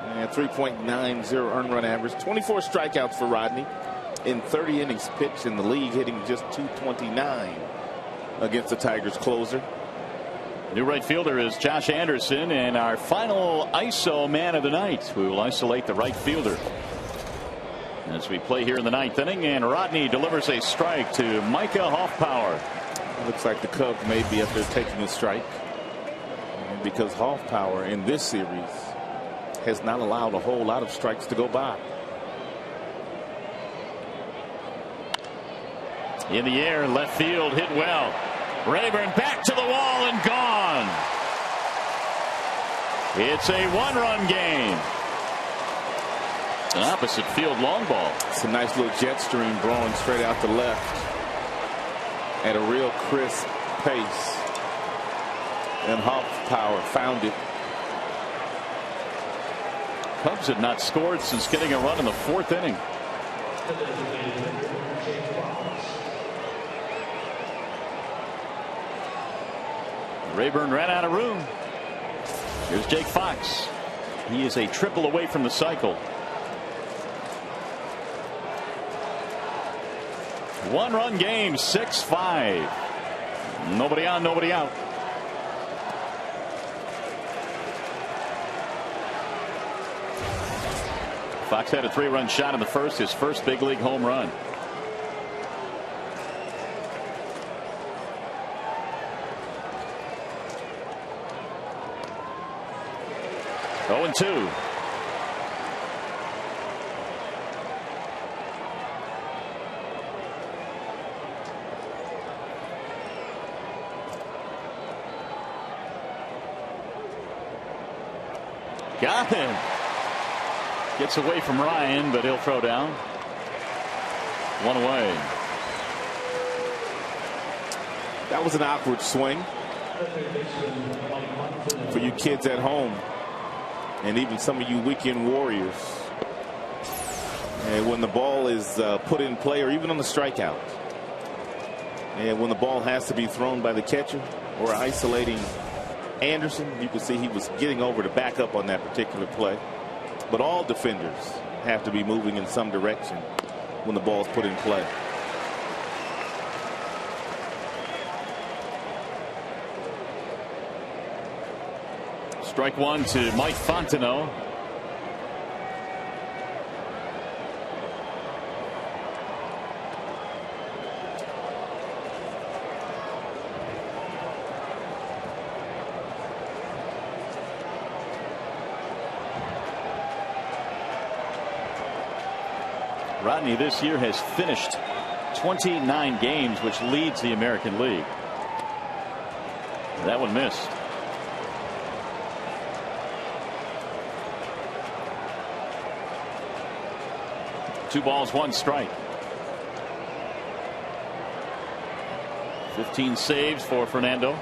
And 3.90 earned run average. 24 strikeouts for Rodney in 30 innings pitched in the league, hitting just .229 against the Tigers closer. New right fielder is Josh Anderson, and our final ISO man of the night. We will isolate the right fielder as we play here in the ninth inning, and Rodney delivers a strike to Micah Hoffpauir. Looks like the Cubs may be up there taking a strike, and because Hoffpauir in this series has not allowed a whole lot of strikes to go by. In the air, left field, hit well. Rayburn back to the wall and gone. It's a 1-run game. An opposite field long ball. It's a nice little jet stream blowing straight out to left at a real crisp pace. And Hoffpauir found it. Cubs have not scored since getting a run in the 4th inning. Rayburn ran out of room. Here's Jake Fox. He is a triple away from the cycle. 1-run game, 6-5. Nobody on, nobody out. Fox had a 3-run shot in the first, his first big league home run. Oh, and 2. Got him. Gets away from Ryan, but he'll throw down. One away. That was an awkward swing for you kids at home, and even some of you weekend warriors. And when the ball is put in play, or even on the strikeout, and when the ball has to be thrown by the catcher or isolating Anderson, you can see he was getting over to back up on that particular play. But all defenders have to be moving in some direction when the ball's put in play. Strike one to Mike Fontenot. Rodney this year has finished 29 games, which leads the American League. That one missed. Two balls, one strike. 15 saves for Fernando.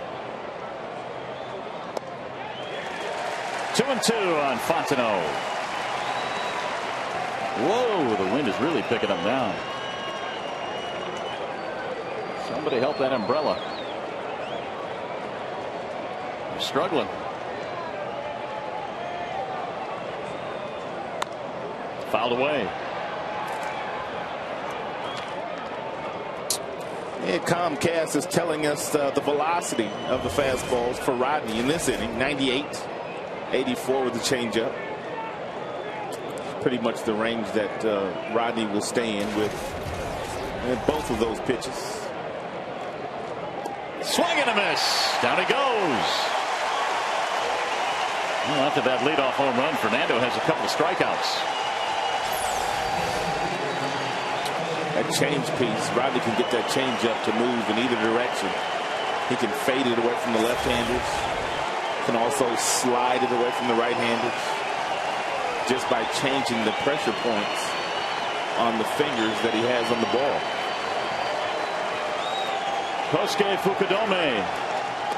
2-2 on Fontenot. Whoa, the wind is really picking up now. Somebody help that umbrella. They're struggling. Fouled away. And Comcast is telling us the velocity of the fastballs for Rodney in this inning. 98, 84 with the changeup. Pretty much the range that Rodney will stay in with both of those pitches. Swing and a miss. Down he goes. Well, after that leadoff home run, Fernando has a couple of strikeouts. That change piece, Rodney can get that change up to move in either direction. He can fade it away from the left-handers. Can also slide it away from the right-handers, just by changing the pressure points on the fingers that he has on the ball. Kosuke Fukudome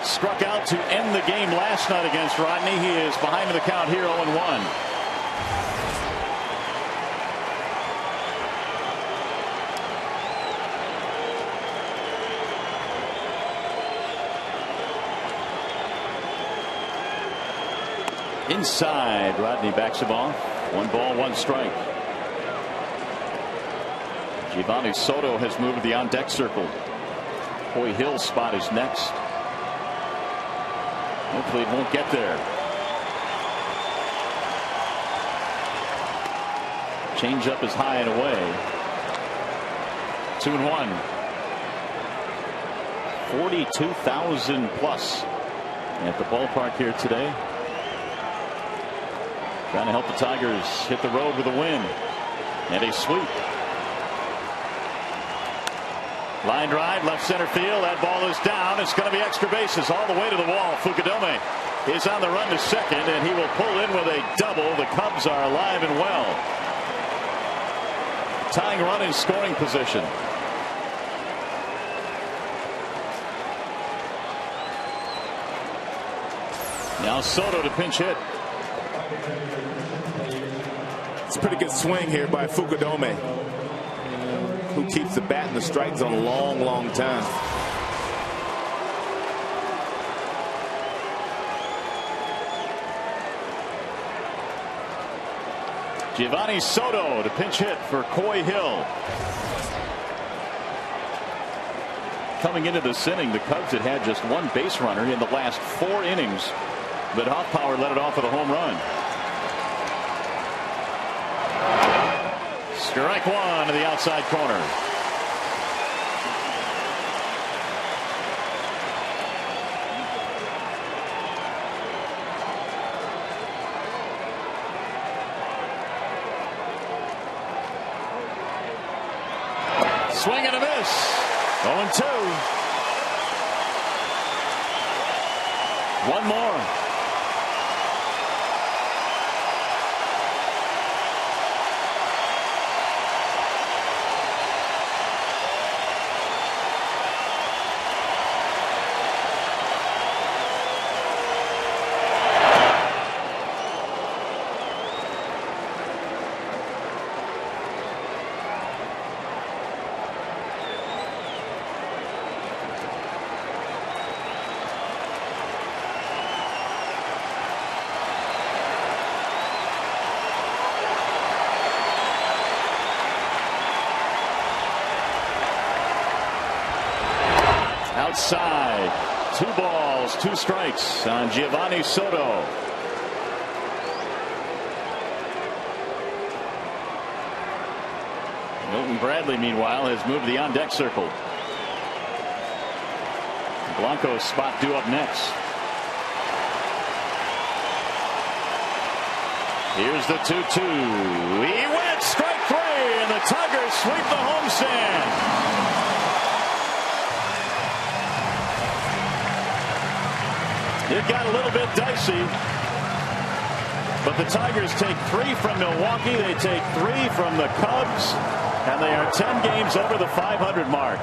struck out to end the game last night against Rodney. He is behind in the count here, 0-1. Inside, Rodney backs him off. 1 ball, 1 strike. Giovanni Soto has moved to the on-deck circle. Coy Hill's spot is next. Hopefully it won't get there. Changeup is high and away. 2-1. 42,000 plus at the ballpark here today. Trying to help the Tigers hit the road with a win and a sweep. Line drive, left center field. That ball is down. It's going to be extra bases all the way to the wall. Fukudome is on the run to second, and he will pull in with a double. The Cubs are alive and well. Tying run in scoring position. Now Soto to pinch hit. It's a pretty good swing here by Fukudome, who keeps the bat in the strike zone a long, long time. Giovanni Soto to pinch hit for Coy Hill. Coming into this inning, the Cubs had just 1 base runner in the last 4 innings, but Hoffpauir led it off with a home run. Strike 1 to the outside corner. Swing and a miss. 0-2. 1 more. outside. 2 balls, 2 strikes on Giovanni Soto. Milton Bradley, meanwhile, has moved to the on-deck circle. Blanco's spot due up next. Here's the 2-2. He went strike 3, and the Tigers sweep the homestand. It got a little bit dicey, but the Tigers take 3 from Milwaukee. They take 3 from the Cubs, and they are 10 games over the 500 mark.